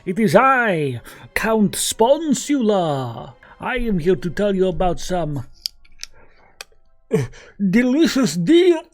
It is I, Count Sponsula. I am here to tell you about some delicious deals.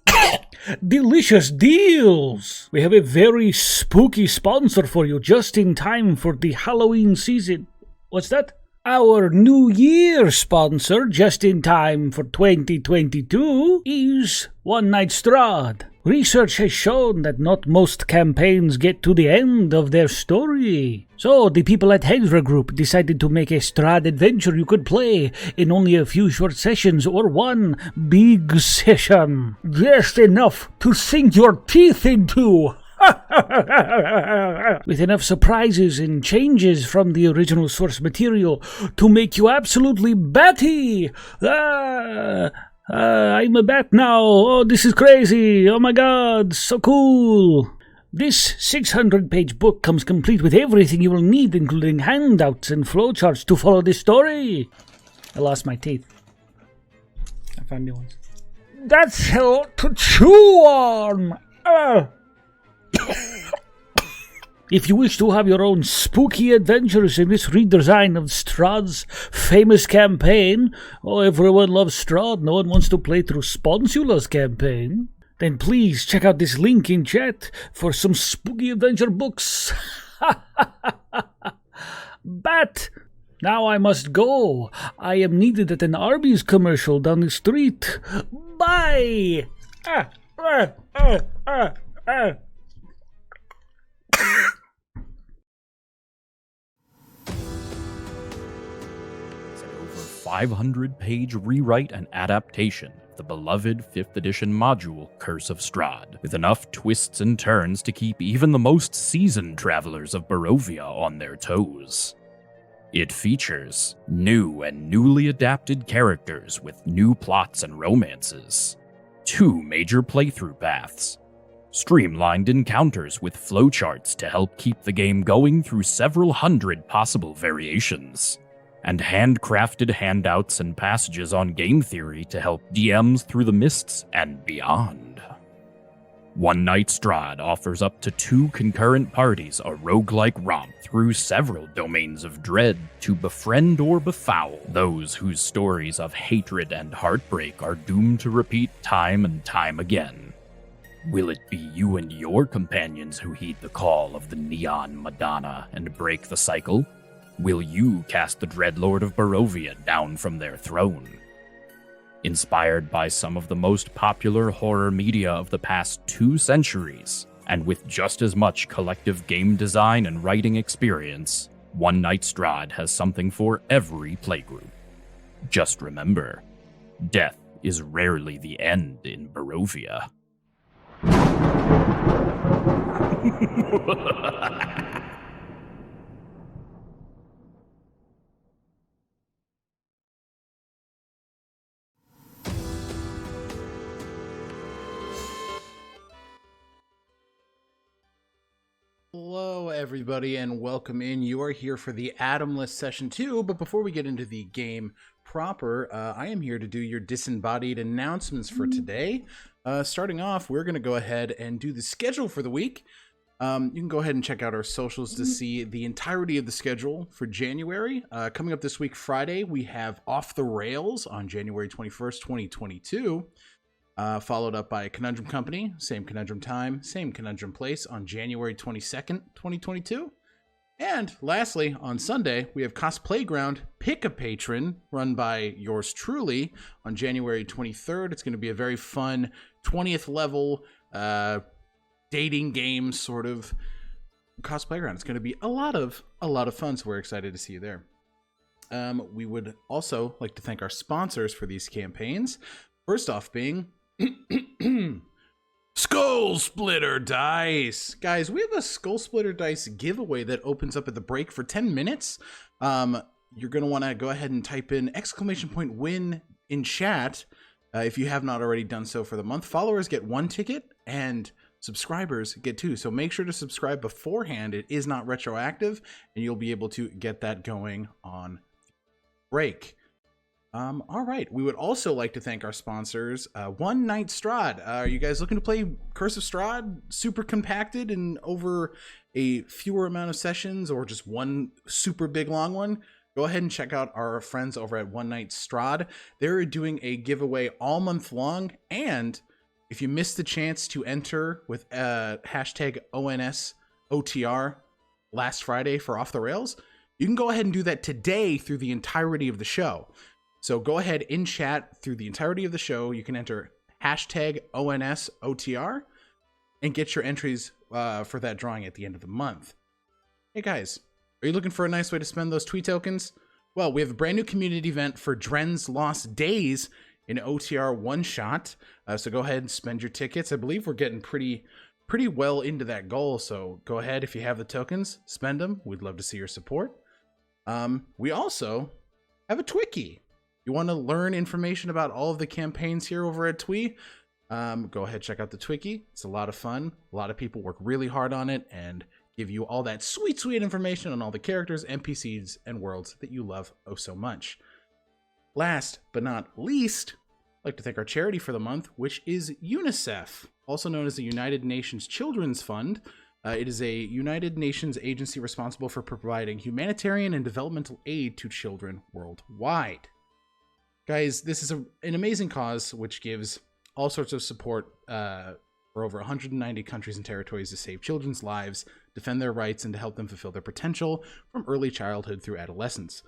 We have a very spooky sponsor for you just in time for the Halloween season. What's that? Our New Year sponsor just in time for 2022 is One Night Strahd. Research has shown that not most campaigns get to the end of their story. So the people at Theriac Group decided to make a Strahd adventure you could play in only a few short sessions or one big session. Just enough to sink your teeth into. With enough surprises and changes from the original source material to make you absolutely batty. I'm a bat now. Oh, this is crazy. Oh my god, so cool. This 600-page book comes complete with everything you will need, including handouts and flowcharts to follow this story. I lost my teeth. I found new ones. That's a lot to chew on. If you wish to have your own spooky adventures in this redesign of Strahd's famous campaign, oh, everyone loves Strahd, no one wants to play through Sponsula's campaign, then please check out this link in chat for some spooky adventure books. But now I must go. I am needed at an Arby's commercial down the street. Bye! It's an over 500-page rewrite and adaptation of the beloved 5th edition module Curse of Strahd, with enough twists and turns to keep even the most seasoned travelers of Barovia on their toes. It features new and newly adapted characters with new plots and romances, 2 major playthrough paths, streamlined encounters with flowcharts to help keep the game going through several hundred possible variations, and handcrafted handouts and passages on game theory to help DMs through the mists and beyond. One Night Strahd offers up to 2 concurrent parties a roguelike romp through several domains of dread to befriend or befoul those whose stories of hatred and heartbreak are doomed to repeat time and time again. Will it be you and your companions who heed the call of the Neon Madonna and break the cycle? Will you cast the Dreadlord of Barovia down from their throne? Inspired by some of the most popular horror media of the past 2 centuries, and with just as much collective game design and writing experience, One Night Strahd has something for every playgroup. Just remember, death is rarely the end in Barovia. Hello everybody and welcome in. You are here for the Atomless session 2, but before we get into the game proper, I am here to do your disembodied announcements for today. Starting off, we're going to go ahead and do the schedule for the week. You can go ahead and check out our socials to see the entirety of the schedule for January. Coming up this week, Friday, we have Off the Rails on January 21st, 2022. Followed up by Conundrum Company, same Conundrum time, same Conundrum place on January 22nd, 2022. And lastly, on Sunday, we have Cosplayground Pick a Patron, run by yours truly, on January 23rd. It's going to be a very fun 20th level dating game sort of Cosplayground. It's going to be a lot of fun, so we're excited to see you there. We would also like to thank our sponsors for these campaigns. First off being Skull Splitter Dice. Guys, we have a Skull Splitter Dice giveaway that opens up at the break for 10 minutes. You're going to want to go ahead and type in !win in chat if you have not already done so for the month. Followers get 1 ticket and subscribers get 2. So make sure to subscribe beforehand. It is not retroactive and you'll be able to get that going on break. All right. We would also like to thank our sponsors, One Night Strahd. Are you guys looking to play Curse of Strahd super compacted and over a fewer amount of sessions, or just one super big long one? Go ahead and check out our friends over at One Night Strahd. They're doing a giveaway all month long, and if you missed the chance to enter with hashtag ONSOTR last Friday for Off the Rails, you can go ahead and do that today through the entirety of the show. So go ahead in chat through the entirety of the show. You can enter hashtag ONSOTR and get your entries for that drawing at the end of the month. Hey guys, are you looking for a nice way to spend those tweet tokens? Well, we have a brand new community event for Dren's Lost Days in OTR one shot. So go ahead and spend your tickets. I believe we're getting pretty well into that goal. So go ahead, if you have the tokens, spend them. We'd love to see your support. We also have a Twiki. You want to learn information about all of the campaigns here over at Twee? Go ahead, check out the Twiki. It's a lot of fun. A lot of people work really hard on it and give you all that sweet information on all the characters, NPCs, and worlds that you love oh so much. Last but not least, I'd like to thank our charity for the month, which is UNICEF, also known as the United Nations Children's Fund. It is a United Nations agency responsible for providing humanitarian and developmental aid to children worldwide. Guys, this is an amazing cause which gives all sorts of support for over 190 countries and territories to save children's lives, defend their rights, and to help them fulfill their potential from early childhood through adolescence.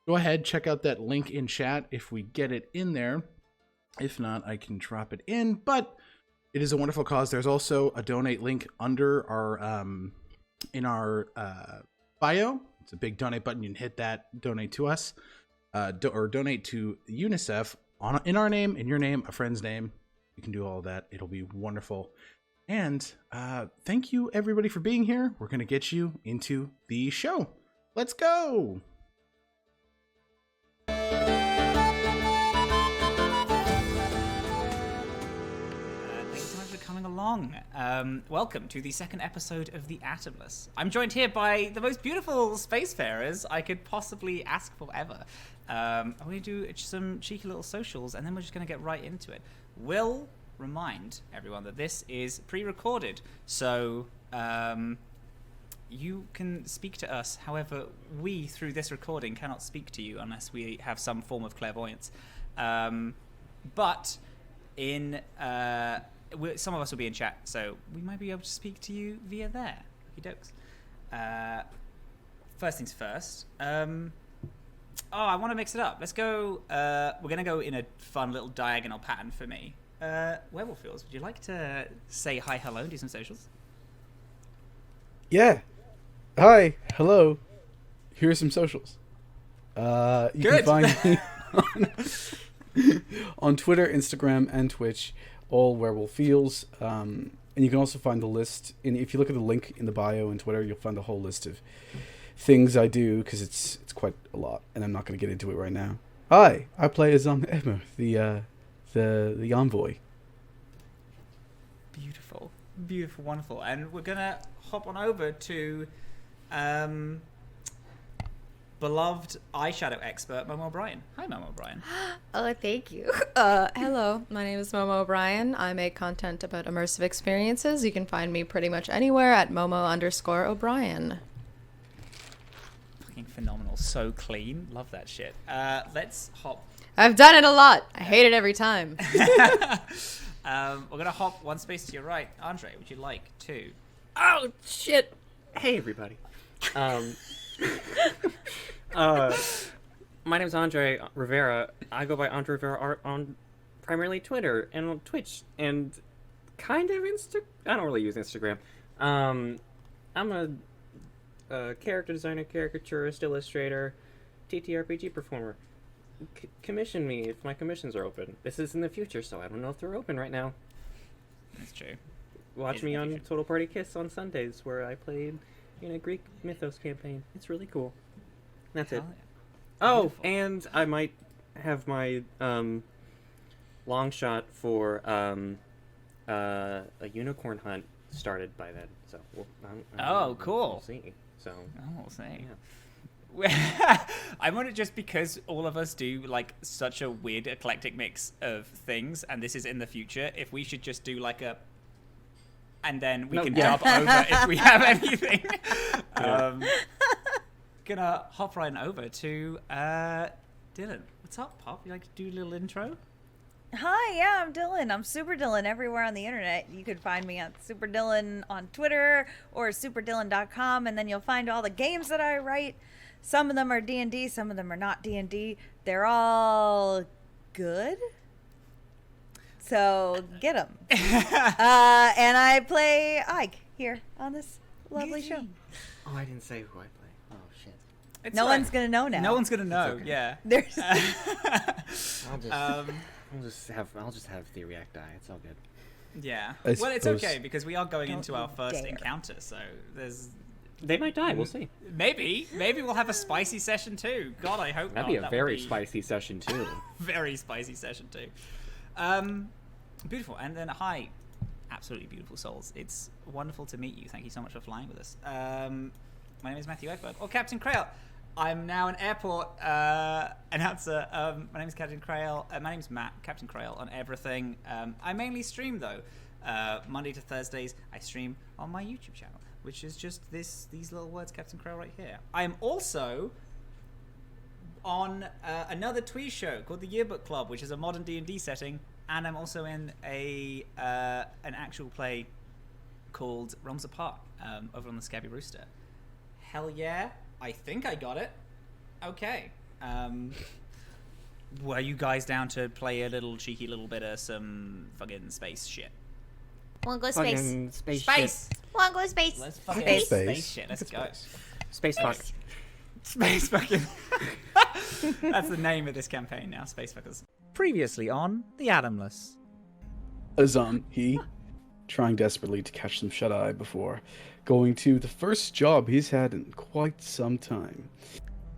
Go ahead, check out that link in chat if we get it in there. If not, I can drop it in, but it is a wonderful cause. There's also a donate link under our in our bio. It's a big donate button. You can hit that, donate to us. Or donate to UNICEF in our name, in your name, a friend's name. You can do all of that. It'll be wonderful. And thank you, everybody, for being here. We're going to get you into the show. Let's go. Coming along. Welcome to the second episode of the Atomless. I'm joined here by the most beautiful spacefarers I could possibly ask for ever. I'm going to do some cheeky little socials, and then we're just going to get right into it. We'll remind everyone that this is pre-recorded, so you can speak to us. However, we, through this recording, cannot speak to you unless we have some form of clairvoyance. But in... some of us will be in chat, so we might be able to speak to you via there. Okie dokes. First things first. I want to mix it up. Let's go. We're going to go in a fun little diagonal pattern for me. Werewolfields, would you like to say hi, hello, and do some socials? Yeah. Hi, hello. Here are some socials. You Good. can find me on Twitter, Instagram, and Twitch. All Werewolfields, and you can also find the list. If you look at the link in the bio and Twitter, you'll find a whole list of things I do, because it's quite a lot, and I'm not going to get into it right now. Hi, I play as Emma, the envoy. Beautiful, wonderful, and we're gonna hop on over to beloved eyeshadow expert Momo O'Brien. Hi, Momo O'Brien. Oh, thank you. Hello, my name is Momo O'Brien. I make content about immersive experiences. You can find me pretty much anywhere at Momo_O'Brien. Fucking phenomenal. So clean. Love that shit. Let's hop. I've done it a lot. I hate it every time. We're going to hop one space to your right. Andre, would you like to? Oh, shit. Hey, everybody. My name's Andre Rivera. I go by Andre Rivera Art on primarily Twitter and on Twitch and kind of I don't really use Instagram. I'm a character designer, caricaturist, illustrator, TTRPG performer. Commission me if my commissions are open. This is in the future, so I don't know if they're open right now. That's true. Watch me on Total Party Kiss on Sundays, where I played in a Greek mythos campaign. It's really cool. That's it. Yeah. Oh, Beautiful. and I might have my long shot for a unicorn hunt started by then. So Oh, cool. We'll see. So Oh, we'll see. yeah. I want it just because all of us do like such a weird eclectic mix of things, and this is in the future. If we should just do like a, and then we can dub over if we have anything. Gonna hop right over to Dylan. What's up, Pop? You like to do a little intro? Hi, yeah, I'm Dylan. I'm Super Dylan everywhere on the internet. You can find me at Super Dylan on Twitter or superdylan.com, and then you'll find all the games that I write. Some of them are D&D, some of them are not D&D. They're all good. So get them. And I play Ike here on this lovely show. Oh, I didn't say who I play. Oh shit. It's No one's gonna know now. No one's gonna know. okay. Yeah. There's I'll just have Theriac die. It's all good. Yeah. I Well, it's suppose- okay because we are going into our you first dare. encounter, so there's They might die. We'll see. maybe we'll have a spicy session too. God, I hope That'd not. be a That very would be spicy session too. very spicy session too. Beautiful. And then hi, absolutely beautiful souls. It's wonderful to meet you. Thank you so much for flying with us. My name is Matthew Eckberg, or Captain Crail. I'm now an airport announcer. My name is Captain Crail. My name is Matt, Captain Crail on everything. I mainly stream though. Monday to Thursdays, I stream on my YouTube channel, which is just these little words, Captain Crail, right here. I am also on another Twee show called the Yearbook Club, which is a modern D&D setting, and I'm also in an actual play called Realms Apart over on the Scabby Rooster. Hell yeah, I think I got it. Okay. Were you guys down to play a little cheeky little bit of some fucking space shit? Wanna go space? Fucking space. Space! Wanna go space? Let's fucking Space. space shit. Let's go. Space fuck. Space fucking. That's the name of this campaign now, Space Fuckers. Previously on The Atomless. Azan, he trying desperately to catch some shut-eye before going to the first job he's had in quite some time.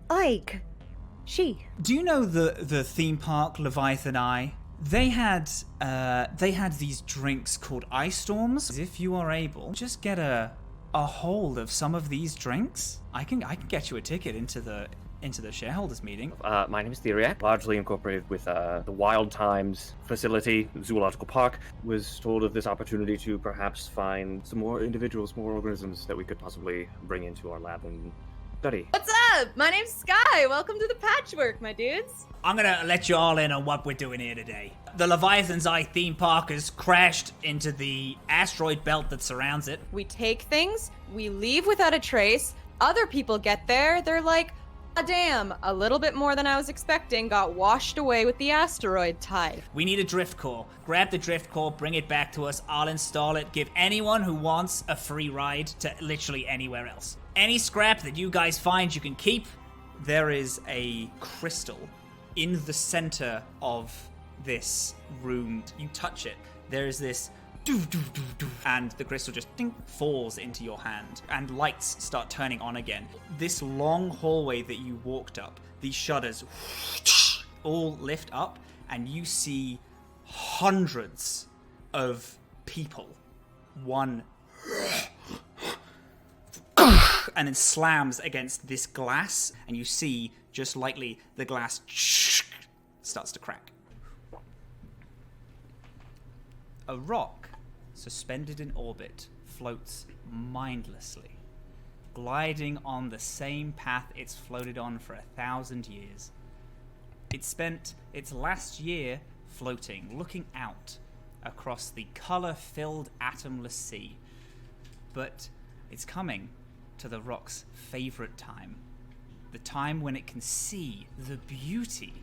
Ike. She. Do you know the theme park Leviathan Eye? They had these drinks called ice storms. If you are able, just get a hold of some of these drinks. I can get you a ticket into the shareholders meeting. My name is Theriac, largely incorporated with the Wild Times facility, Zoological Park. Was told of this opportunity to perhaps find some more individuals, more organisms that we could possibly bring into our lab and study. What's up? My name's Skye. Welcome to the Patchwork, my dudes. I'm gonna let you all in on what we're doing here today. The Leviathan's Eye theme park has crashed into the asteroid belt that surrounds it. We take things, we leave without a trace. Other people get there, they're like, ah, damn, a little bit more than I was expecting got washed away with the asteroid tide. We need a drift core. Grab the drift core, bring it back to us. I'll install it. Give anyone who wants a free ride to literally anywhere else. Any scrap that you guys find, you can keep. There is a crystal in the center of this room. You touch it. There is this and the crystal just ding, falls into your hand, and lights start turning on again. This long hallway that you walked up, these shutters all lift up, and you see hundreds of people. One and then slams against this glass, and you see just lightly the glass starts to crack. A rock suspended in orbit floats mindlessly, gliding on the same path it's floated on for 1,000 years. It spent its last year floating, looking out across the color-filled atomless sea. But it's coming to the rock's favorite time, the time when it can see the beauty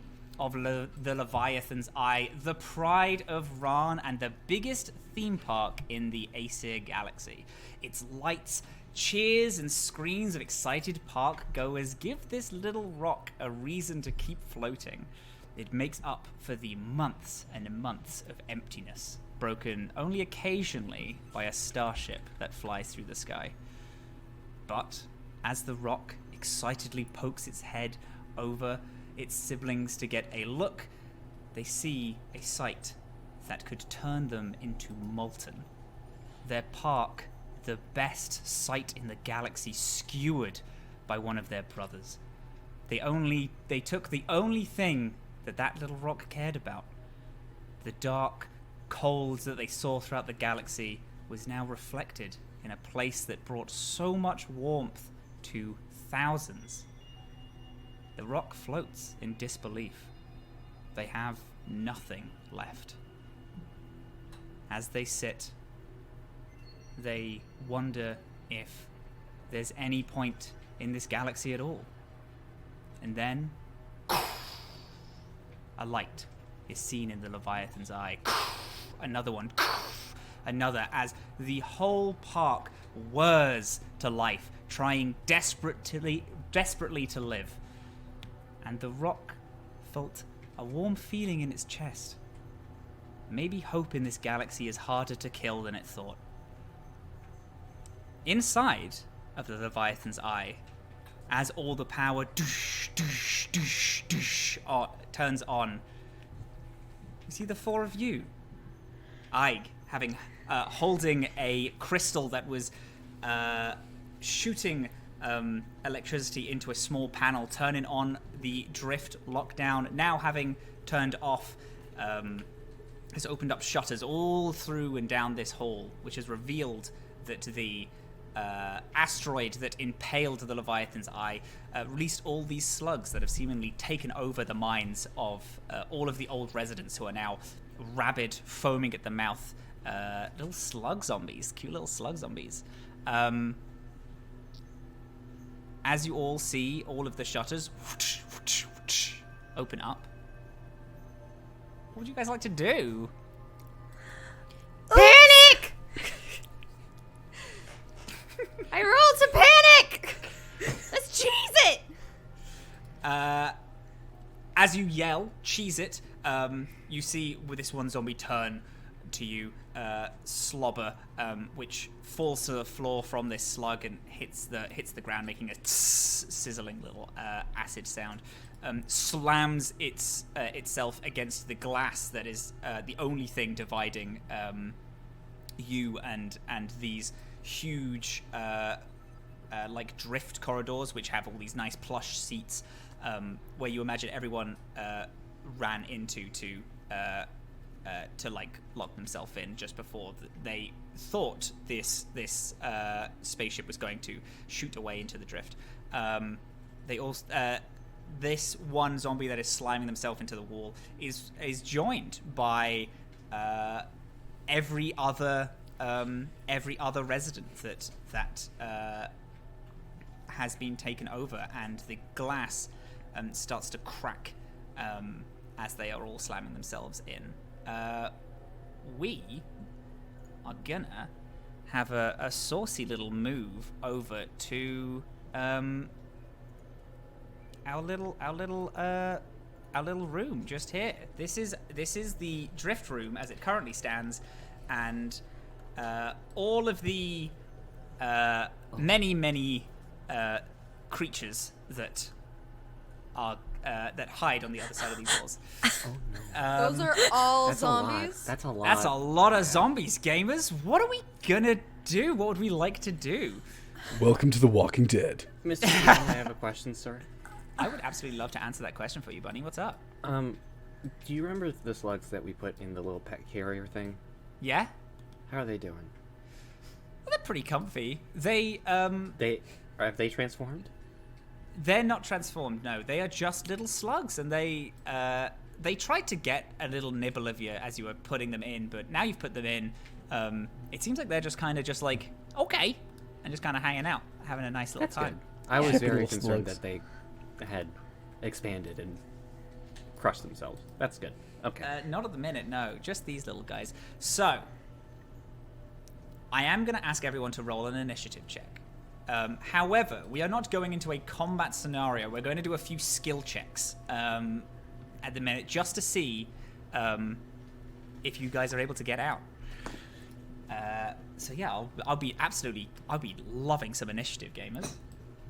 of the Leviathan's Eye, the pride of Ran, and the biggest theme park in the Aesir galaxy. Its lights, cheers, and screams of excited park goers give this little rock a reason to keep floating. It makes up for the months and months of emptiness, broken only occasionally by a starship that flies through the sky. But as the rock excitedly pokes its head over its siblings to get a look, they see a sight that could turn them into molten. Their park, the best sight in the galaxy, skewered by one of their brothers. They took the only thing that little rock cared about. The dark cold that they saw throughout the galaxy was now reflected in a place that brought so much warmth to thousands. The rock floats in disbelief. They have nothing left. As they sit, they wonder if there's any point in this galaxy at all. And then a light is seen in the Leviathan's eye. Another one. Another, as the whole park whirs to life, trying desperately to live. And the rock felt a warm feeling in its chest. Maybe hope in this galaxy is harder to kill than it thought. Inside of the Leviathan's eye, as all the power turns on, you see the four of you. Ige, holding a crystal that was shooting electricity into a small panel, turning on the drift lockdown. Now having turned off, has opened up shutters all through and down this hall, which has revealed that the asteroid that impaled the Leviathan's eye released all these slugs that have seemingly taken over the minds of all of the old residents, who are now rabid, foaming at the mouth. Little slug zombies, cute little slug zombies. As you all see all of the shutters open up, what would you guys like to do? Panic! I rolled to panic! Let's cheese it! As you yell, cheese it, you see with this one zombie turn to you, slobber, which falls to the floor from this slug and hits the ground, making a sizzling little acid sound. Slams itself against the glass that is the only thing dividing you and these huge like drift corridors, which have all these nice plush seats, where you imagine everyone ran into to like lock themselves in just before they thought this spaceship was going to shoot away into the drift. They also this one zombie that is sliming themselves into the wall is joined by every other resident that has been taken over, and the glass starts to crack as they are all slamming themselves in. We are gonna have a saucy little move over to our little room just here. This is the drift room as it currently stands, and all of the many creatures that are that hide on the other side of these walls. Oh no. Those are all That's zombies? That's a lot. That's a lot of zombies, gamers. What are we gonna do? What would we like to do? Welcome to The Walking Dead. Mr. Brown, I have a question, sir. I would absolutely love to answer that question for you, Bunny. What's up? Do you remember the slugs that we put in the little pet carrier thing? Yeah? How are they doing? Well, they're pretty comfy. They have they transformed? They're not transformed, no. They are just little slugs, and they tried to get a little nibble of you as you were putting them in, but now you've put them in, it seems like they're just kind of just like, okay, and just kind of hanging out, having a nice little That's time. good. I was very Little concerned slugs. that they had expanded and crushed themselves. That's good. Okay. Not at the minute, no. Just these little guys. So, I am going to ask everyone to roll an initiative check. However, we are not going into a combat scenario. We're going to do a few skill checks at the minute, just to see if you guys are able to get out. So yeah, I'll be loving some initiative, gamers.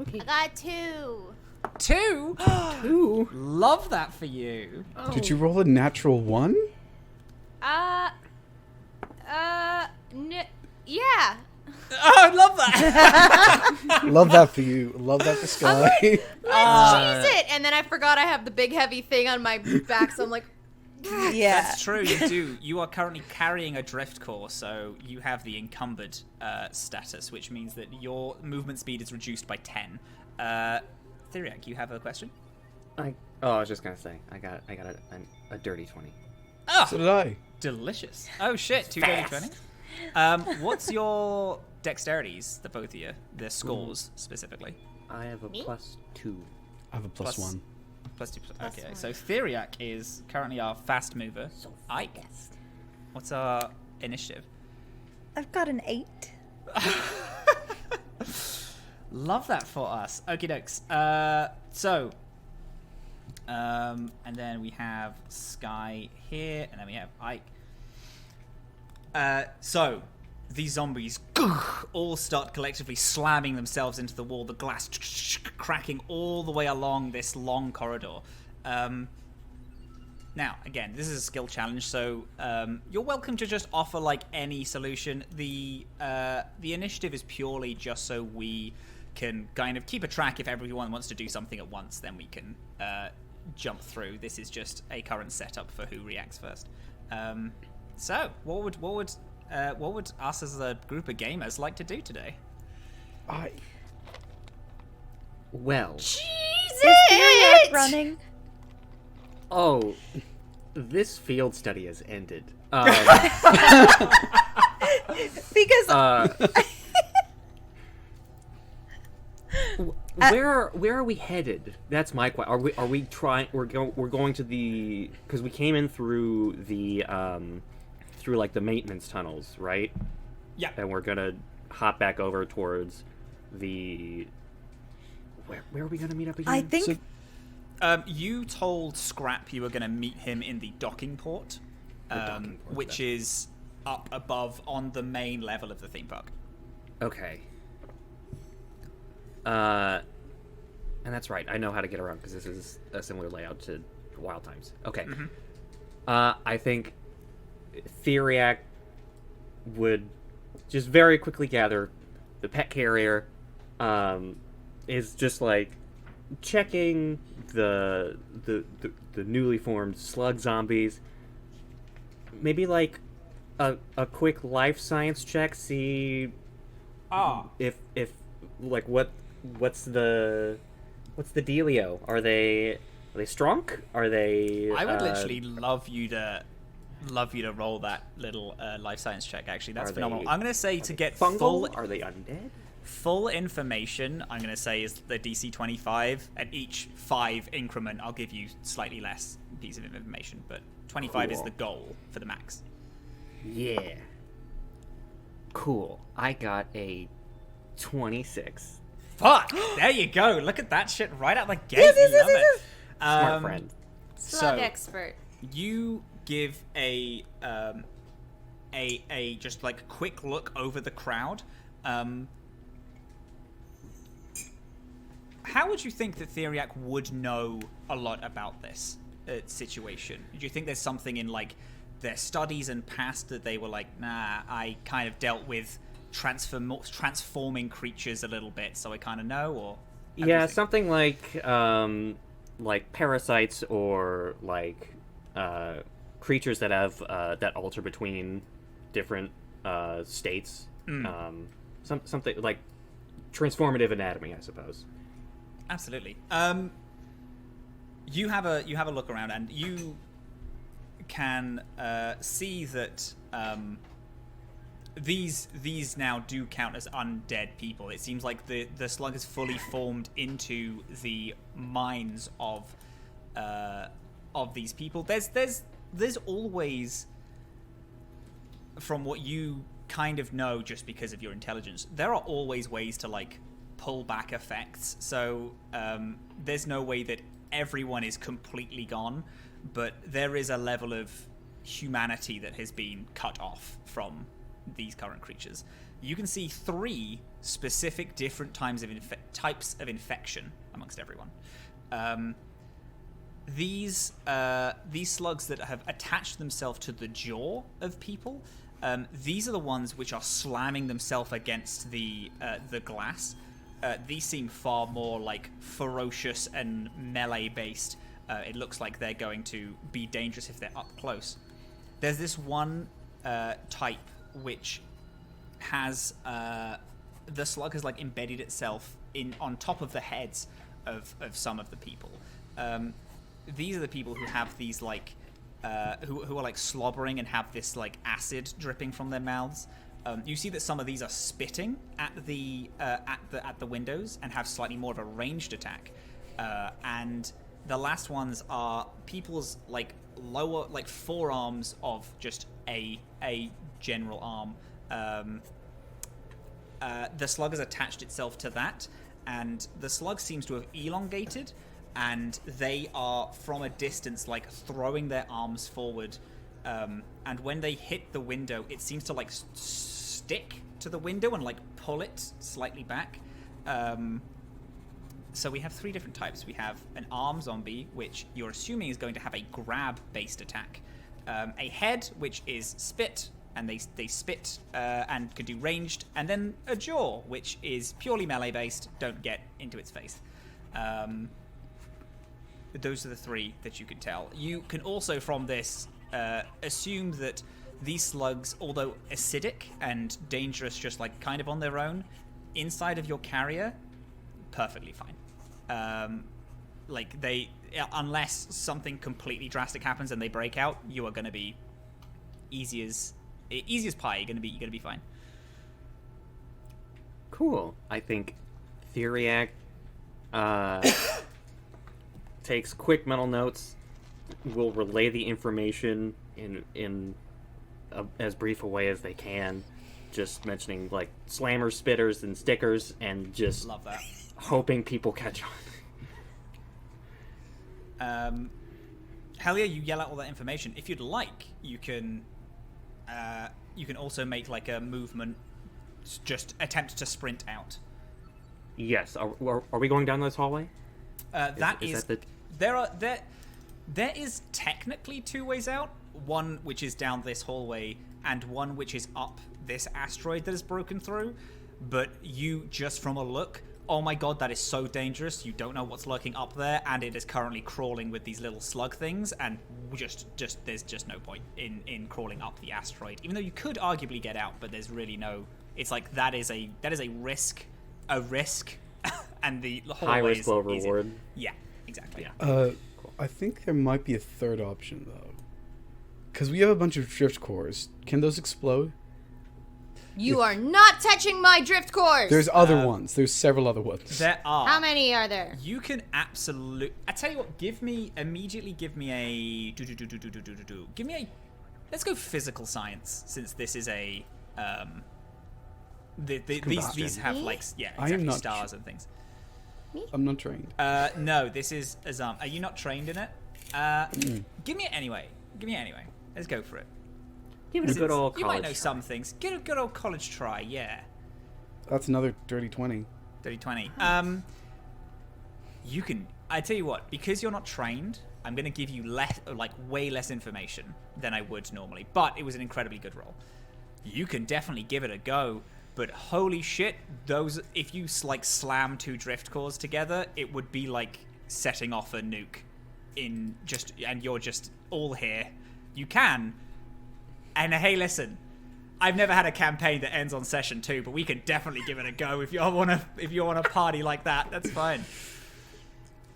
I got 2. 2? 2? Love that for you. Did you roll a natural 1? Yeah. Oh, I love that. Love that for you. Love that for Skye. Let's cheese it. And then I forgot I have the big heavy thing on my back, so I'm like, Yeah. That's true, you do. You are currently carrying a drift core, so you have the encumbered status, which means that your movement speed is reduced by 10. Theriac, you have a question? I was just gonna say, I got a dirty 20. Oh, So did I. delicious. Oh shit, 2 dirty 20. What's your dexterities, the both of you, the scores specifically? I have a +2. I have a plus Plus- 1. +2. Okay, so Theriac is currently our fast mover. Ike, what's our initiative? I've got an 8. Love that for us. Okie dokes. And then we have Skye here, and then we have Ike. So these zombies all start collectively slamming themselves into the wall, the glass cracking all the way along this long corridor. Now, again, this is a skill challenge, so you're welcome to just offer like any solution. The initiative is purely just so we can kind of keep a track. If everyone wants to do something at once, then we can jump through. This is just a current setup for who reacts first. So, what would us as a group of gamers like to do today? Well. Is Theriac running? Oh, this field study has ended. Because Where are we headed? That's my question. Are we trying? We're going to the, because we came in through the through like the maintenance tunnels, right? Yeah. And we're gonna hop back over towards the. Where are we gonna meet up again? I think You told Scrap you were going to meet him in the docking port, which is up above on the main level of the theme park. Okay. And that's right. I know how to get around because this is a similar layout to Wild Times. Okay. Mm-hmm. I think Theriac would just very quickly gather the pet carrier. Is just like checking the newly formed slug zombies. Maybe like a quick life science check. See. If like what's the dealio? Are they strong? Are they? I would literally love you to roll that little life science check. Actually, that's phenomenal. I'm gonna say to get fungal? full. Are they undead? Full information, I'm going to say, is the DC 25. At each 5 increment, I'll give you slightly less piece of information, but 25 is the goal for the max. Yeah. Cool. I got a 26. Fuck! There you go. Look at that shit right out the gate. Love it. Smart friend. slug expert. You give a just like quick look over the crowd. How would you think that Theriac would know a lot about this situation? Do you think there's something in like their studies and past that they were like, nah, I kind of dealt with transforming creatures a little bit, so I kind of know? Or yeah, something like parasites or like creatures that have that alter between different states. Something like transformative anatomy, I suppose. Absolutely. You have a look around, and you can see that these now do count as undead people. It seems like the slug has fully formed into the minds of these people. There's always, from what you kind of know just because of your intelligence, there are always ways to like pull back effects. So there's no way that everyone is completely gone, but there is a level of humanity that has been cut off from these current creatures. You can see 3 specific different types of infection amongst everyone. These slugs that have attached themselves to the jaw of people These are the ones which are slamming themselves against the glass. These seem far more like ferocious and melee based. It looks like they're going to be dangerous if they're up close. There's this one type which has the slug has like embedded itself on top of the heads of some of the people. These are the people who have these like who are like slobbering and have this like acid dripping from their mouths. You see that some of these are spitting at the windows and have slightly more of a ranged attack. And the last ones are people's like lower like forearms of just a general arm. The slug has attached itself to that, and the slug seems to have elongated, and they are from a distance like throwing their arms forward, and when they hit the window it seems to like stick to the window and like pull it slightly back. So we have 3 different types. We have an arm zombie, which you're assuming is going to have a grab based attack, a head which is spit and they spit and can do ranged, and then a jaw which is purely melee based, don't get into its face. Those are the 3 that you can tell. You can also from this assume that these slugs, although acidic and dangerous just like kind of on their own, inside of your carrier, perfectly fine. Like they, unless something completely drastic happens and they break out, you are going to be easy as pie. You're going to be fine. Cool. I think Theriac takes quick mental notes, will relay the information in as brief a way as they can, just mentioning like slammers, spitters, and stickers, and just love that. Hoping people catch on. Hell yeah, you yell out all that information. If you'd like, you can also make like a movement, just attempt to sprint out. Yes. Are we going down this hallway? There is technically 2 ways out. One which is down this hallway, and one which is up this asteroid that is broken through. But you, just from a look, oh my god, that is so dangerous. You don't know what's lurking up there, and it is currently crawling with these little slug things, and just there's just no point in crawling up the asteroid. Even though you could arguably get out, but there's really no. It's like that is a risk, and the whole high way risk, is low easy. reward. Yeah, exactly. Yeah. Cool. I think there might be a third option though, because we have a bunch of drift cores. Can those explode? You are not touching my drift cores! There's other ones. There's several other ones. There are. How many are there? You can absolutely. I tell you what. Give me a. Give me a. Let's go physical science, since this is a. These have like exactly stars and things. I'm not trained. No, this is Azam. Are you not trained in it? Give me it anyway. Let's go for it. Give it a good old college. You might know some things. Get a good old college try, yeah. That's another dirty 20. Dirty 20. You can. I tell you what, because you're not trained, I'm going to give you way less information than I would normally. But it was an incredibly good roll. You can definitely give it a go. But holy shit, if you like slam 2 drift cores together, it would be like setting off a nuke and you're just all here. You can. And hey, listen, I've never had a campaign that ends on session 2, but we can definitely give it a go if you want to party like that. That's fine.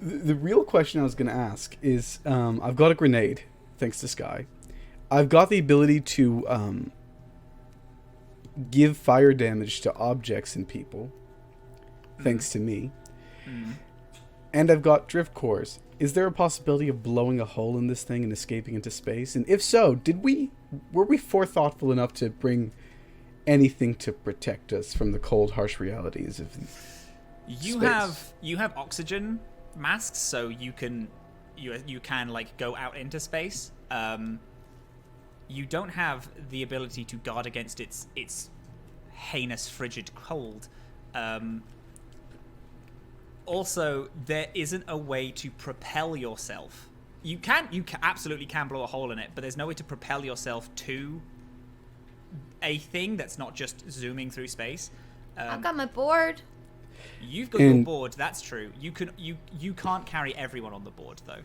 The real question I was going to ask is, I've got a grenade, thanks to Skye. I've got the ability to give fire damage to objects and people, thanks to me. And I've got drift cores. Is there a possibility of blowing a hole in this thing and escaping into space? And if so, were we forethoughtful enough to bring anything to protect us from the cold, harsh realities of space? You have oxygen masks, so you can like go out into space. You don't have the ability to guard against its heinous, frigid cold. Also, there isn't a way to propel yourself. You absolutely can blow a hole in it, but there's no way to propel yourself to a thing that's not just zooming through space. I've got my board. You've got your board. That's true. You can't carry everyone on the board though.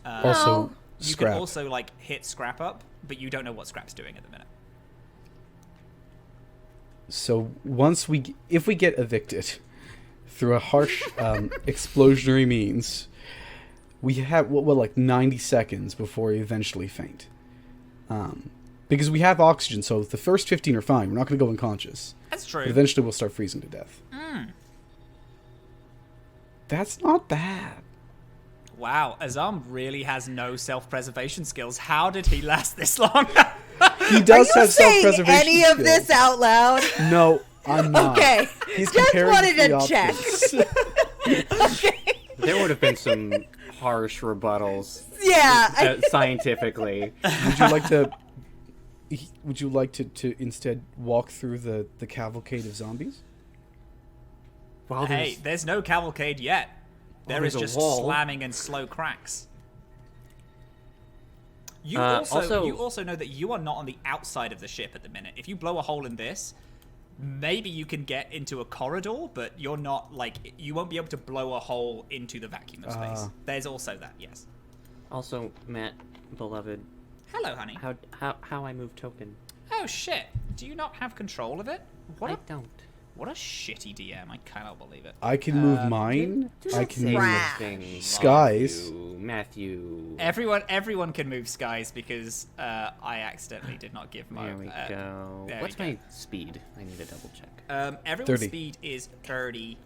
Also, you scrap. can also like hit scrap up, but you don't know what scrap's doing at the minute. So if we get evicted through a harsh explosionary means, we have like 90 seconds before we eventually faint. Because we have oxygen, so the first 15 are fine. We're not going to go unconscious. That's true. But eventually we'll start freezing to death. That's not bad. Wow, Azam really has no self-preservation skills. How did he last this long? He does have saying self-preservation any of this skills. out loud? No, I'm not. Okay, He's just comparing wanted the to check. options. Okay. There would have been some harsh rebuttals. Yeah. Scientifically. Would you like to instead walk through the cavalcade of zombies? Well, Hey, there's no cavalcade yet. There is there's a just wall. slamming and slow cracks. You also- you also know that you are not on the outside of the ship at the minute. If you blow a hole in this, maybe you can get into a corridor, but you're not you won't be able to blow a hole into the vacuum of space. There's also that, yes. Also, Matt, beloved, Hello, honey. how I move token? Oh shit! Do you not have control of it? I don't. What a shitty DM! I cannot believe it. I can move mine. I can Say move those things, Skye's. Matthew. Everyone can move Skye's because I accidentally did not give my. There we go. there What's we go. my speed? I need to double check. Everyone's 30. speed is 30.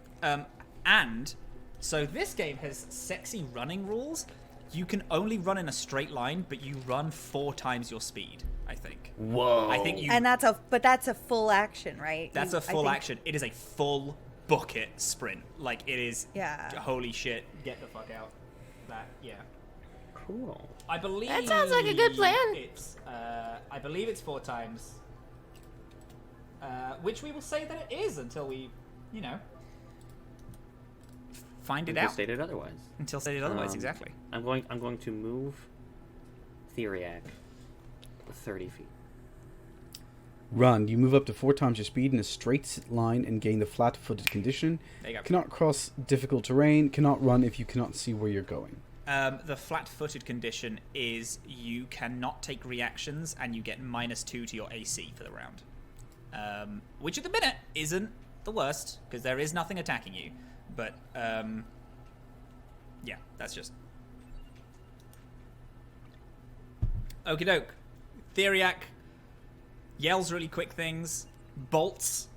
And so this game has sexy running rules. You can only run in a straight line, but you run 4 times your speed, I think. Whoa. I think you. And that's a full action, right? That's You- a full I think- action. It is a full bucket sprint. Like, it is. Yeah. Holy shit. Get the fuck out. That, yeah. Cool. I believe. That sounds like a good plan. It's, I believe it's 4 times. Which we will say that it is until we, find it Until out. stated otherwise. Until stated otherwise, exactly. I'm going to move Theriac 30 feet. Run. You move up to 4 times your speed in a straight line and gain the flat-footed condition. There you go. Cannot cross difficult terrain. Cannot run if you cannot see where you're going. The flat-footed condition is you cannot take reactions and you get -2 to your AC for the round. Which at the minute isn't the worst, because there is nothing attacking you. But, yeah, that's just... Okie doke. Theriac yells really quick things, bolts,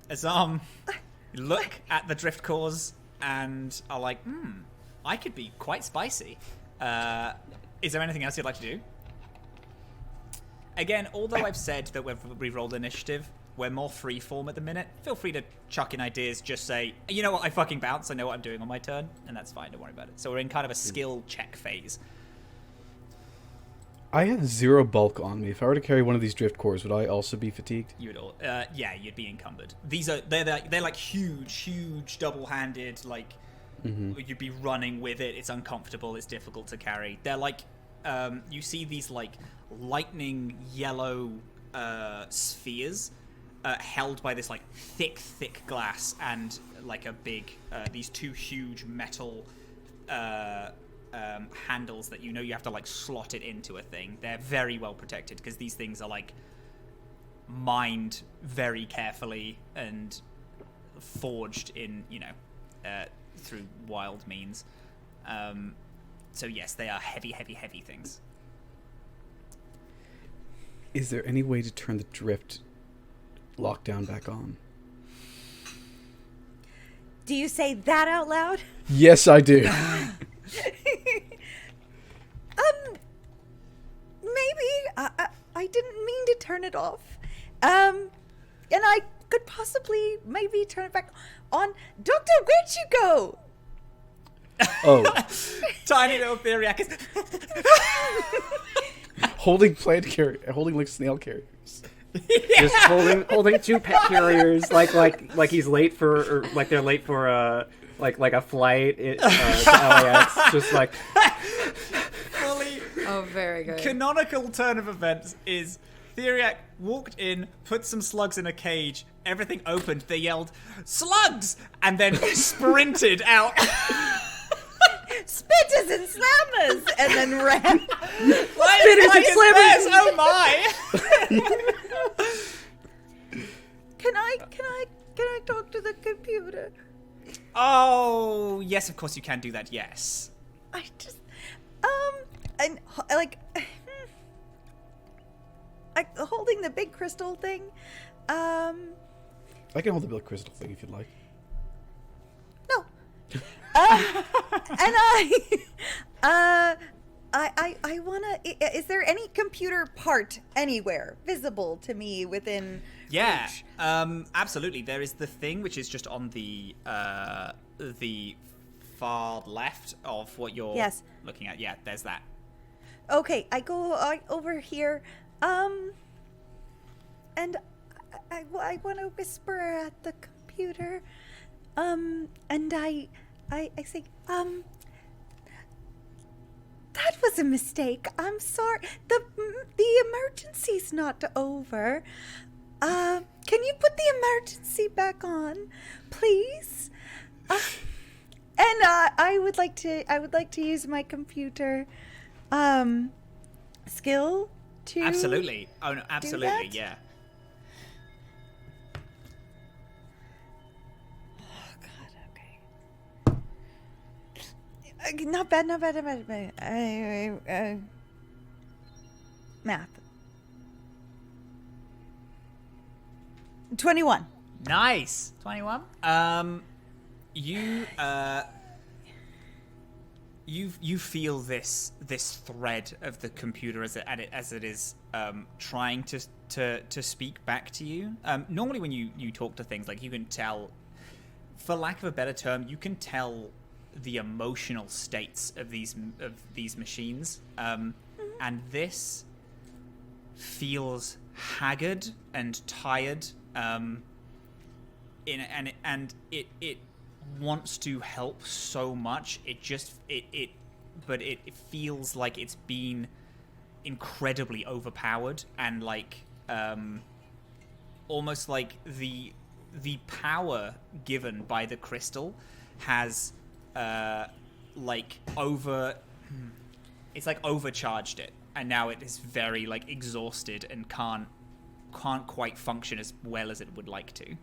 Azam look at the drift cores and are like, I could be quite spicy. Is there anything else you'd like to do? Again, although I've said that we've re-rolled initiative, we're more freeform at the minute. Feel free to chuck in ideas, just say, you know what, I fucking bounce, I know what I'm doing on my turn, and that's fine, don't worry about it. So we're in kind of a skill check phase. I have 0 bulk on me. If I were to carry one of these drift cores, would I also be fatigued? You would all, yeah, you'd be encumbered. They're like huge double-handed, like, you'd be running with it, it's uncomfortable, it's difficult to carry. They're like, you see these like lightning yellow spheres held by this like thick glass and like a big these 2 huge metal handles that you have to like slot it into a thing. They're very well protected because these things are like mined very carefully and forged in through wild means. So yes, they are heavy things. Is there any way to turn the drift lockdown back on? Do you say that out loud? Yes, I do. Maybe. I didn't mean to turn it off. And I could possibly maybe turn it back on. Doctor, where'd you go? Oh. Tiny little Theriac is... holding like snail carriers. Just holding 2 pet carriers, like he's late for, or like they're late for like a flight to LAX. Just like fully Oh, very good. canonical turn of events is Theriac walked in, put some slugs in a cage, everything opened, they yelled, "Slugs!" and then sprinted out. Spitters and slammers! And then ran. Spitters and slammers! Oh my! Can I talk to the computer? Oh, yes, of course you can do that, yes. I just, and like, holding the big crystal thing, I can hold the big crystal thing if you'd like. No. And I wanna, is there any computer part anywhere visible to me within Yeah, reach? absolutely. There is the thing which is just on the far left of what you're looking at. Yeah, there's that. Okay, I go over here, and I want to whisper at the computer, and I say, that was a mistake. I'm sorry. The emergency's not over. Can you put the emergency back on, please? And I would like to use my computer skill to Absolutely. Oh no, absolutely. that? Yeah. Oh God. Okay. Not bad. Math. 21. Nice. 21. You feel this thread of the computer as it is trying to speak back to you. Normally when you talk to things, like, you can tell, for lack of a better term, you can tell the emotional states of these machines, and this feels haggard and tired, and it wants to help so much. But it feels like it's been incredibly overpowered, and like almost like the power given by the crystal has it's like overcharged it, and now it is very like exhausted and can't quite function as well as it would like to.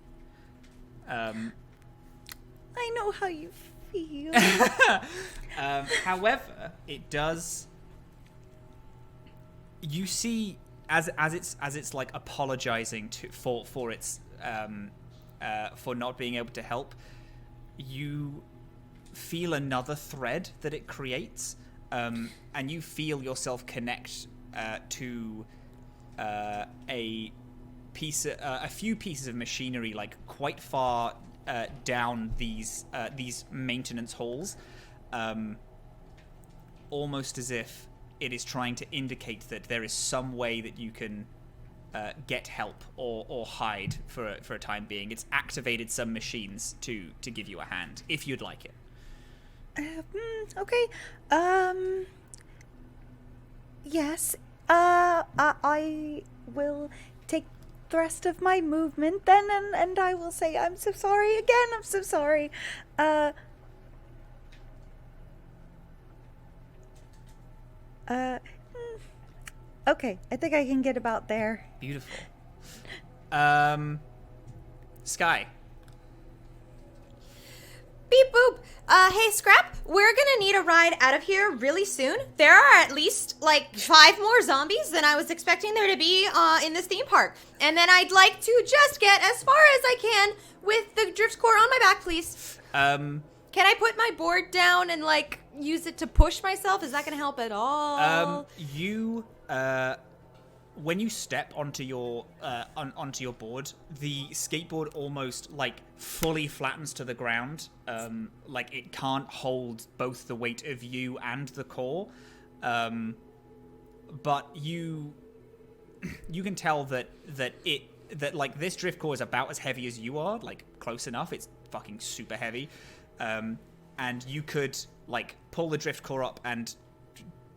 I know how you feel. However, it does. You see, as it's like apologizing for its for not being able to help, you feel another thread that it creates, and you feel yourself connect to a few pieces of machinery, like quite far down these maintenance halls, almost as if it is trying to indicate that there is some way that you can get help or hide for a time being. It's activated some machines to give you a hand if you'd like it. Okay. Yes. I will take the rest of my movement then, and I will say, I'm so sorry again. I'm so sorry. Okay. I think I can get about there. Beautiful. Skye. Beep boop. Hey Scrap, we're gonna need a ride out of here really soon. There are at least like 5 more zombies than I was expecting there to be in this theme park. And then I'd like to just get as far as I can with the drift core on my back, please. Um, Can I put my board down and like use it to push myself? Is that gonna help at all? When you step onto your onto your board, the skateboard almost like fully flattens to the ground. Like it can't hold both the weight of you and the core. But you can tell that like this drift core is about as heavy as you are, like close enough. It's fucking super heavy. And you could like pull the drift core up and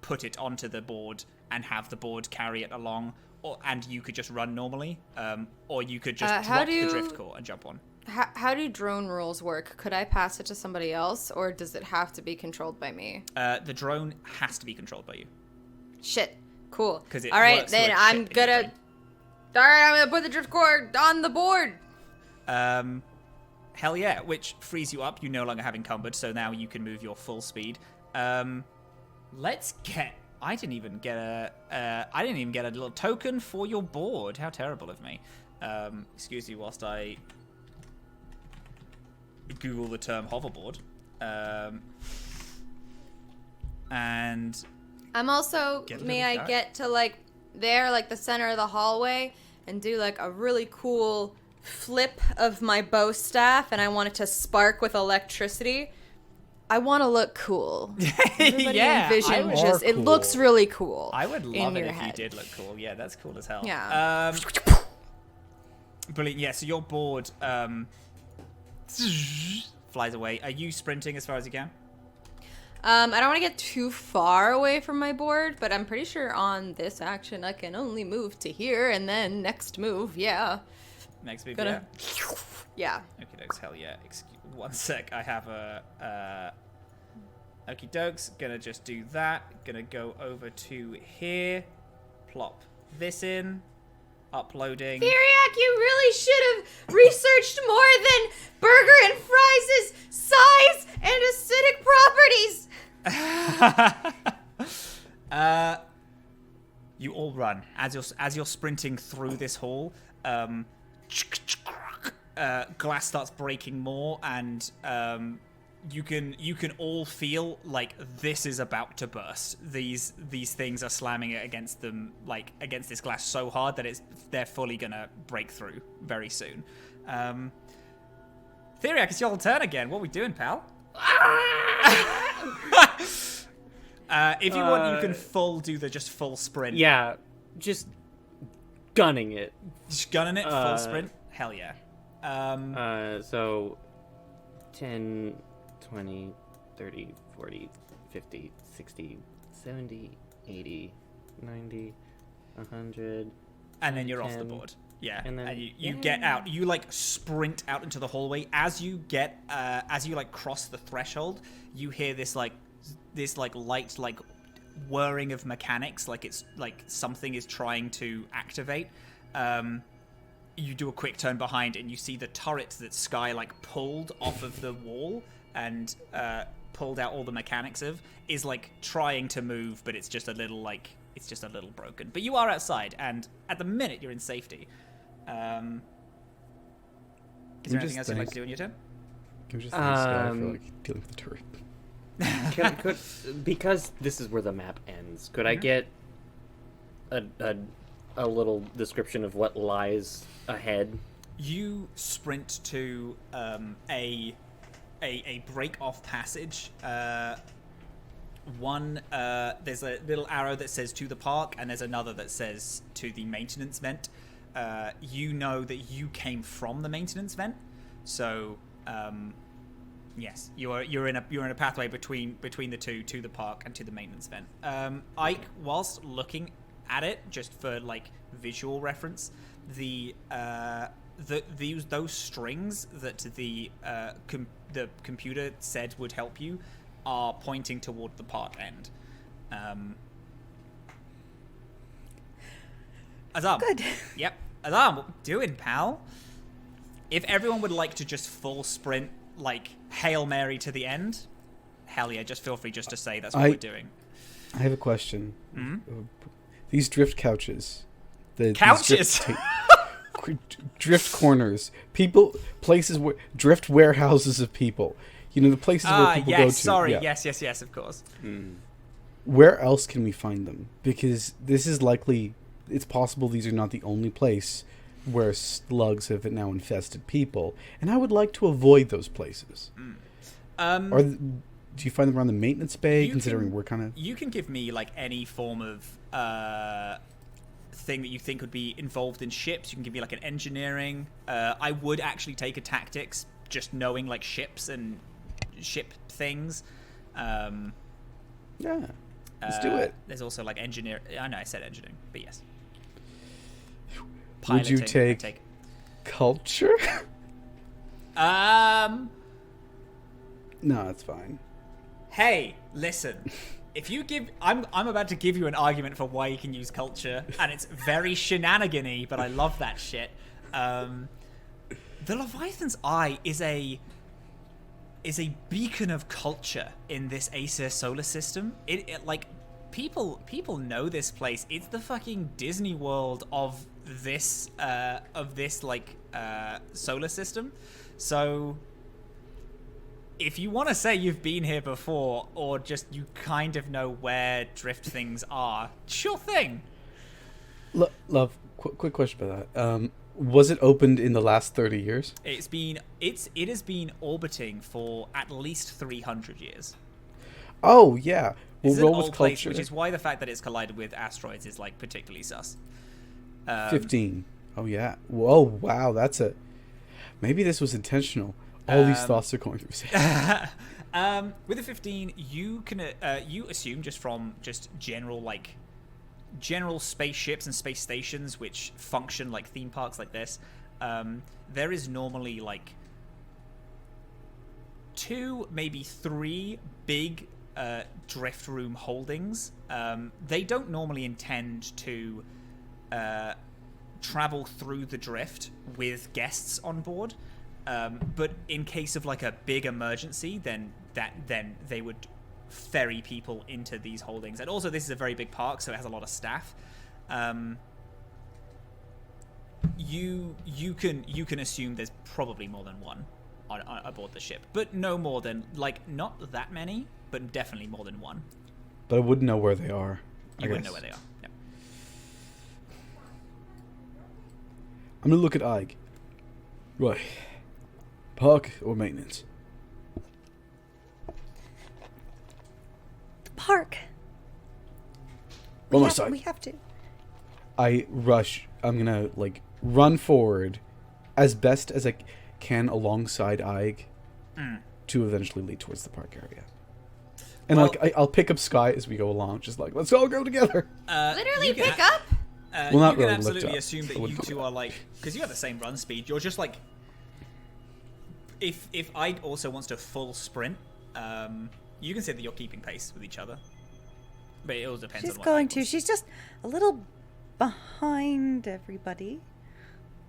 put it onto the board and have the board carry it along, and you could just run normally, or you could just how drop do the drift core and jump on. How do drone rules work? Could I pass it to somebody else, or does it have to be controlled by me? The drone has to be controlled by you. Shit. Cool. All right, then I'm gonna put the drift core on the board. Hell yeah, which frees you up. You no longer have encumbered, so now you can move your full speed. Let's get. I didn't even get a little token for your board. How terrible of me. Excuse me whilst I Google the term hoverboard. And I'm also, may I get to like there, like the center of the hallway, and do like a really cool flip of my bow staff, and I want it to spark with electricity. I want to look cool. Everybody envision just, it looks really cool. I would love it if you did look cool. Yeah, that's cool as hell. Yeah. Brilliant. Yeah, so your board flies away. Are you sprinting as far as you can? I don't want to get too far away from my board, but I'm pretty sure on this action I can only move to here, and then next move, yeah. Next move, yeah. Yeah. Okie dokes, hell yeah. One sec, I have a... Okie dokes, gonna just do that. Gonna go over to here. Plop this in. Uploading. Theriac, you really should have researched more than burger and fries' size and acidic properties. You all run as you're sprinting through this hall. Glass starts breaking more, and you can all feel like this is about to burst. These things are slamming it against them, like against this glass so hard that they're fully gonna break through very soon. Theriac, it's your turn again. What are we doing, pal? If you want, you can do the just full sprint. Yeah, just gunning it. Just gunning it, full sprint. Hell yeah. So 10, 20, 30, 40, 50, 60, 70, 80, 90, 100. And then you're off the board. Yeah. And then you get out. You like sprint out into the hallway. As you cross the threshold, you hear this light like whirring of mechanics, like it's like something is trying to activate. You do a quick turn behind, and you see the turret that Skye like pulled off of the wall and pulled out all the mechanics of is like trying to move, but it's just a little broken. But you are outside, and at the minute you're in safety. Is there anything else you'd like to do in your turn? Can we just thank Skye for like dealing with the turret? Because this is where the map ends, could I get a little description of what lies ahead? You sprint to a break off passage. There's a little arrow that says to the park, and there's another that says to the maintenance vent. You know that you came from the maintenance vent, so yes, you're in a pathway between the two, to the park and to the maintenance vent. Ike, whilst looking at it, just for like visual reference, those strings that the computer said would help you are pointing toward the park end. Azam. Good. Yep. Azam, what you doing, pal? If everyone would like to just full sprint, like Hail Mary to the end, hell yeah, just feel free just to say that's what we're doing. I have a question. Mm-hmm. These drift couches. Couches? Drift corners. Places where... Drift warehouses of people. You know, the places where people go to. Sorry. Yeah. Yes, of course. Where else can we find them? Because this is likely... It's possible these are not the only place where slugs have now infested people. And I would like to avoid those places. Do you find them around the maintenance bay, considering we're kind of... You can give me, like, any form of thing that you think would be involved in ships. You can give me, like, an engineering. I would actually take a tactics, just knowing, like, ships and ship things. Yeah, let's do it. There's also, like, engineer... I know I said engineering, but yes. Would you piloting. take culture? No, it's fine. Hey, listen. If you give, I'm about to give you an argument for why you can use culture, and it's very shenanigan-y, but I love that shit. The Leviathan's Eye is a beacon of culture in this Acer solar system. It like people know this place. It's the fucking Disney World of this solar system. So if you want to say you've been here before, or just you kind of know where drift things are, sure thing. Love, quick question about that. Was it opened in the last 30 years? It has been orbiting for at least 300 years. Oh yeah, It's we'll an roll with old place, culture. which is why the fact that it's collided with asteroids is like particularly sus. 15. Oh yeah. Whoa, wow, that's a. Maybe this was intentional. All these thoughts are going through his head. With a 15, you can you assume just from general spaceships and space stations which function like theme parks like this, there is normally like 2, maybe 3 big drift room holdings. They don't normally intend to travel through the drift with guests on board, but in case of like a big emergency, then they would ferry people into these holdings. And also, this is a very big park, so it has a lot of staff. You can assume there's probably more than one on aboard the ship, but no more than not that many, but definitely more than one. But I wouldn't know where they are. You wouldn't know where they are. No. I'm gonna look at Ike. Right. Park or maintenance? The park. On my We side. have to. I rush. I'm gonna run forward as best as I can alongside Ike to eventually lead towards the park area. And I'll pick up Skye as we go along, just let's all go together. Literally pick up? Well, not you can really, absolutely lift up. assume I that you wouldn't two do are because you have the same run speed. You're just if Ike also wants to full sprint, you can say that you're keeping pace with each other. But it all depends She's on what going Ike to. wants. She's just a little behind everybody.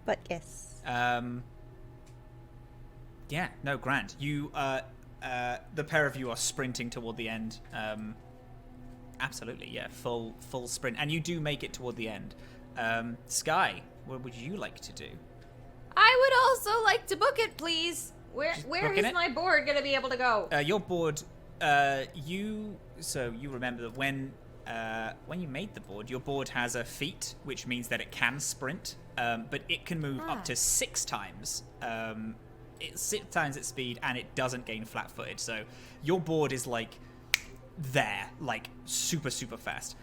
But yes. Yeah, no, grand. You, the pair of you are sprinting toward the end. Absolutely, yeah, full sprint, and you do make it toward the end. Skye, what would you like to do? I would also like to book it, please. Where booking is it? my board gonna be able to go? Your board, you remember that when you made the board, your board has a feat, which means that it can sprint, but it can move up to 6 times. It's 6 times its speed, and it doesn't gain flat-footed. So your board is there, super fast.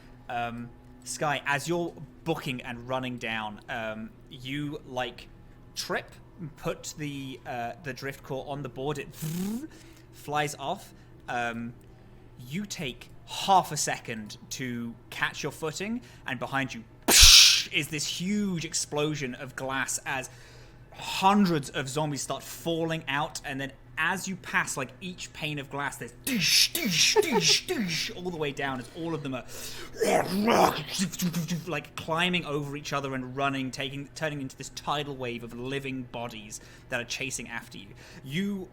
Skye, as you're booking and running down, you trip, put the drift core on the board, it flies off. You take half a second to catch your footing, and behind you is this huge explosion of glass as hundreds of zombies start falling out, and then as you pass each pane of glass, there's all the way down as all of them are climbing over each other and running, turning into this tidal wave of living bodies that are chasing after you. You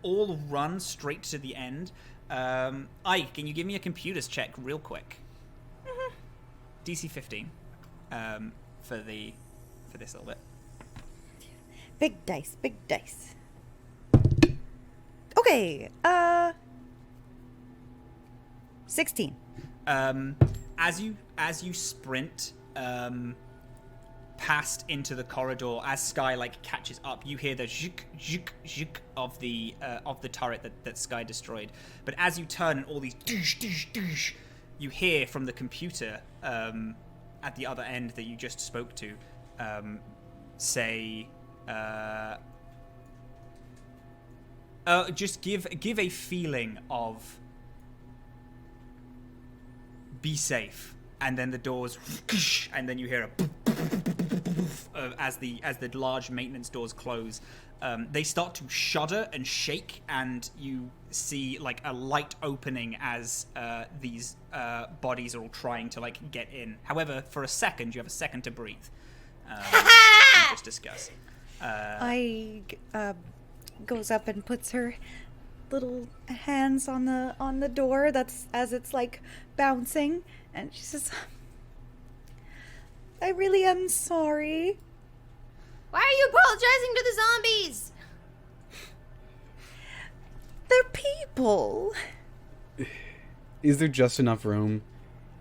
all run straight to the end. Ike, can you give me a computers check real quick? DC 15 for this little bit. Big dice, big dice. Okay, 16. As you sprint past into the corridor, as Skye catches up, you hear the zhuk zhuk zhuk of the turret that Skye destroyed. But as you turn and all these douche douche douche, you hear from the computer at the other end that you just spoke to say. Just give a feeling of be safe, and then the doors, and then you hear a as the large maintenance doors close. They start to shudder and shake, and you see like a light opening as these bodies are all trying to like get in. However, for a second, you have a second to breathe. And just discuss. I goes up and puts her little hands on the door. That's as it's like bouncing, and she says, "I really am sorry." Why are you apologizing to the zombies? They're people. Is there just enough room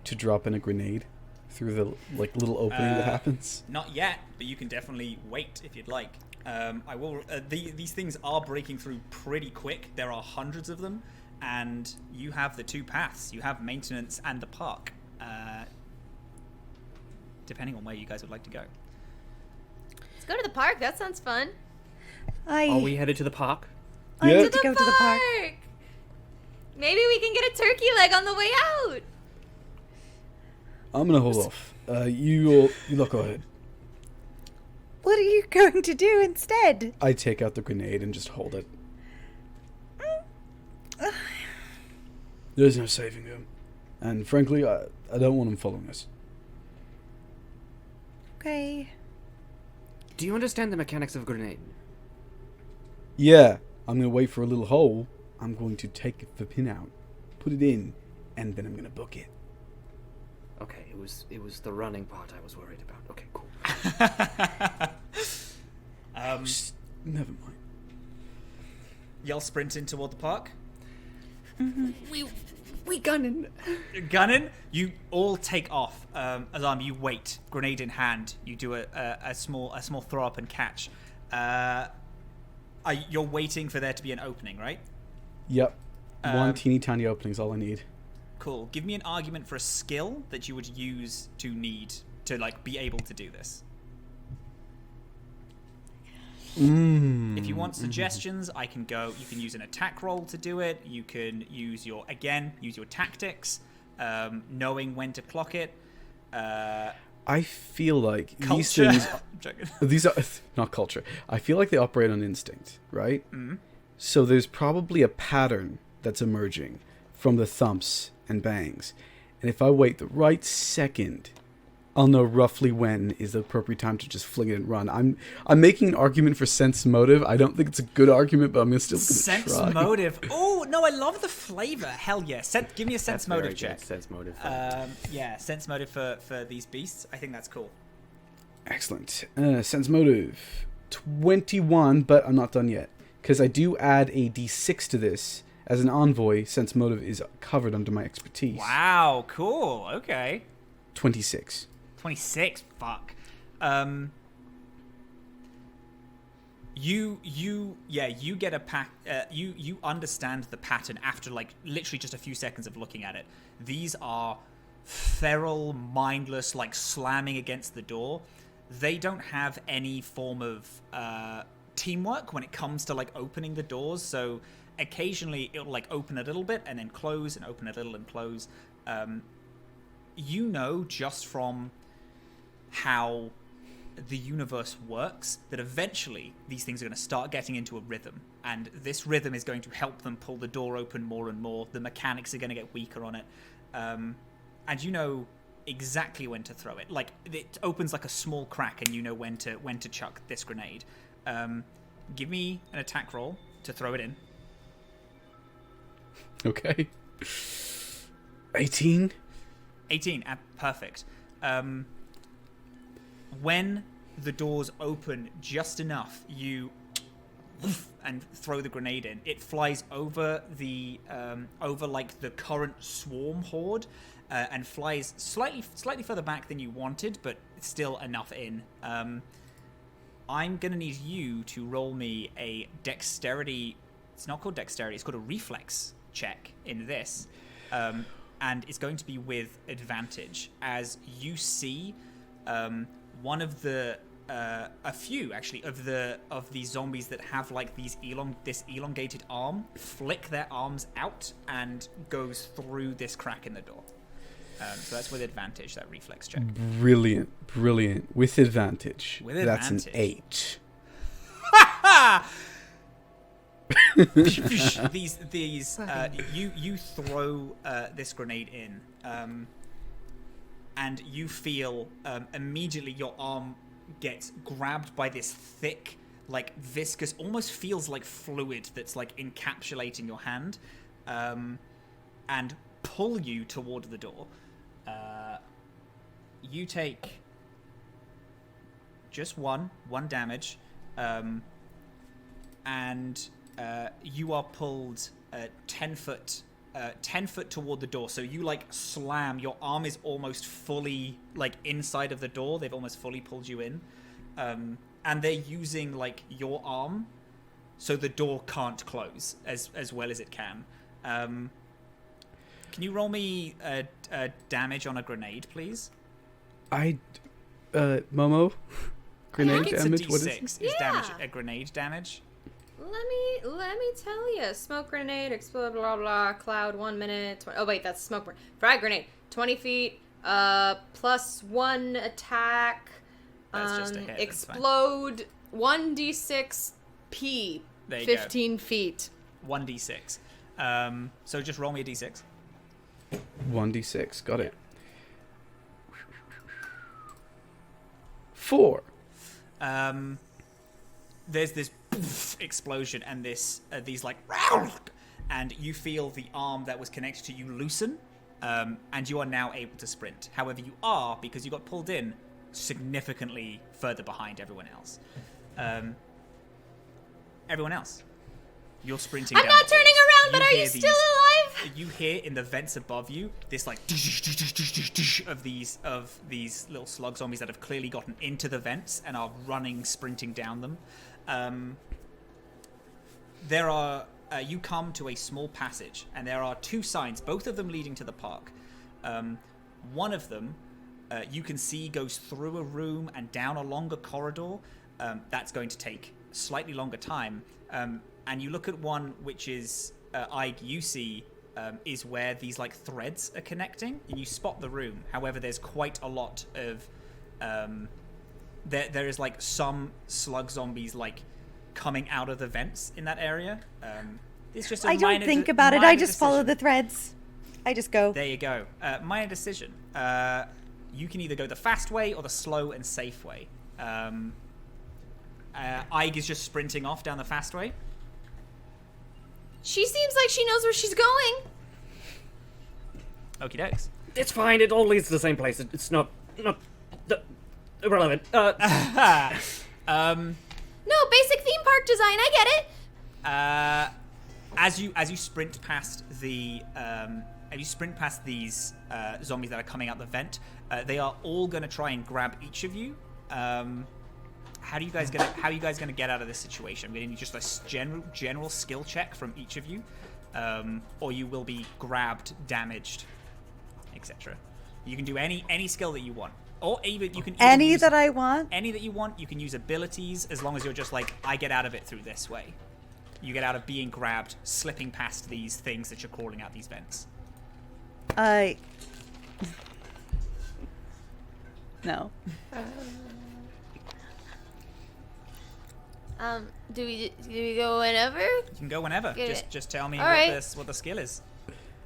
to drop in a grenade through the like little opening that happens? Not yet, but you can definitely wait if you'd like. I will. These things are breaking through pretty quick. There are hundreds of them, and you have the two paths. You have maintenance and the park, depending on where you guys would like to go. Let's go to the park. That sounds fun. Are we headed to the park? I Yeah. need to go to the park. Maybe we can get a turkey leg on the way out. I'm gonna hold off. You look ahead. What are you going to do instead? I take out the grenade and just hold it. There's no saving him. And frankly, I don't want him following us. Okay. Do you understand the mechanics of a grenade? Yeah, I'm gonna wait for a little hole. I'm going to take the pin out, put it in, and then I'm gonna book it. Okay, it was the running part I was worried about. Okay, cool. Never mind. Y'all sprint in toward the park. We gunning. Gunning. You all take off. Alarm. You wait. Grenade in hand. You do a small throw up and catch. You're waiting for there to be an opening, right? Yep. One teeny tiny opening's all I need. Cool. Give me an argument for a skill that you would use to like be able to do this. If you want suggestions, I can go. You can use an attack roll to do it. You can use your tactics, knowing when to clock it. I feel like Culture. these things. I'm joking. These are not culture. I feel like they operate on instinct, right? Mm-hmm. So there's probably a pattern that's emerging from the thumps and bangs, and if I wait the right second, I'll know roughly when is the appropriate time to just fling it and run. I'm making an argument for sense motive. I don't think it's a good argument, but I'm still gonna try. Sense motive. Oh no, I love the flavor. Hell yeah! Give me a sense motive check. Sense motive. Yeah, sense motive for these beasts. I think that's cool. Excellent. Sense motive 21, but I'm not done yet because I do add a d6 to this. As an envoy, sense motive is covered under my expertise. Wow, cool. Okay. 26. 26. Fuck. You get a pack. You understand the pattern after like literally just a few seconds of looking at it. These are feral, mindless, like slamming against the door. They don't have any form of teamwork when it comes to like opening the doors. So occasionally it'll like open a little bit and then close and open a little and close. You know just from how the universe works that eventually these things are going to start getting into a rhythm, and this rhythm is going to help them pull the door open more and more. The mechanics are going to get weaker on it, and you know exactly when to throw it. Like it opens like a small crack, and you know when to chuck this grenade. Give me an attack roll to throw it in. Okay. 18. 18, perfect. When the doors open just enough, you and throw the grenade in. It flies over the over like the current swarm horde, and flies slightly further back than you wanted, but still enough in. I'm gonna need you to roll me a dexterity. It's not called dexterity. It's called a reflex check in this. And it's going to be with advantage as you see one of the a few actually of these zombies that have like this elongated arm flick their arms out and goes through this crack in the door. So that's with advantage, that reflex check. Brilliant. With advantage. With That's an advantage. 8. You throw this grenade in, and you feel immediately your arm gets grabbed by this thick, like viscous, almost feels like fluid that's like encapsulating your hand, and pull you toward the door. You take just one damage, and you are pulled 10 foot toward the door. So you like slam. Your arm is almost fully like inside of the door. They've almost fully pulled you in, and they're using like your arm, so the door can't close as well as it can. Can you roll me a damage on a grenade, please? Momo, grenade damage. It's a What D6 is is damage, a grenade damage. Let me tell you. Smoke grenade, explode, blah blah. Cloud, 1 minute. Oh wait, that's smoke. Frag grenade, 20 feet. +1 attack. That's just a hit. Explode, 1d6 p. There you 15 feet. 1d6. So just roll me a d6. 1d6? Got it. 4. There's this explosion and these like, and you feel the arm that was connected to you loosen, and you are now able to sprint. However, you are, because you got pulled in, significantly further behind everyone else. Everyone else, you're sprinting. I'm not turning around, but are you still alive? You hear in the vents above you this like of these little slug zombies that have clearly gotten into the vents and are running, sprinting down them. There are you come to a small passage, and there are 2 signs, both of them leading to the park. One of them you can see goes through a room and down a longer corridor. That's going to take slightly longer time. And you look at one which is you see is where these like threads are connecting, and you spot the room. However, there's quite a lot of there is like some slug zombies like coming out of the vents in that area. It's just I don't think about it. I just follow the threads. I just go. There you go. Minor decision. You can either go the fast way or the slow and safe way. Ige is just sprinting off down the fast way. She seems like she knows where she's going. Okie dokes. It's fine. It all leads to the same place. It's not irrelevant. No, basic theme park design. I get it. As you sprint past the these zombies that are coming out the vent, they are all going to try and grab each of you. How are you guys gonna get out of this situation? We're gonna need just a general skill check from each of you, or you will be grabbed, damaged, etc. You can do any skill that you want, or even you can any use that I want. Any that you want. You can use abilities as long as you're just like, I get out of it through this way. You get out of being grabbed, slipping past these things that you're crawling out these vents. No. Do we go whenever? You can go whenever. Just tell me what the skill is.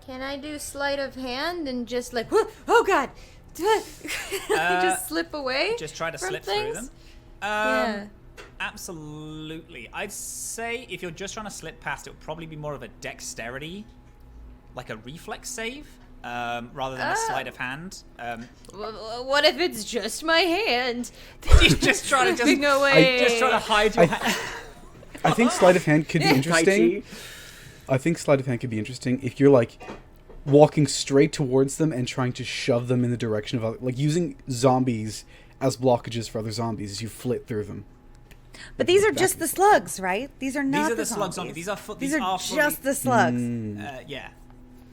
Can I do sleight of hand and just like, oh god, just slip away? Just try to slip things? through them. Yeah. Absolutely. I'd say if you're just trying to slip past, it would probably be more of a dexterity, like a reflex save, rather than a sleight of hand. What if it's just my hand? You just try to just try to hide your hand. I think sleight of hand could be interesting. I think sleight of hand could be interesting if you're like walking straight towards them and trying to shove them in the direction of other, like using zombies as blockages for other zombies as you flit through them. But these are just the slugs, right? These are not These are the slug zombies. These are just the slugs. Yeah.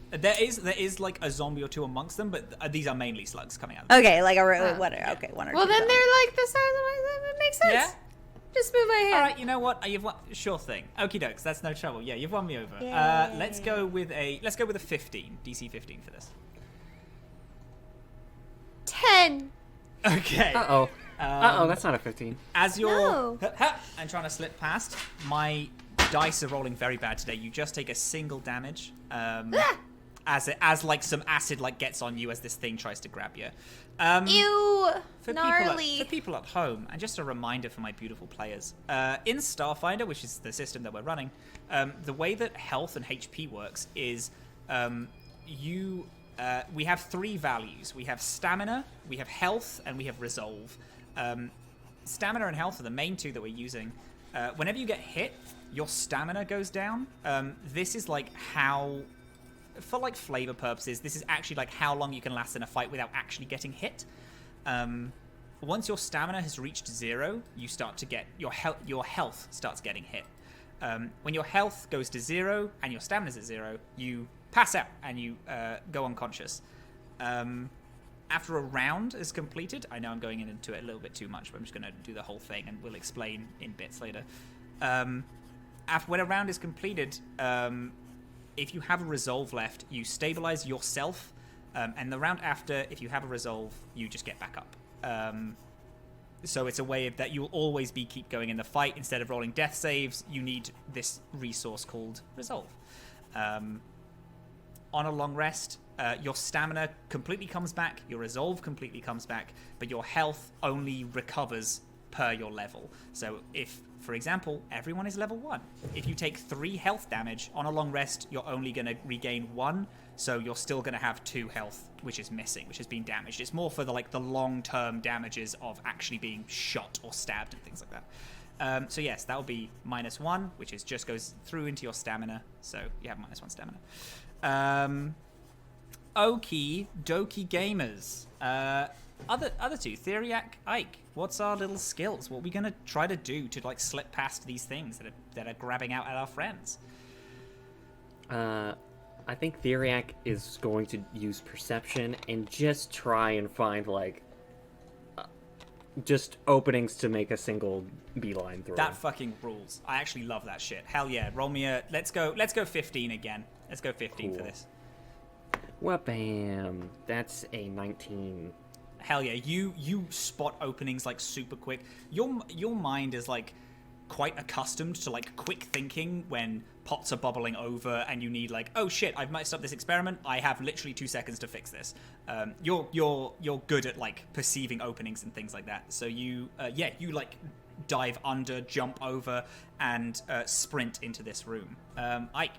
There is like a zombie or two amongst them, but these are mainly slugs coming out. Okay, like whatever. Yeah. Okay, one or two. Well, then they're like the size of my. It makes sense. Yeah. Just move my hand. All right, you know what? You've won. Sure thing. Okie dokes. That's no trouble. Yeah, you've won me over. Let's go with a 15, DC 15 for this. 10. Okay. Uh-oh. That's not a 15. As you're No. and trying to slip past, my dice are rolling very bad today. You just take a single damage as like some acid like gets on you as this thing tries to grab you. Ew. For Gnarly. people at home, and just a reminder for my beautiful players, in Starfinder, which is the system that we're running, the way that health and HP works is we have 3 values. We have stamina, we have health, and we have resolve. Stamina and health are the main 2 that we're using. Whenever you get hit, your stamina goes down. This is like how, for like flavor purposes, this is actually like how long you can last in a fight without actually getting hit. Once your stamina has reached 0, you start to get your health starts getting hit. When your health goes to 0 and your stamina's at 0, you pass out and you go unconscious. After a round is completed, I know I'm going into it a little bit too much, but I'm just going to do the whole thing and we'll explain in bits later. When a round is completed, if you have a resolve left, you stabilize yourself, and the round after, if you have a resolve, you just get back up. So it's a way that you'll always keep going in the fight. Instead of rolling death saves, you need this resource called resolve. On a long rest, your stamina completely comes back, your resolve completely comes back, but your health only recovers per your level. So if, for example, everyone is level 1, if you take 3 health damage on a long rest, you're only going to regain 1, so you're still going to have 2 health, which is missing, which has been damaged. It's more for the long-term damages of actually being shot or stabbed and things like that. So yes, that will be -1, which is just goes through into your stamina, so you have -1 stamina. Okie dokie gamers. Other 2, Theriac, Ike, what's our little skills? What are we going to try to do to like slip past these things that are grabbing out at our friends? I think Theriac is going to use perception and just try and find like just openings to make a single beeline through. That fucking rules. I actually love that shit. Hell yeah. Roll me a let's go 15 again. Let's go 15 for this. Wha-bam. That's a 19. Hell yeah. You spot openings like super quick. Your mind is like quite accustomed to like quick thinking when pots are bubbling over and you need like, oh shit, I've messed up this experiment. I have literally 2 seconds to fix this. You're good at like perceiving openings and things like that. So you like dive under, jump over, and sprint into this room. Ike.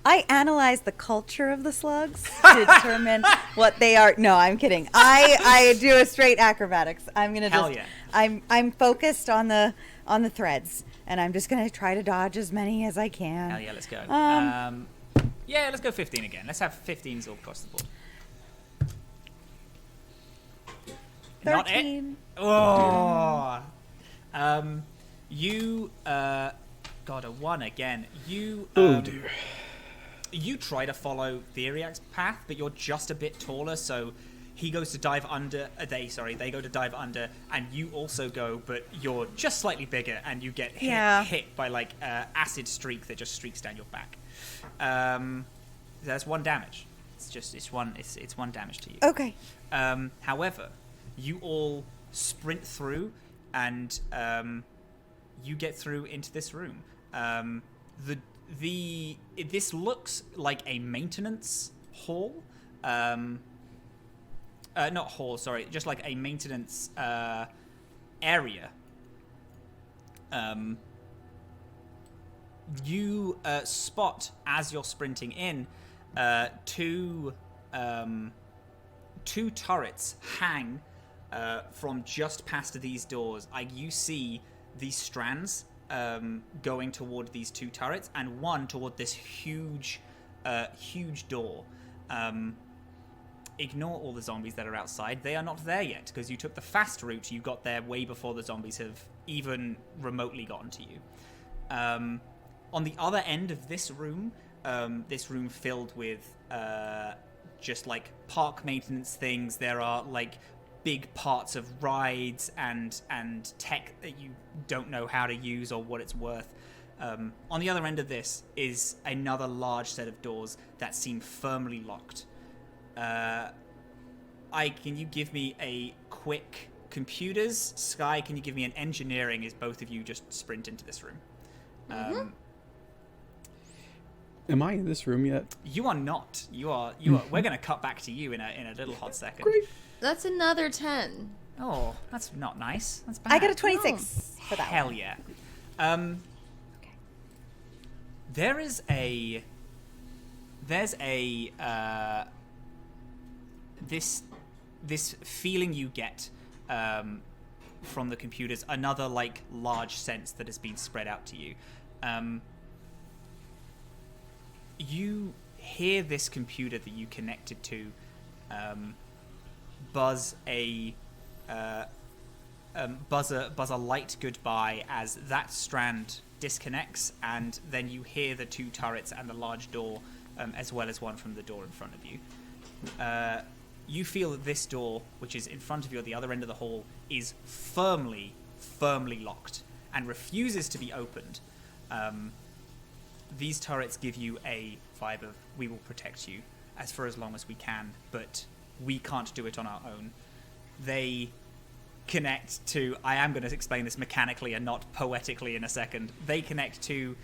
I analyze the culture of the slugs to determine what they are. No, I'm kidding. I do a straight acrobatics. I'm gonna Hell just. Yeah. I'm focused on the threads, and I'm just gonna try to dodge as many as I can. Hell yeah, let's go. Yeah, let's go 15 again. Let's have 15s all across the board. 13. Not it. Oh. You got a 1 again. You Oh dear. You try to follow Theriac's path, but you're just a bit taller, so he goes to dive under. They go to dive under, and you also go, but you're just slightly bigger, and you get hit by like acid streak that just streaks down your back. That's 1 damage. It's one damage to you. Okay. However, you all sprint through, and you get through into this room. This looks like a maintenance hall. Not hall, sorry, just like a maintenance area. You spot as you're sprinting in 2 turrets hang from just past these doors. You see these strands going toward these 2 turrets, and one toward this huge door. Ignore all the zombies that are outside. They are not there yet, because you took the fast route. You got there way before the zombies have even remotely gotten to you. On the other end of this room filled with just like park maintenance things. There are like big parts of rides and tech that you don't know how to use or what it's worth. On the other end of this is another large set of doors that seem firmly locked. Can you give me a quick computers? Skye, can you give me an engineering as both of you just sprint into this room? Am I in this room yet? You are not. You are. We're going to cut back to you in a little hot second. Great. That's another 10. Oh, that's not nice. That's bad. I got a 26 for that Hell one. yeah. Okay. There's this feeling you get from the computers, another like large sense that has been spread out to you. You hear this computer that you connected to buzz a light goodbye as that strand disconnects, and then you hear the two turrets and the large door, as well as one from the door in front of you. You feel that this door, which is in front of you at the other end of the hall, is firmly locked and refuses to be opened. These turrets give you a vibe of, we will protect you for as long as we can, but we can't do it on our own. They connect to, I am going to explain this mechanically and not poetically in a second. They connect to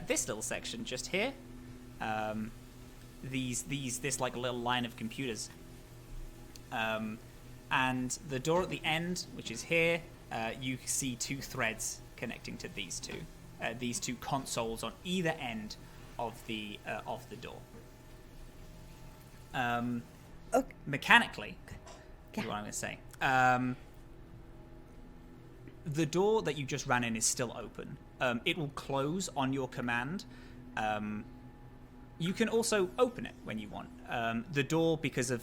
this little section just here. This like little line of computers. And the door at the end, which is here, you see two threads connecting to these two consoles on either end of the door. Okay. Mechanically, is what I'm going to say. The door that you just ran in is still open. It will close on your command. You can also open it when you want. The door, because of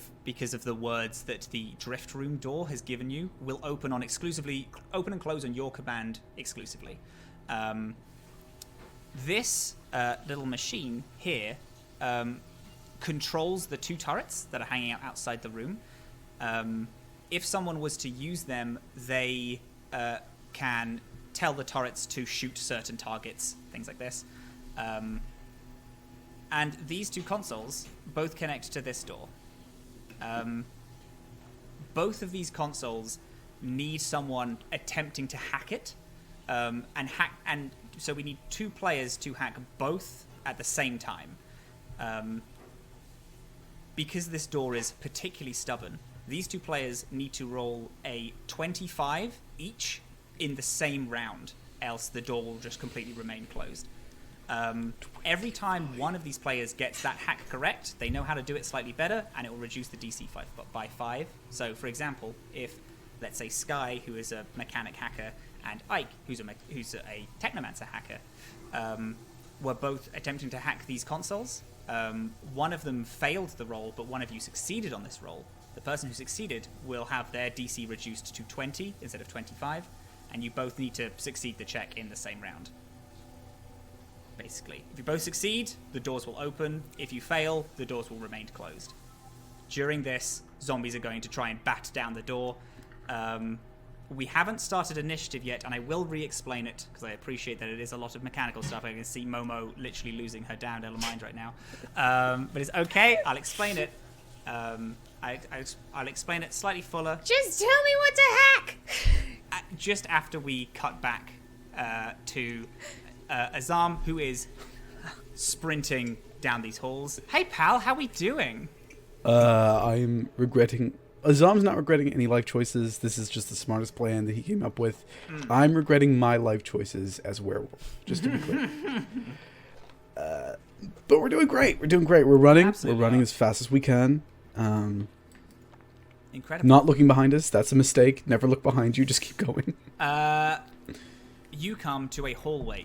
the words that the drift room door has given you, will open and close on your command exclusively. This little machine here controls the two turrets that are hanging out outside the room. If someone was to use them, they can tell the turrets to shoot certain targets, things like this. And these two consoles both connect to this door. Both of these consoles need someone attempting to hack it, and so we need two players to hack both at the same time. Because this door is particularly stubborn, these two players need to roll a 25 each in the same round, else the door will just completely remain closed. Every time one of these players gets that hack correct, they know how to do it slightly better, and it will reduce the DC by 5. So, for example, if, let's say, Skye, who is a mechanic hacker, and Ike, who's a technomancer hacker, were both attempting to hack these consoles, one of them failed the roll, but one of you succeeded on this roll. The person who succeeded will have their DC reduced to 20 instead of 25, and you both need to succeed the check in the same round. Basically, if you both succeed, the doors will open. If you fail, the doors will remain closed. During this, zombies are going to try and bat down the door. We haven't started initiative yet, and I will re-explain it because I appreciate that it is a lot of mechanical stuff. I can see Momo literally losing her damn little mind right now. But it's okay. I'll explain it. I'll explain it slightly fuller. Just tell me what to hack! Just after we cut back to Azam, who is sprinting down these halls. Hey, pal, how we doing? I'm regretting... Azam's not regretting any life choices. This is just the smartest plan that he came up with. I'm regretting my life choices as werewolf, just to be clear. But we're doing great. We're running. Absolutely. We're running as fast as we can. Incredible. Not looking behind us. That's a mistake. Never look behind you. Just keep going. You come to a hallway.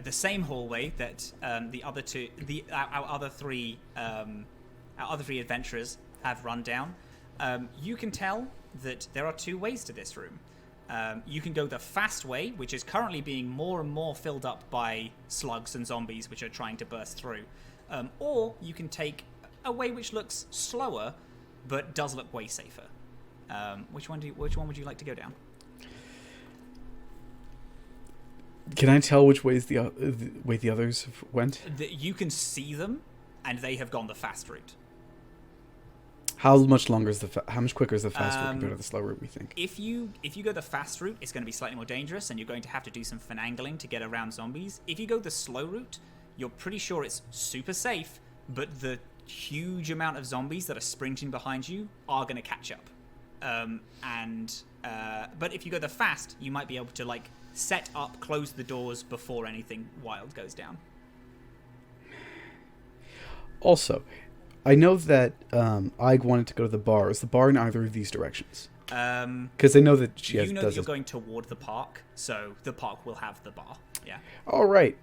The same hallway that our other three adventurers have run down. You can tell that there are two ways to this room. You can go the fast way, which is currently being more and more filled up by slugs and zombies which are trying to burst through. Or you can take a way which looks slower, but does look way safer. Which one would you like to go down? Can I tell which ways the way the others went? You can see them, and they have gone the fast route. How much longer is how much quicker is the fast route compared to the slow route, we think? If you go the fast route, it's going to be slightly more dangerous, and you're going to have to do some finagling to get around zombies. If you go the slow route, you're pretty sure it's super safe, but the huge amount of zombies that are sprinting behind you are going to catch up. But if you go the fast, you might be able to like set up, close the doors before anything wild goes down. Also, I know that I wanted to go to the bar. Is the bar in either of these directions? Because I know that she has. You know that you're going toward the park, so the park will have the bar. Yeah. All right.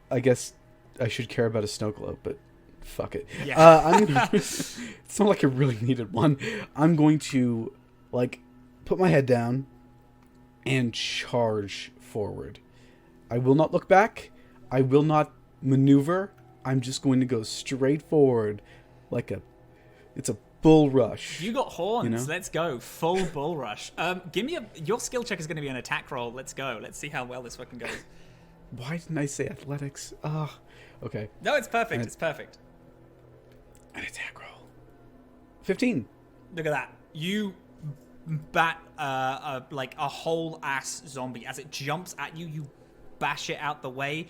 I guess I should care about a snow globe, but fuck it. Yeah. It's not like I really needed one. I'm going to like put my head down and charge forward. I will not look back. I will not maneuver. I'm just going to go straight forward like it's a bull rush. You got horns. You know? Let's go. Full bull rush. Give me your skill check is going to be an attack roll. Let's go. Let's see how well this fucking goes. Why didn't I say athletics? Okay. No, it's perfect. It's perfect. An attack roll. 15. Look at that. You bat like a whole ass zombie as it jumps at you. You bash it out the way.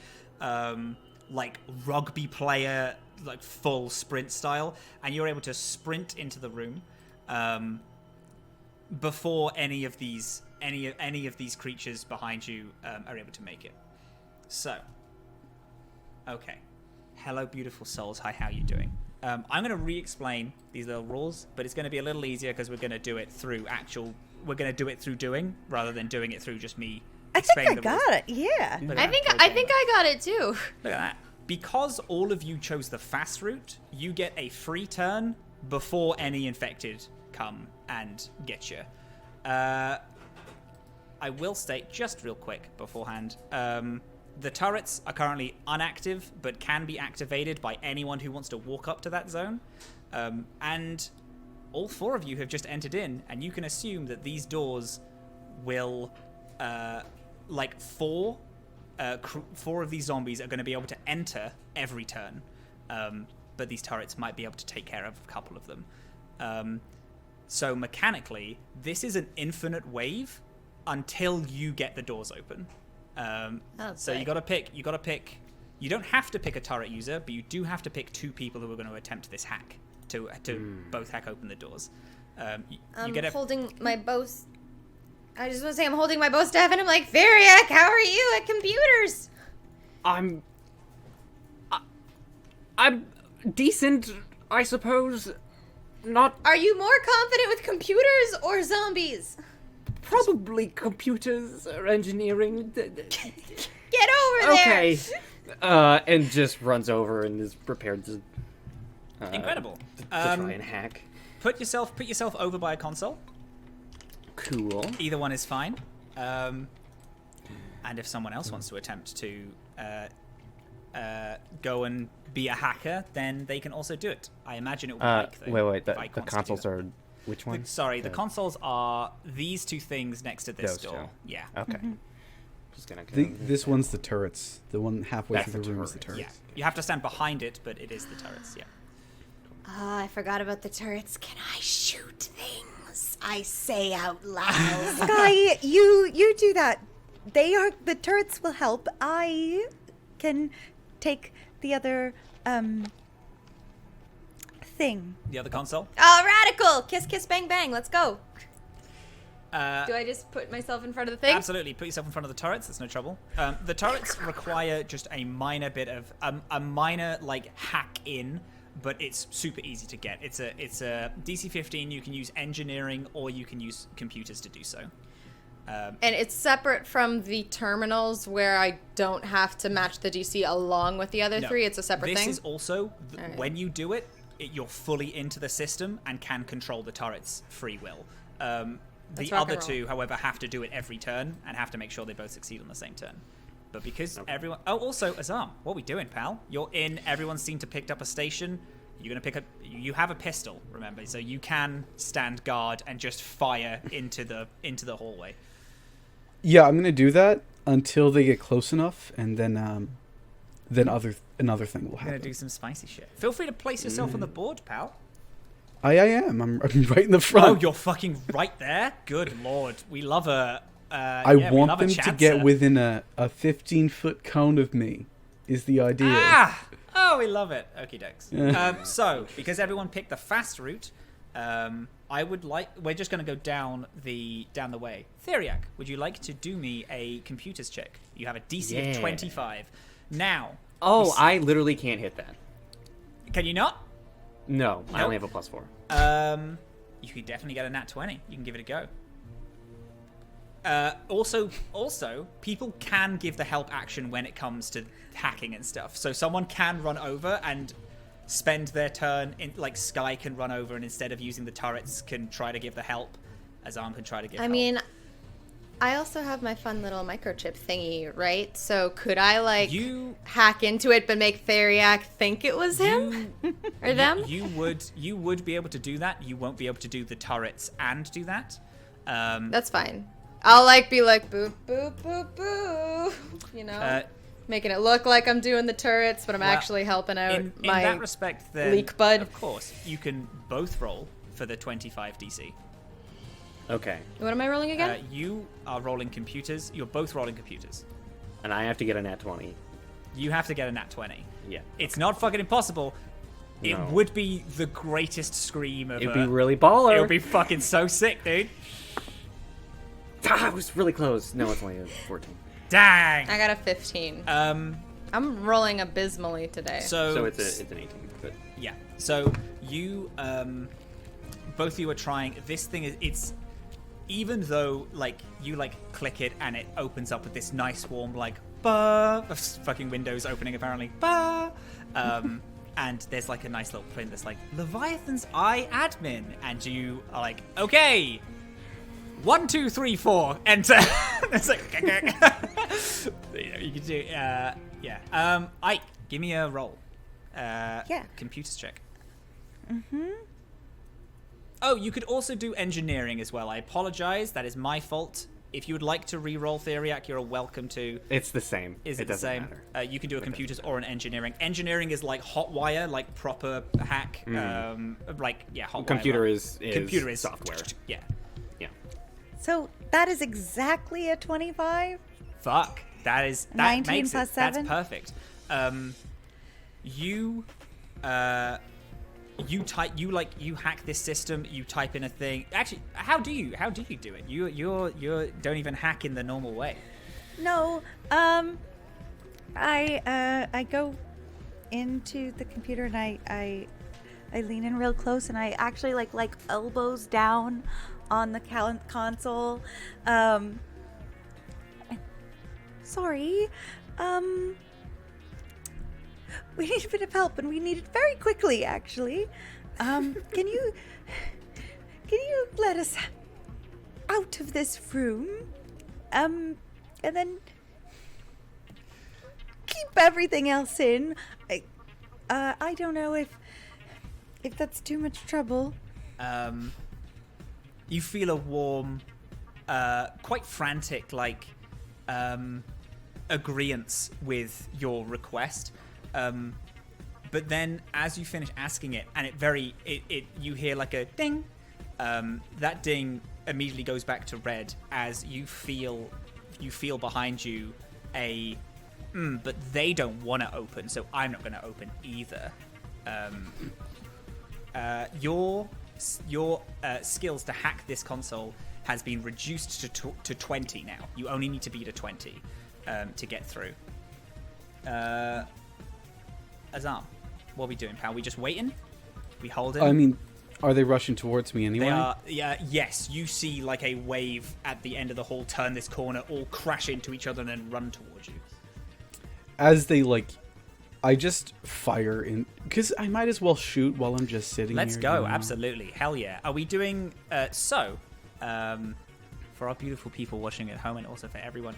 Like rugby player, like full sprint style, and you're able to sprint into the room before any of these creatures behind you are able to make it. So, okay, hello, beautiful souls. Hi, how you doing? I'm going to re-explain these little rules, but it's going to be a little easier because we're going to do it through We're going to do it through doing rather than doing it through just me. I think I got it. Yeah. I think I got it too. Look at that. Because all of you chose the fast route, you get a free turn before any infected come and get you. I will state just real quick beforehand, the turrets are currently inactive, but can be activated by anyone who wants to walk up to that zone. And all 4 of you have just entered in, and you can assume that these doors will, four of these zombies are going to be able to enter every turn. But these turrets might be able to take care of a couple of them. So mechanically, this is an infinite wave until you get the doors open. So you gotta pick. You don't have to pick a turret user, but you do have to pick 2 people who are going to attempt this hack to both hack open the doors. Holding my bow. I just want to say I'm holding my bow staff, and I'm like, Theriac, how are you at computers? I'm decent, I suppose. Not Are you more confident with computers or zombies? probably computers or engineering. Get over there. Okay. And just runs over and is prepared to. Incredible. To try and hack. Put yourself over by a console. Cool. Either one is fine. And if someone else wants to attempt to go and be a hacker, then they can also do it. I imagine it will be like wait. The consoles are which ones? The consoles are these 2 things next to this door. 2. Yeah. Okay. Mm-hmm. Just gonna go This one's the turrets. The one halfway That's through the the room is the turrets. turrets. Yeah. You have to stand behind it, but it is the turrets. Yeah. I forgot about the turrets. Can I shoot things? I say out loud. Skye, you do that. The turrets will help. I can take the other thing. The other console. Radical! Kiss, kiss, bang, bang. Let's go. Do Uh, I just put myself in front of the thing? Absolutely. Put yourself in front of the turrets. That's no trouble. The turrets require just a minor bit of a minor hack in, but it's super easy to get. It's a DC 15. You can use engineering or you can use computers to do so. And it's separate from the terminals where I don't have to match the DC along with the other 3. It's a separate thing. This is also Alright. when you do it, you're fully into the system and can control the turret's free will. The rock other and roll. 2, however, have to do it every turn and have to make sure they both succeed on the same turn. But because everyone... Oh, also, Azam, what are we doing, pal? You're in. Everyone seemed to pick up a station. You're going to pick up... You have a pistol, remember, so you can stand guard and just fire into the hallway. Yeah, I'm gonna do that until they get close enough, and then another thing will You're happen. going to do some spicy shit. Feel free to place yourself on the board, pal. I am. I'm right in the front. Oh, you're fucking right there? Good lord. We love a... I want them to get within a 15-foot cone of me, is the idea. Ah! Oh, we love it. Okie dokes. So, because everyone picked the fast route, we're just going to go down the way. Theriac, would you like to do me a computers check? You have a DC of 25. Now... Oh, I literally can't hit that. Can you not? No, Nope. I only have a +4. You could definitely get a nat 20. You can give it a go. Also, people can give the help action when it comes to hacking and stuff. So someone can run over and spend their turn in, like Skye can run over and instead of using the turrets can try to give the help. Azam can try to give help. I mean, I also have my fun little microchip thingy, right? So could I hack into it but make Theriac think it was him or them? You would be able to do that. You won't be able to do the turrets and do that. That's fine. I'll be like boop boop boop boop, you know, making it look like I'm doing the turrets, but I'm actually helping out in my that respect, then, leak bud. Of course, you can both roll for the 25 DC. Okay. What am I rolling again? You are rolling computers. You're both rolling computers. And I have to get a nat 20. You have to get a nat 20. Yeah. It's not fucking impossible. No. It would be the greatest scream of It'd be really baller. It would be fucking so sick, dude. Ah, it was really close. No, it's only a 14. Dang. I got a 15. I'm rolling abysmally today. So it's an 18. But yeah. So you both of you are trying. This thing it's even though you click it and it opens up with this nice warm bah of fucking windows opening apparently bah and there's a nice little print that's Leviathan's eye admin and you are like, okay, 1 2 3 4 enter. It's you can do Ike, give me a roll. Computers check. Oh, you could also do engineering as well. I apologize. That is my fault. If you would like to re-roll Theriac, you're welcome to. It's the same. Is it the same? Matter. You can do a computers or an engineering. Engineering is like Hotwire, like proper hack. Hotwire. Computer is software. Yeah. So that is exactly a 25? Fuck. That 19 makes plus it. 7? That's perfect. You hack this system. You type in a thing. Actually, how do you do it? You don't even hack in the normal way. No. I go into the computer and I lean in real close and I actually like elbows down on the console. Sorry. We need a bit of help, and we need it very quickly, actually. Can you let us out of this room? And then keep everything else in. I don't know if that's too much trouble. You feel a warm, quite frantic, agreeance with your request. But then, as you finish asking it, and you hear a ding. That ding immediately goes back to red as you feel behind you but they don't want to open, so I'm not going to open either. Your skills to hack this console has been reduced to 20 now. You only need to beat a 20 to get through. Azam, what are we doing, pal? We just waiting? We holding? I mean, are they rushing towards me anyway? They are. Yeah. Yes. You see a wave at the end of the hall turn this corner, all crash into each other, and then run towards you. As they I just fire in because I might as well shoot while I'm just sitting. Let's here, go. you know? Absolutely. Hell yeah. Are we doing for our beautiful people watching at home and also for everyone,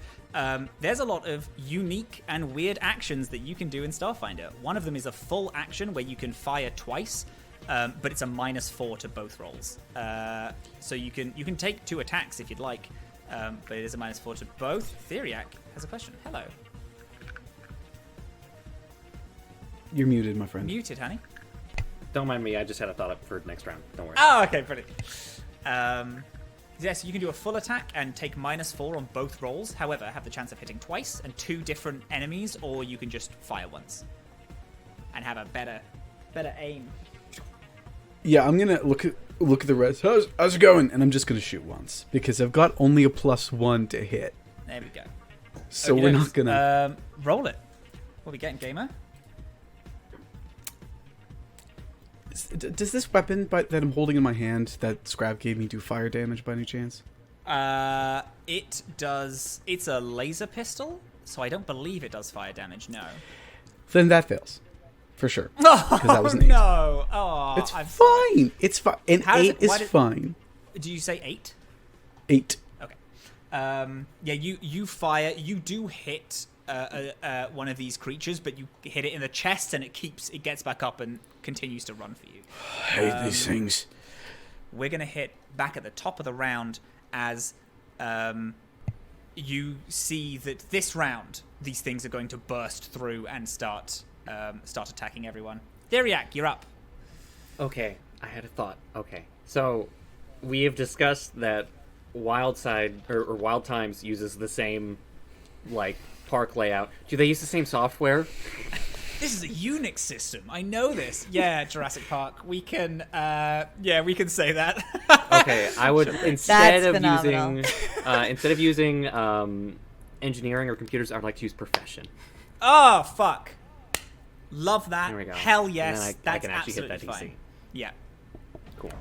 there's a lot of unique and weird actions that you can do in Starfinder. One of them is a full action where you can fire twice, but it's a -4 to both rolls. So you can take 2 attacks if you'd like, but it is a -4 to both. Theriac has a question. Hello. You're muted, my friend. Muted, honey. Don't mind me. I just had a thought up for next round. Don't worry. Oh, okay, brilliant. Yes, you can do a full attack and take -4 on both rolls. However, have the chance of hitting twice and 2 different enemies, or you can just fire once and have a better aim. Yeah, I'm gonna look at the rest. How's it going? And I'm just gonna shoot once because I've got only a +1 to hit. There we go. So we're not gonna roll it. What are we getting, gamer? Does this weapon that I'm holding in my hand that Scrap gave me do fire damage by any chance? It does. It's a laser pistol, so I don't believe it does fire damage. No. Then that fails, for sure. Because that was an 8. No! Oh, it's fine. It's fine. An 8 is fine. Do you say 8? 8. Okay. Yeah, you fire. You do hit one of these creatures, but you hit it in the chest, and it gets back up and continues to run for you. I hate these things. We're gonna hit back at the top of the round as you see that this round these things are going to burst through and start attacking everyone. Theriac, you're up. Okay, I had a thought. Okay, so we have discussed that Wildside or Wild Times uses the same park layout. Do they use the same software? This is a Unix system. I know this. Yeah, Jurassic Park. We can say that. Okay, I would instead of phenomenal. using engineering or computers, I'd like to use profession. Oh fuck! Love that. There we go. Hell yes. And then That's I can actually hit absolutely that DC. fine. Yeah. Cool.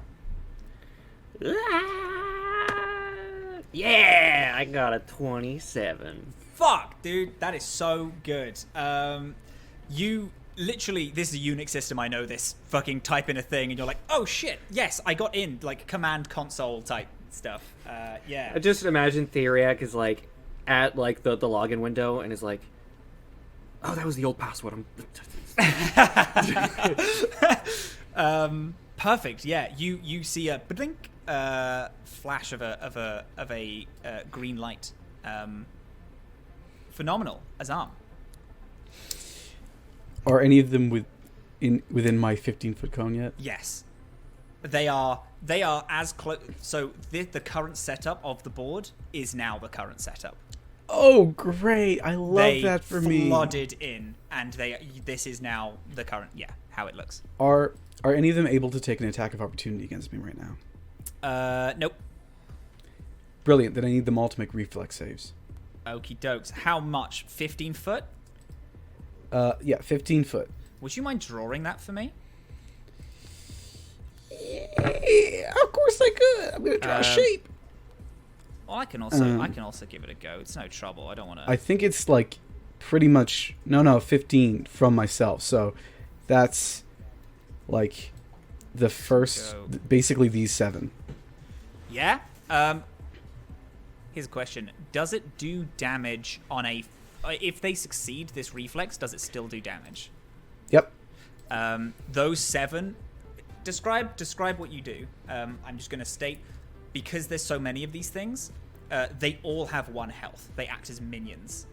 Yeah, I got a 27. Fuck, dude, that is so good. You literally, this is a Unix system, I know this. Fucking type in a thing and you're like, oh shit, yes, I got in, command console type stuff. Yeah. I just imagine Theriac is at the login window and is like, oh, that was the old password. Perfect. Yeah, you see a blink flash of a green light. Phenomenal, Azam. Are any of them within my 15-foot cone yet? Yes, they are as close. So the current setup of the board is now the current setup. Oh, great! I love that for me. They flooded in, and this is now the current. Yeah, how it looks. Are any of them able to take an attack of opportunity against me right now? Nope. Brilliant. Then I need them all to make reflex saves. Okie dokes. How much? 15 foot? Yeah, 15 foot. Would you mind drawing that for me? Yeah, of course I could. I'm gonna draw a shape. Well, I can also give it a go. It's no trouble. I don't want to. I think it's pretty much 15 from myself. So that's the first, basically these 7. Yeah. Here's a question: does it do damage on a? If they succeed this reflex, does it still do damage? Yep. Those 7. Describe what you do. I'm just going to state, because there's so many of these things, they all have 1 health. They act as minions.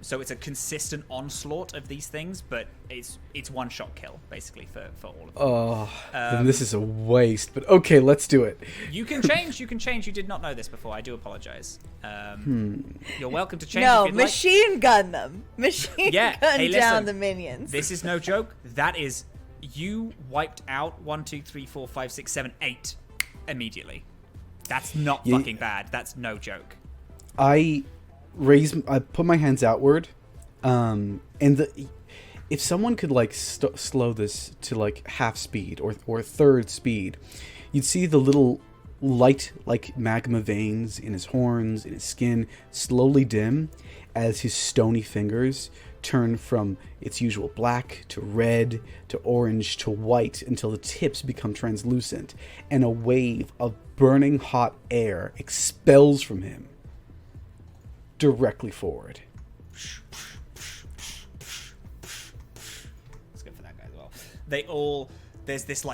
So it's a consistent onslaught of these things, but it's one-shot kill, basically, for all of them. Oh, then this is a waste. But okay, let's do it. You can change. You did not know this before. I do apologize. You're welcome to change. No, if you'd machine gun them. Machine gun listen, down the minions. This is no joke. That is, you wiped out 1, 2, 3, 4, 5, 6, 7, 8 immediately. That's not fucking bad. That's no joke. I put my hands outward, and if someone could slow this to half speed or third speed, you'd see the little light magma veins in his horns, in his skin, slowly dim as his stony fingers turn from its usual black to red to orange to white until the tips become translucent, and a wave of burning hot air expels from him directly forward. Let's go for that guy as well. There's this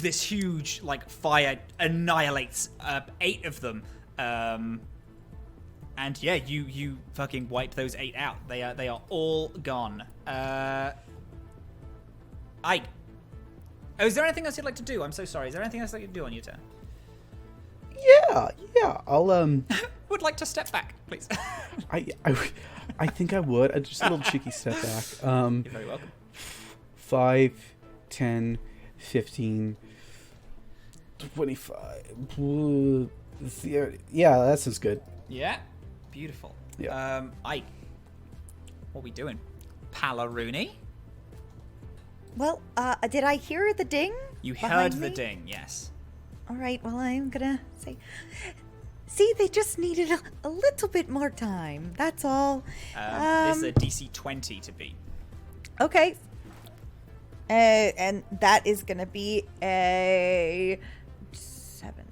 this huge fire annihilates 8 of them, And yeah, you fucking wipe those 8 out. They are all gone. Oh, is there anything else you'd like to do? I'm so sorry. Is there anything else that you do on your turn? Yeah. I'll Would like to step back, please. I think I would. Just a little cheeky step back. You're very welcome. 5, 10, 15, 25. Yeah, that sounds good. Yeah, beautiful. Yeah. What are we doing? Palaroony? Well, did I hear the ding? You behind heard the me? ding, yes. All right, well, I'm gonna say... See, they just needed a little bit more time. That's all. This is a DC 20 to beat. Okay. And that is gonna be a 7.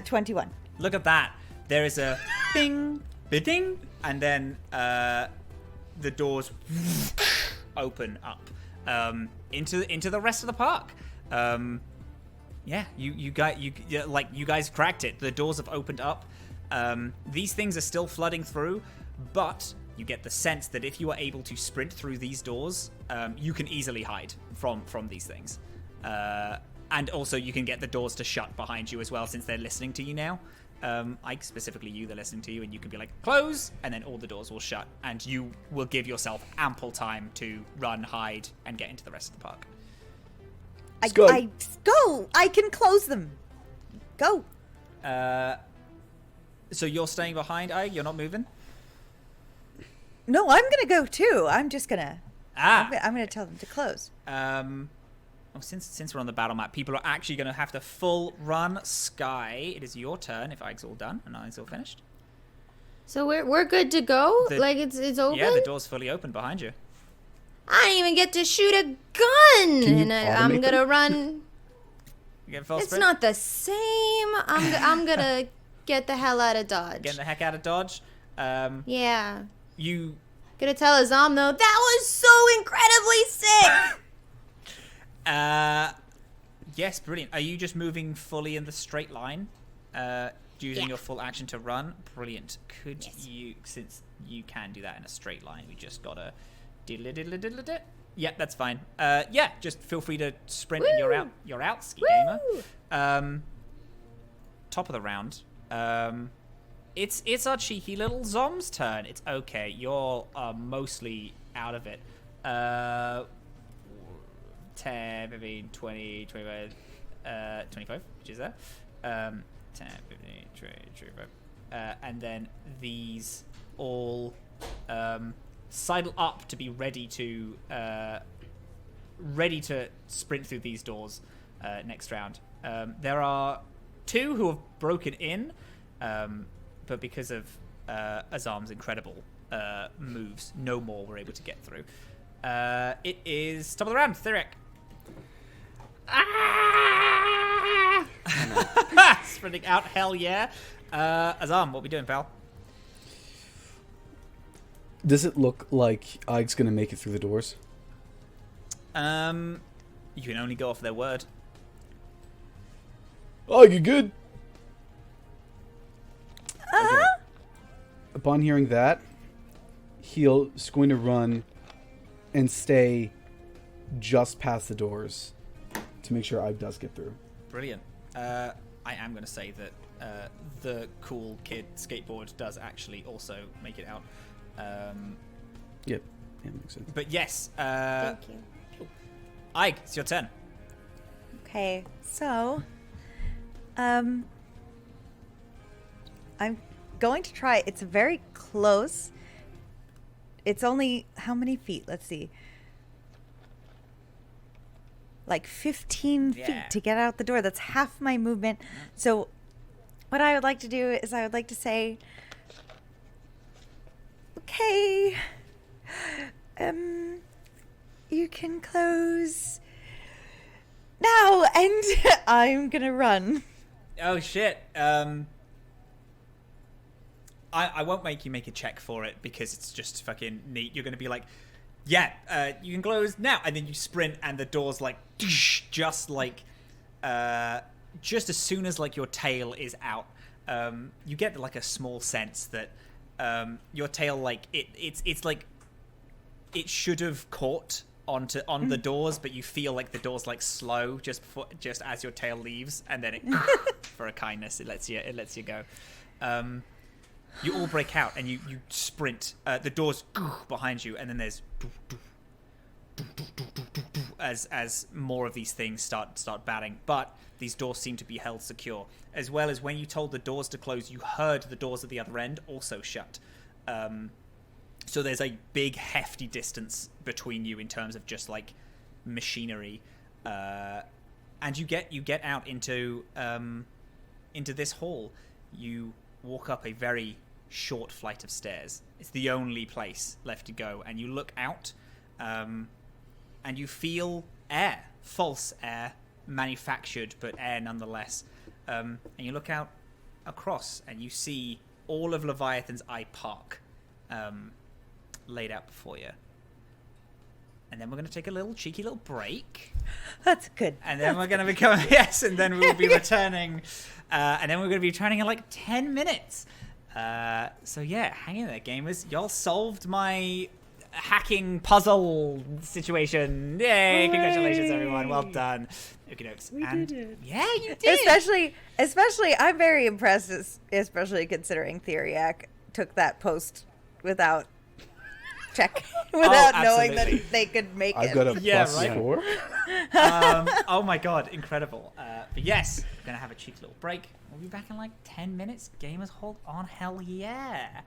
21. Look at that. There is a bing, ding, and then the doors open up into the rest of the park. You guys cracked it. The doors have opened up. These things are still flooding through, but you get the sense that if you are able to sprint through these doors, you can easily hide from these things. And also you can get the doors to shut behind you as well, since they're listening to you now. Ike, specifically you, they're listening to you, and you can be like, close, and then all the doors will shut, and you will give yourself ample time to run, hide, and get into the rest of the park. Go! I can close them. Go. So you're staying behind, Ike? You're not moving? No, I'm gonna go too. I'm just gonna... I'm gonna tell them to close. Since we're on the battle map, people are actually going to have to full run. Skye, it is your turn if Ike's all done and Ike's all finished. So we're good to go? It's open? Yeah, the door's fully open behind you. I didn't even get to shoot a gun! Can you And I'm gonna run... You get full It's sprint? not the same. I'm gonna get the hell out of Dodge. Getting the heck out of Dodge. Yeah. You... Gonna tell Azam though, that was so incredibly sick! Yes, brilliant. Are you just moving fully in the straight line? Using your full action to run? Brilliant. Could you, since you can do that in a straight line, we just gotta diddle-a-diddle-a-diddle-a-dit. Yep, that's fine. Yeah, just feel free to sprint. Woo! And you're out, Ski Gamer. Top of the round. It's our cheeky little Zom's turn. It's okay. You're mostly out of it. 10, 15, 20, 25, 25, which is that. 10, 15, 20, 25. And then these all sidle up to be ready to sprint through these doors next round. There are 2 who have broken in, but because of Azam's incredible moves, no more were able to get through. It is top of the round, Theriac. Sprinting out, hell yeah. Azam, what are we doing, pal? Does it look like Ike's gonna make it through the doors? You can only go off their word. Ike, you good? Okay. Upon hearing that, he's going to run and stay just past the doors to make sure Ike does get through. Brilliant. I am going to say that the cool kid skateboard does actually also make it out. Yep. Yeah, makes sense. But yes. Thank you. Ike, it's your turn. Okay, so... I'm going to try. It's very close. It's only... How many feet? Let's see. Like 15 feet to get out the door. That's half my movement. So what I would like to do is I would like to say, okay, you can close now, and I'm gonna run. Oh shit. I won't make you make a check for it because it's just fucking neat. You're gonna be like, yeah, you can close now, and then you sprint, and the doors like just like just as soon as like your tail is out, you get like a small sense that your tail, like it's like it should have caught on the doors, but you feel like the doors like slow just as your tail leaves, and then it for a kindness it lets you go. You all break out and you sprint. The doors behind you, and then there's as more of these things start batting. But these doors seem to be held secure, as well as when you told the doors to close, you heard the doors at the other end also shut. So there's a big, hefty distance between you in terms of just like machinery, and you get out into this hall. You walk up a very short flight of stairs. It's the only place left to go, and you look out, and you feel air, false air, manufactured, but air nonetheless. And you look out across, and you see all of Leviathan's Eye Park laid out before you. And then we're going to take a cheeky little break. That's good. And then we're going to become and then we'll be returning. And then we're going to be returning in like 10 minutes. So yeah, hang in there, gamers. Y'all solved my hacking puzzle situation. Yay! Congratulations, everyone. Well done. Okie dokes. We did it. Yeah, you did. Especially, I'm very impressed, especially considering Theriac took that post without knowing that they could make it. I've got a +4. Oh my god, incredible. But yes, we're going to have a cheeky little break. We'll be back in like 10 minutes. Gamers, hold on. Hell yeah.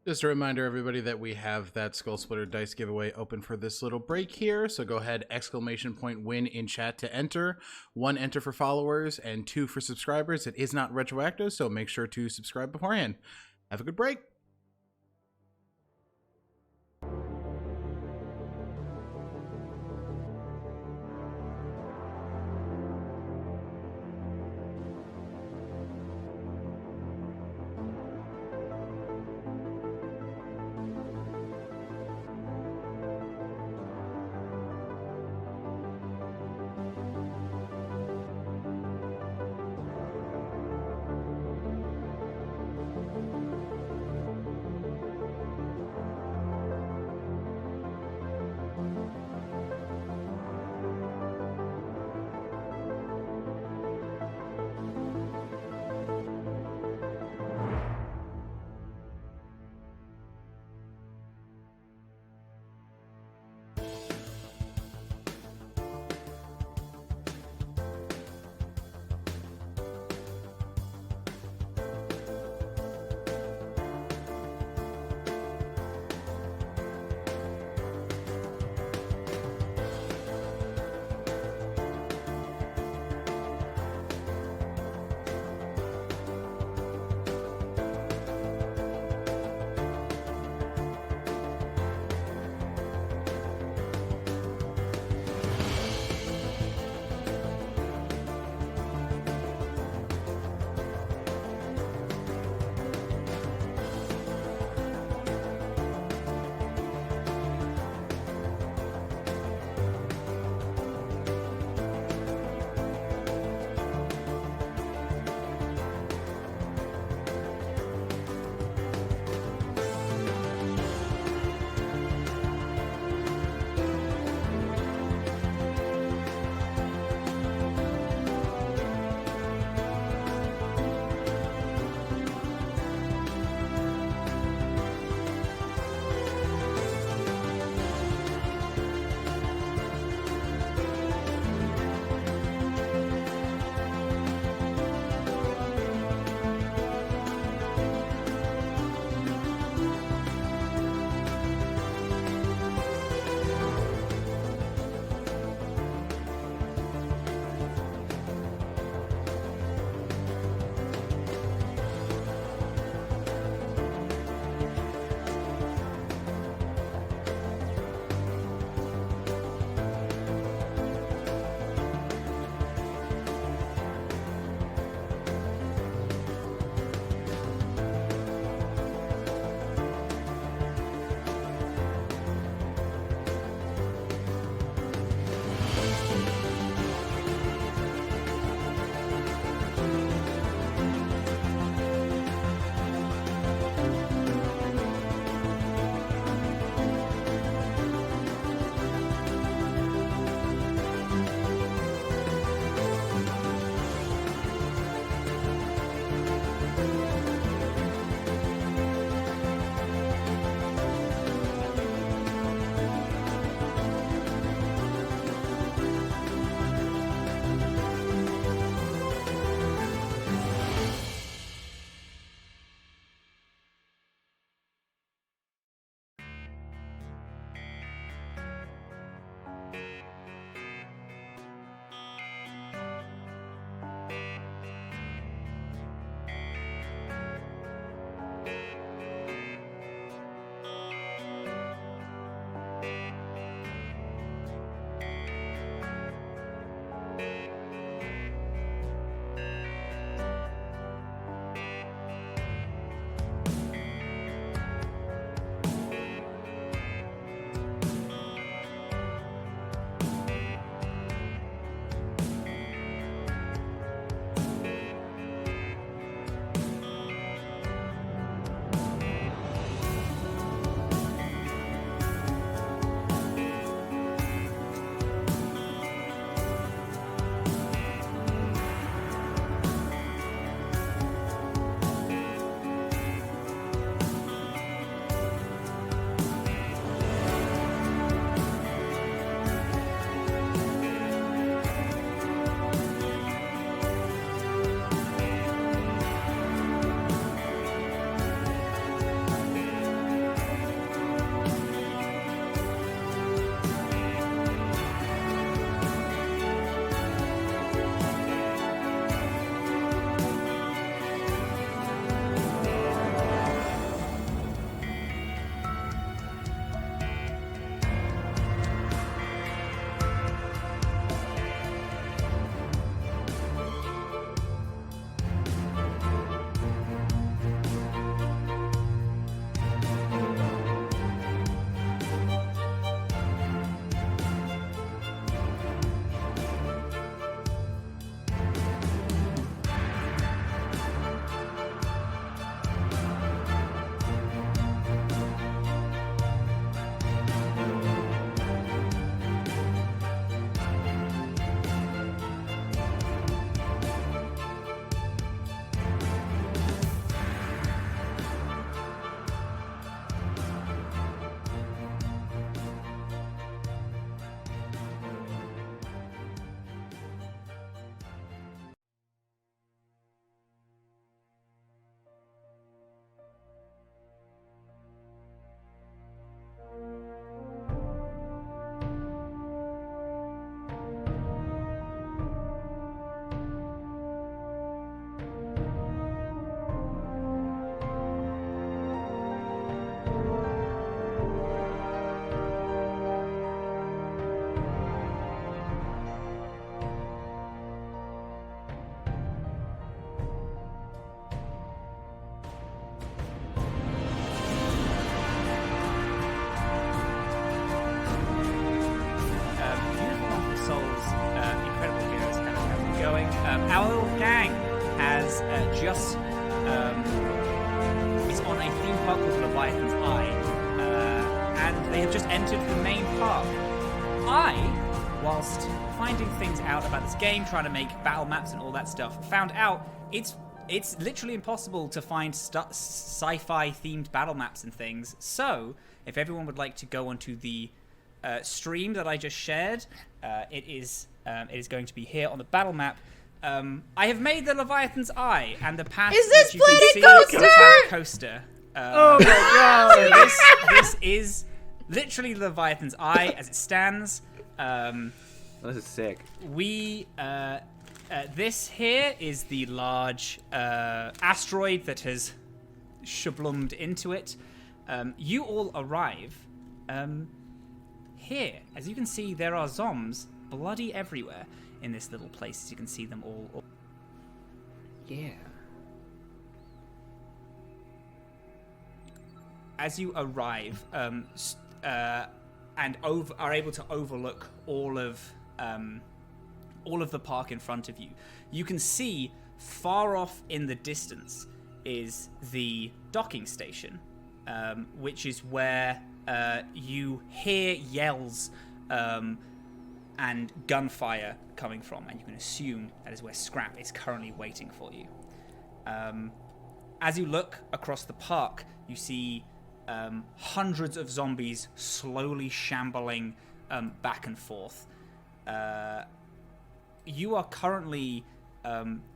Just a reminder, everybody, that we have that Skull Splitter dice giveaway open for this little break here. So go ahead, !win in chat to enter. 1 enter for followers and 2 for subscribers. It is not retroactive, so make sure to subscribe beforehand. Have a good break. our little gang has just is on a theme park called Leviathan's Eye, and they have just entered the main park. Whilst finding things out about this game, trying to make battle maps and all that stuff, found out it's literally impossible to find sci-fi themed battle maps and things. So, if everyone would like to go onto the stream that I just shared, it is going to be here on the battle map. I have made the Leviathan's Eye, and the path Is this that you can Planet see Coaster? is the Planet Coaster. Oh my god! So this is literally the Leviathan's Eye as it stands. This is sick. This here is the large asteroid that has shablumed into it. You all arrive here. As you can see, there are zombs bloody everywhere in this little place. As you can see them all. Yeah. As you arrive, and are able to overlook all of the park in front of you, you can see far off in the distance is the docking station, which is where you hear yells and gunfire coming from, and you can assume that is where Scrap is currently waiting for you. As you look across the park, you see hundreds of zombies slowly shambling back and forth. You are currently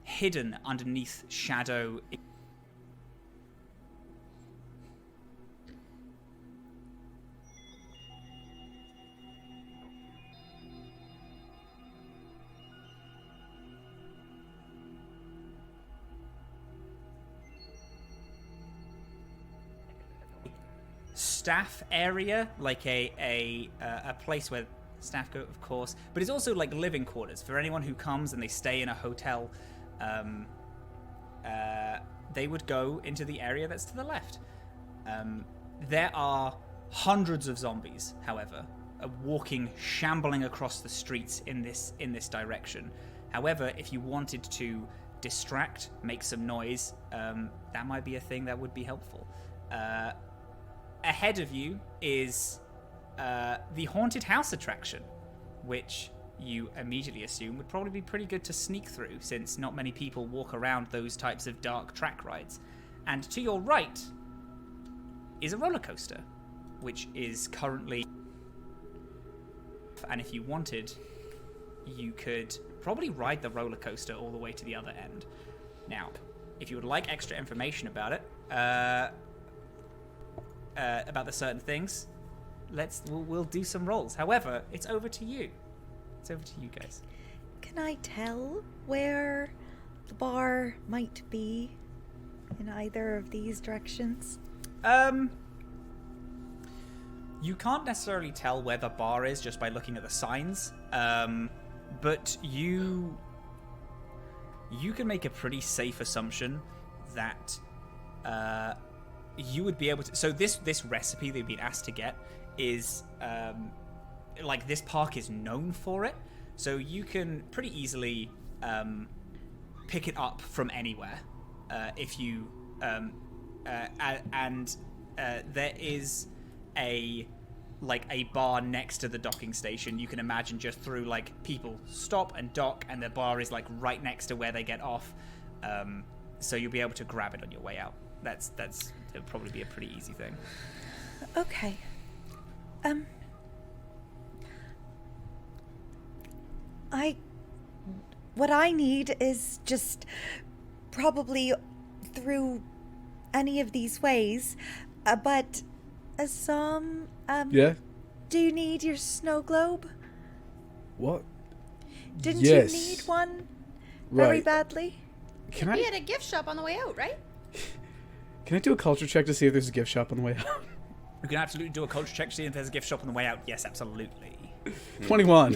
hidden underneath shadow. Staff area, like a place where staff go, of course, but it's also like living quarters for anyone who comes and they stay in a hotel. They would go into the area that's to the left. There are hundreds of zombies, however, walking, shambling across the streets in this direction. However, if you wanted to distract, make some noise, that might be a thing that would be helpful. Ahead of you is the haunted house attraction, which you immediately assume would probably be pretty good to sneak through, since not many people walk around those types of dark track rides. And to your right is a roller coaster, which is currently... And if you wanted, you could probably ride the roller coaster all the way to the other end. Now, if you would like extra information about it, about the certain things, we'll do some rolls. However, it's over to you. It's over to you guys. Can I tell where the bar might be in either of these directions? You can't necessarily tell where the bar is just by looking at the signs, but you can make a pretty safe assumption that you would be able to... So this recipe they've been asked to get is... like, this park is known for it, so you can pretty easily pick it up from anywhere if you... there is a bar next to the docking station. You can imagine just through, like, people stop and dock, and the bar is, like, right next to where they get off. So you'll be able to grab it on your way out. It'll probably be a pretty easy thing. Okay. What I need is just probably through any of these ways, but yeah? Do you need your snow globe? What? Didn't Yes. you need one very Right. badly? Can Be I at a gift shop on the way out, right? can I do a culture check to see if there's a gift shop on the way out? You can absolutely do a culture check to see if there's a gift shop on the way out. Yes, absolutely. 21.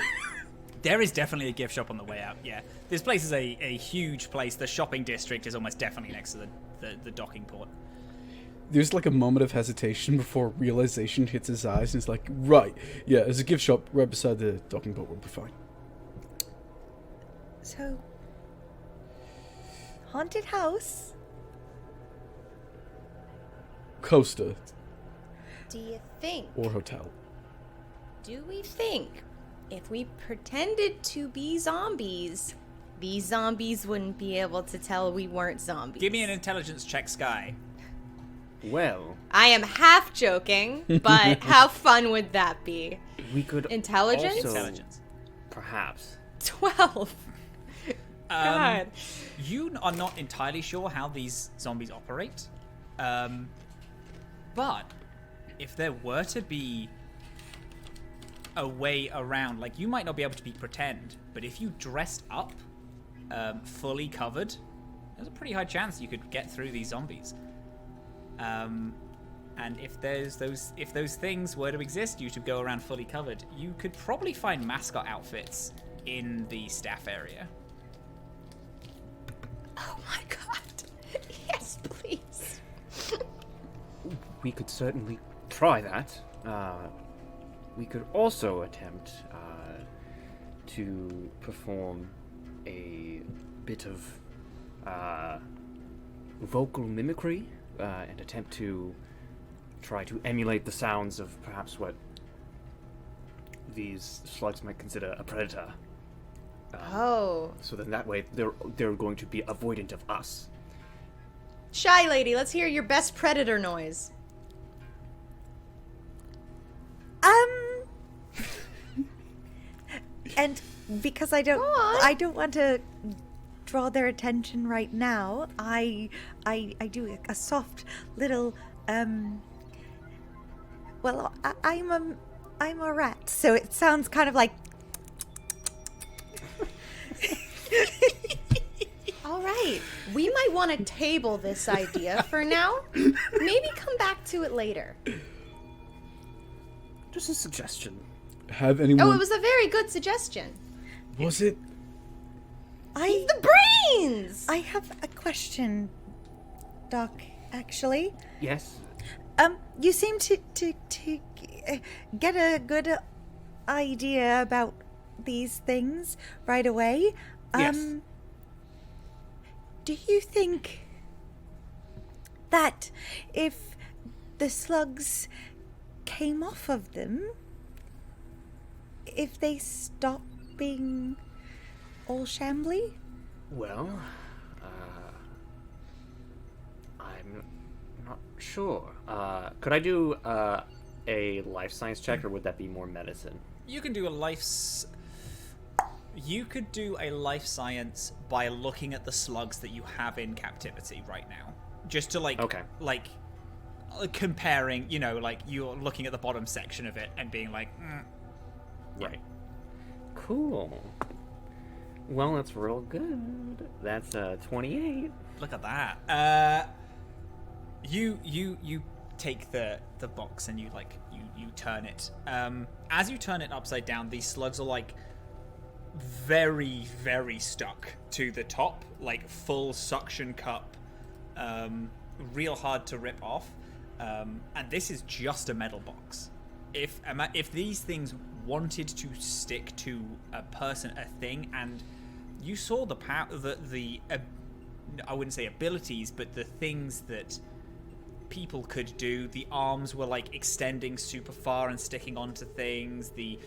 There is definitely a gift shop on the way out, yeah. This place is a huge place. The shopping district is almost definitely next to the docking port. There's like a moment of hesitation before realization hits his eyes, and he's like, right, yeah, there's a gift shop right beside the docking boat, we'll be fine. So, haunted house. Coaster Do you think? or hotel. Do we think if we pretended to be zombies, these zombies wouldn't be able to tell we weren't zombies? Give me an intelligence check, Skye. Well, I am half joking, but how fun would that be? we could Intelligence? also- Intelligence. Perhaps. 12. God. You are not entirely sure how these zombies operate, but if there were to be a way around, like, you might not be able to be pretend, but if you dressed up fully covered, there's a pretty high chance you could get through these zombies. And if those things were to exist, you to go around fully covered, you could probably find mascot outfits in the staff area. Oh my god. Yes, please. We could certainly try that. We could also attempt to perform a bit of vocal mimicry and attempt to try to emulate the sounds of perhaps what these slugs might consider a predator. Oh. So then that way they're going to be avoidant of us. Shy lady, let's hear your best predator noise. And because I Go on. don't want to draw their attention right now, I do a soft little well, I'm a rat, so it sounds kind of like All right. We might want to table this idea for now. Maybe come back to it later. Just a suggestion. Have anyone? Oh, it was a very good suggestion. Was it? The brains! I have a question, Doc, actually. Yes. You seem to get a good idea about these things right away. Yes. Do you think that if the slugs came off of them, if they stop being all shambly? Well, I'm not sure. Could I do a life science check, or would that be more medicine? You can do a You could do a life science by looking at the slugs that you have in captivity right now, just to comparing. You know, like you're looking at the bottom section of it and being like, Right. Cool. Well, that's real good. That's 28. look at that. You take the box and you turn it. As you turn it upside down, these slugs are like very, very stuck to the top, like full suction cup, real hard to rip off. And this is just a metal box. If these things wanted to stick to a person, a thing, and you saw the power, I wouldn't say abilities, but the things that people could do. The arms were like extending super far and sticking onto things. The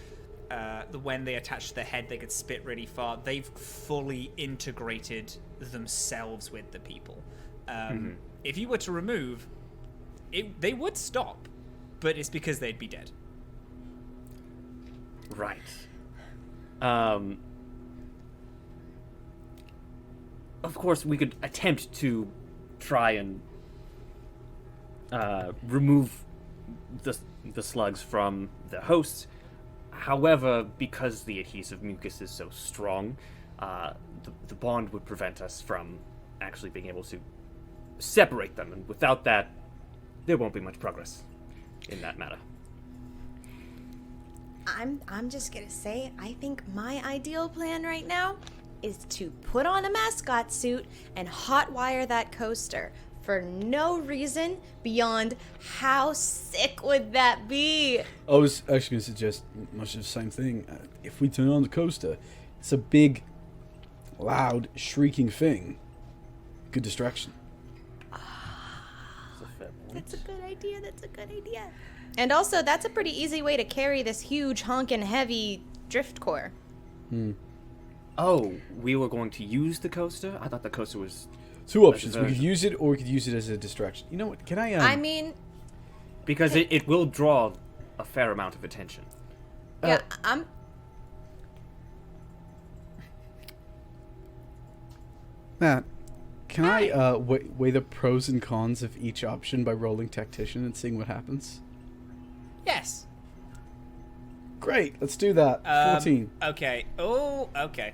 when they attached their head, they could spit really far. They've fully integrated themselves with the people. If you were to remove it, they would stop, but it's because they'd be dead. Right. Of course, we could attempt to try and remove the slugs from the host. However, because the adhesive mucus is so strong, the bond would prevent us from actually being able to separate them, and without that, there won't be much progress in that matter. I'm just gonna say, I think my ideal plan right now is to put on a mascot suit and hotwire that coaster for no reason beyond how sick would that be? I was actually going to suggest much of the same thing. If we turn on the coaster, it's a big, loud, shrieking thing. good distraction. That's a good idea. That's a good idea. And also, that's a pretty easy way to carry this huge, honkin' heavy drift core. Oh, we were going to use the coaster? I thought the coaster was... Two options. We could use it, or we could use it as a distraction. You know what? Can I... I mean... Because it will draw a fair amount of attention. Yeah, Matt, can I weigh the pros and cons of each option by rolling tactician and seeing what happens? Yes. Great, let's do that. 14. Okay. Oh, okay.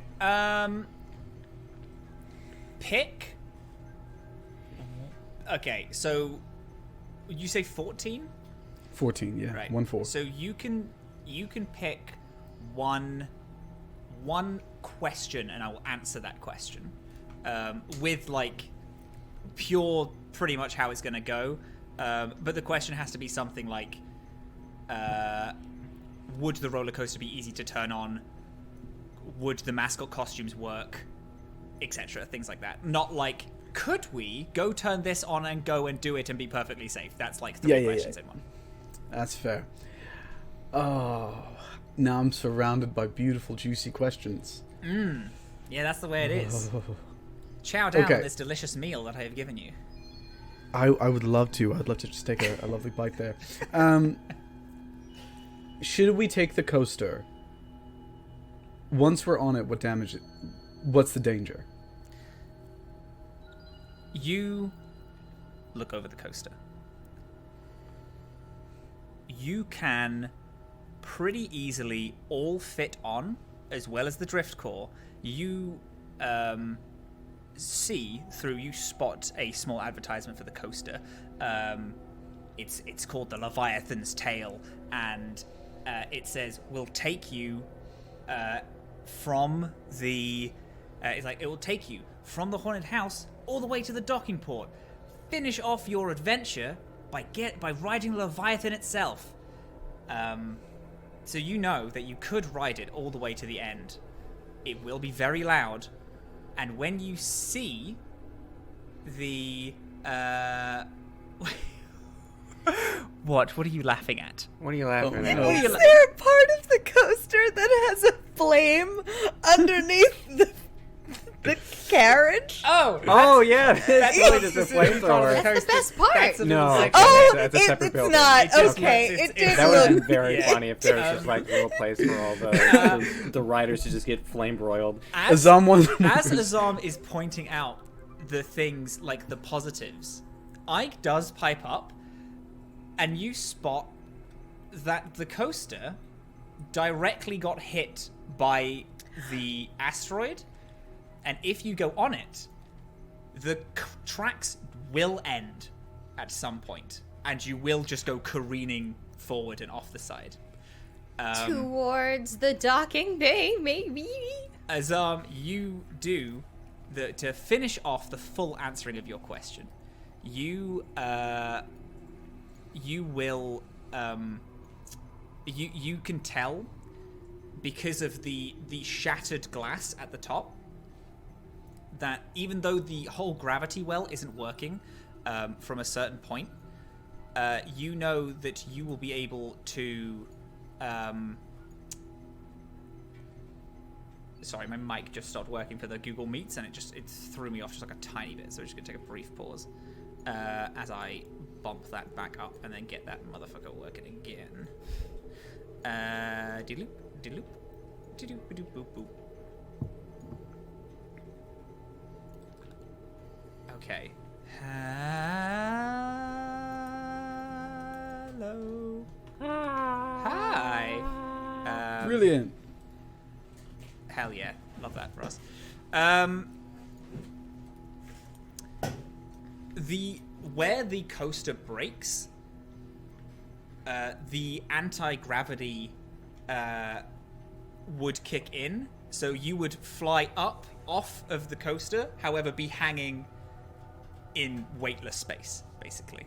Pick. Okay, so you say 14? 14, yeah. Right. 1-4. So you can pick one question, and I will answer that question with like pure, pretty much how it's going to go. But the question has to be something like, would the roller coaster be easy to turn on? Would the mascot costumes work? Etc. Things like that. Not like, could we go turn this on and go and do it and be perfectly safe? That's like three questions in one. That's fair. Oh, now I'm surrounded by beautiful, juicy questions. Yeah, that's the way it is. Chow down on this delicious meal that I have given you. I would love to. I'd love to just take a lovely bite there. Should we take the coaster? Once we're on it, what damage? What's the danger? You look over the coaster. You can pretty easily all fit on, as well as the drift core. You you spot a small advertisement for the coaster. It's called the Leviathan's Tail, and it says will take you from the it will take you from the haunted house all the way to the docking port. Finish off your adventure by riding the Leviathan itself. So you know that you could ride it all the way to the end. It will be very loud, and when you see the what are you laughing at? What are you laughing at? Is there a part of the coaster that has a flame underneath the carriage? Oh yeah, that's really just a flamethrower. That's the best part. That's That's a separate it's building. not. Okay, it did That would look... be very funny if there was just like a little place for all the riders to just get flame broiled. As Azam is pointing out the things like the positives, Ike does pipe up, and you spot that the coaster directly got hit by the asteroid, and if you go on it, the tracks will end at some point, and you will just go careening forward and off the side. Towards the docking bay, maybe. Azam, you do to finish off the full answering of your question. You will you can tell because of the shattered glass at the top that even though the whole gravity well isn't working from a certain point, you know that you will be able to sorry, my mic just stopped working for the Google Meets, and it threw me off just like a tiny bit, so we're just gonna take a brief pause as I bump that back up and then get that motherfucker working again. Diloop, diloop, diloop, diloop, boop, boop. Okay. Hello. Hi. Brilliant. Hell yeah. Love that for us. Where the coaster breaks, the anti-gravity would kick in, so you would fly up off of the coaster, however be hanging in weightless space, basically.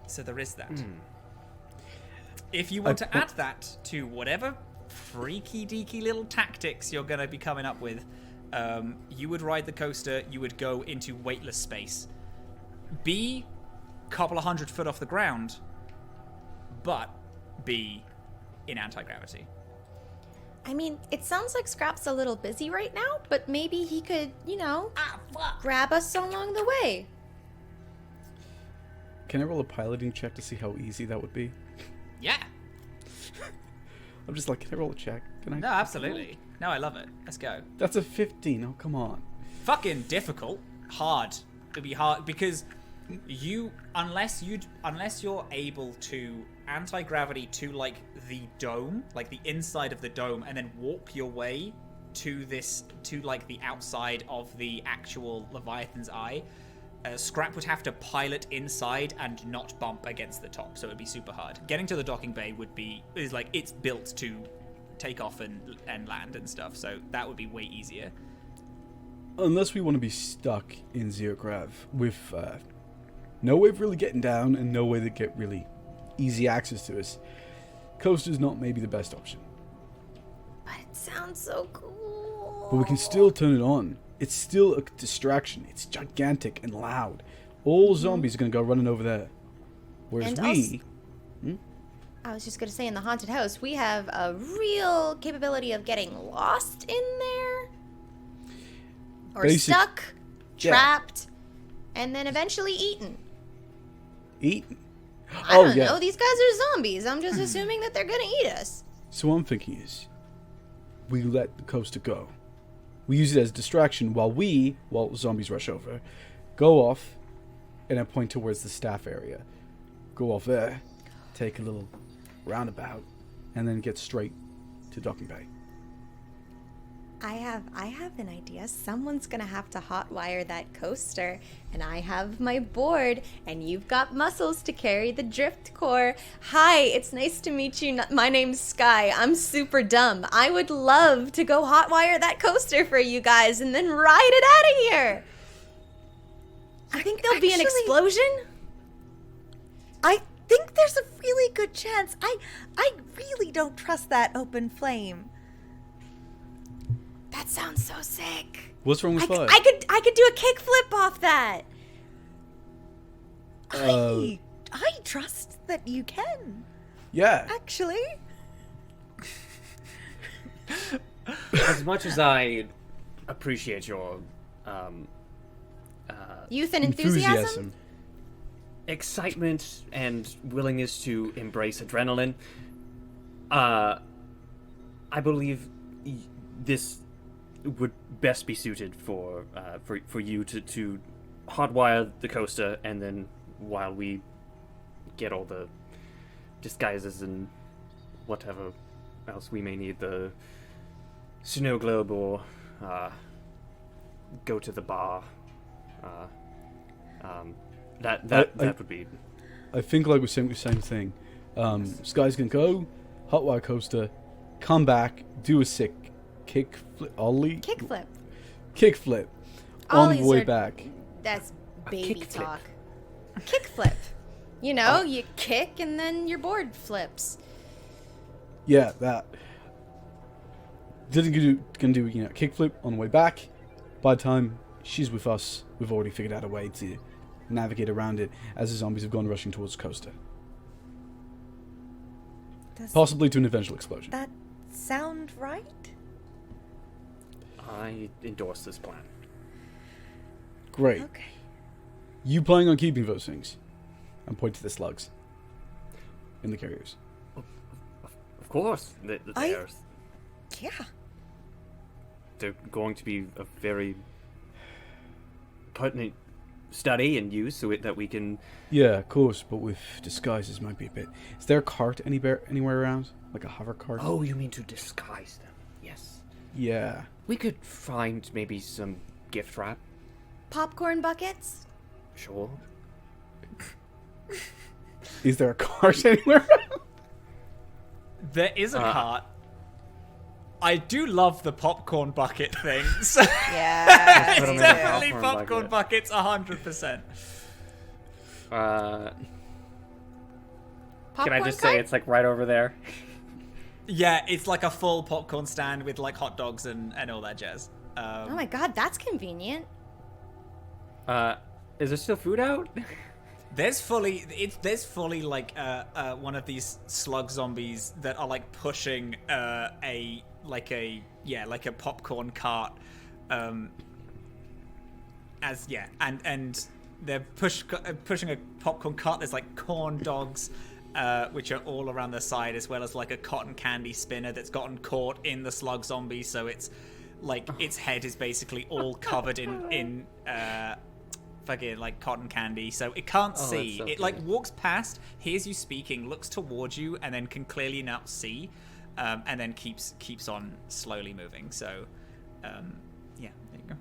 So there is that. If you want to add that to whatever freaky deaky little tactics you're going to be coming up with, You would ride the coaster. You would go into weightless space. Be a couple of 100 foot off the ground, but be in anti-gravity. I mean, it sounds like Scrap's a little busy right now, but maybe he could, grab us along the way. Can I roll a piloting check to see how easy that would be? Yeah. I'm just like, can I roll a check? Can I? No, absolutely. No, I love it. Let's go. That's a 15. Oh, come on. Fucking difficult. Hard. It'd be hard because unless you're able to anti-gravity to like the dome, like the inside of the dome, and then walk your way to like the outside of the actual Leviathan's eye, Scrap would have to pilot inside and not bump against the top, so it'd be super hard. Getting to the docking bay is like it's built to take off and land and stuff, so that would be way easier. Unless we want to be stuck in zero grav with no way of really getting down and no way to get really easy access to us, coaster's not maybe the best option. But it sounds so cool. But we can still turn it on. It's still a distraction. It's gigantic and loud. All zombies are going to go running over there. Whereas I was just going to say, in the haunted house, we have a real capability of getting lost in there. Or stuck, trapped, and then eventually eaten. Eaten? I don't know. These guys are zombies. I'm just assuming that they're going to eat us. So what I'm thinking is, we let the coaster go. We use it as a distraction while zombies rush over, go off, and I point towards the staff area. Go off there, take a little roundabout, and then get straight to docking bay. I have an idea. Someone's gonna have to hotwire that coaster, and I have my board, and you've got muscles to carry the drift core. Hi, it's nice to meet you. My name's Skye. I'm super dumb. I would love to go hotwire that coaster for you guys and then ride it out of here. I think there'll be an explosion. I think there's a really good chance. I really don't trust that open flame. That sounds so sick. What's wrong with fire? I could do a kickflip off that. I trust that you can. Yeah. Actually. As much as I appreciate your youth and enthusiasm, excitement and willingness to embrace adrenaline, I believe this would best be suited for you to hotwire the coaster, and then while we get all the disguises and whatever else we may need, the snow globe, or go to the bar. That would be. I think like we're saying the same thing. Skye's gonna go hotwire coaster, come back, do a sick kickflip on the way back. That's baby talk. Kickflip. You kick and then your board flips. Yeah, that. Gonna do kickflip on the way back. By the time she's with us, we've already figured out a way to navigate around it as the zombies have gone rushing towards the coaster. Possibly to an eventual explosion. That sound right? I endorse this plan. Great. Okay. You planning on keeping those things? I'm pointing to the slugs in the carriers. Of course, Yeah. They're going to be a very pertinent study and use, so that we can. Yeah, of course, but with disguises might be a bit. Is there a cart anywhere around, like a hover cart? Oh, you mean to disguise them? Yes. Yeah. We could find maybe some gift wrap. Popcorn buckets? Sure. Is there a cart anywhere? There is a cart. I do love the popcorn bucket things. Yeah. It's definitely popcorn buckets, 100%. Can I just say it's like right over there? Yeah, it's like a full popcorn stand with like hot dogs and all that jazz. Oh my god, that's convenient. Is there still food out? There's fully like one of these slug zombies that are like pushing a popcorn cart, and they're pushing a popcorn cart. There's like corn dogs, which are all around the side, as well as like a cotton candy spinner that's gotten caught in the slug zombie. So it's like its head is basically all covered in fucking like cotton candy, so it can't see. So it like walks past, hears you speaking, looks towards you, and then can clearly now see, and then keeps on slowly moving. So, yeah, there you go.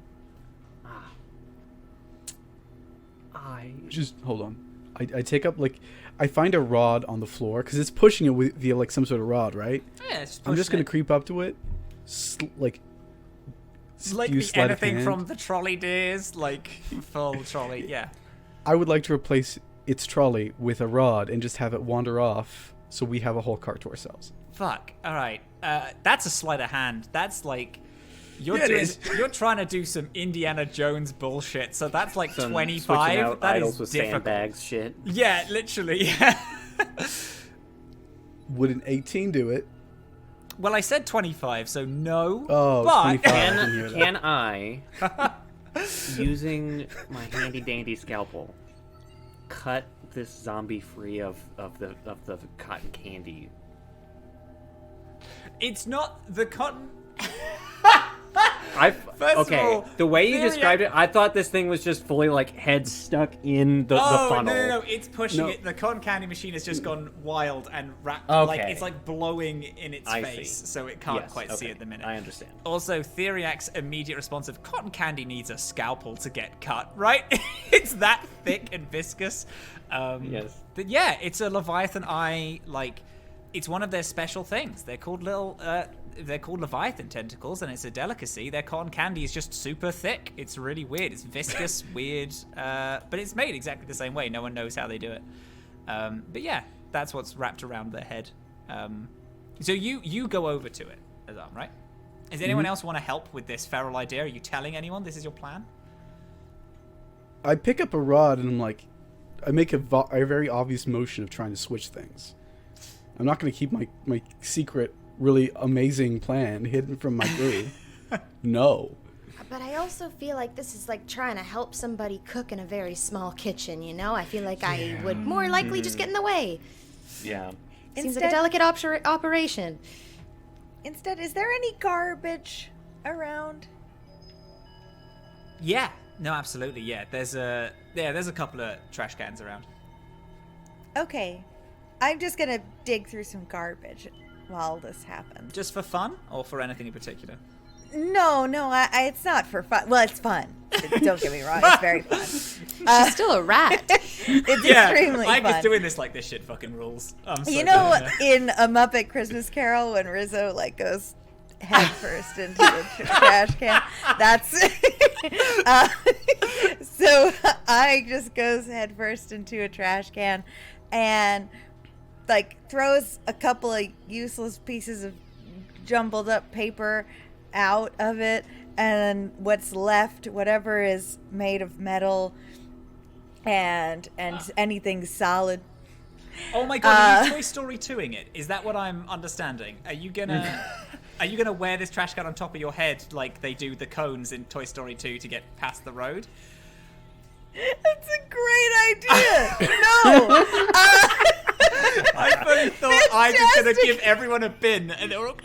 Just hold on. I take up like I find a rod on the floor because it's pushing it via like some sort of rod, right? Yeah, it's I'm just gonna creep up to it, like use the sleight of anything hand. from the trolley days, like full trolley. Yeah. I would like to replace its trolley with a rod and just have it wander off, so we have a whole cart to ourselves. Fuck. All right. That's a sleight of hand. That's like you're trying to do some Indiana Jones bullshit. So that's like Some 25. switching out That idols is with difficult. sandbags shit. Yeah, literally. Would an 18 do it? Well, I said 25, so no. Oh, but 25. I didn't hear that. Can I, using my handy dandy scalpel, cut this zombie free of the cotton candy? It's not the cotton. First of all, the way you Theriac- described it, I thought this thing was just fully like head stuck in the funnel. No, it's pushing No. it. The cotton candy machine has just gone wild and like Okay. it's like blowing in its I face, see. so it can't Yes, quite see okay. at the minute. I understand. Also, Theriac's immediate response of cotton candy needs a scalpel to get cut, right? It's that thick and viscous. Yes. But yeah, it's a Leviathan eye. Like, it's one of their special things. They're called they're called Leviathan tentacles, and it's a delicacy. Their cotton candy is just super thick. It's really weird. It's viscous, weird, but it's made exactly the same way. No one knows how they do it. But yeah, that's what's wrapped around their head. So you go over to it, Azam, right? Does anyone else want to help with this feral idea? Are you telling anyone this is your plan? I pick up a rod and I'm like, I make a very obvious motion of trying to switch things. I'm not going to keep my secret, really amazing plan hidden from my crew. No. But I also feel like this is like trying to help somebody cook in a very small kitchen, you know? I feel like I would more likely just get in the way. Yeah. Seems like a delicate operation. Instead, is there any garbage around? Yeah. No, absolutely. Yeah. There's a couple of trash cans around. Okay. I'm just gonna dig through some garbage while this happens. Just for fun, or for anything in particular? No, it's not for fun. Well, it's fun. Don't get me wrong. It's very fun. She's still a rat. It's extremely Mike fun. is doing this like this shit fucking rules. I'm so You know, glad. in A Muppet Christmas Carol, when Rizzo like goes head first into the trash can, that's so I just goes head first into a trash can and like throws a couple of useless pieces of jumbled up paper out of it, and what's left, whatever is made of metal and anything solid. Oh my god, are you Toy Story 2ing it? Is that what I'm understanding? Are you gonna wear this trash can on top of your head like they do the cones in Toy Story 2 to get past the road? That's a great idea. No. I fully thought I was gonna give everyone a bin, and they were all...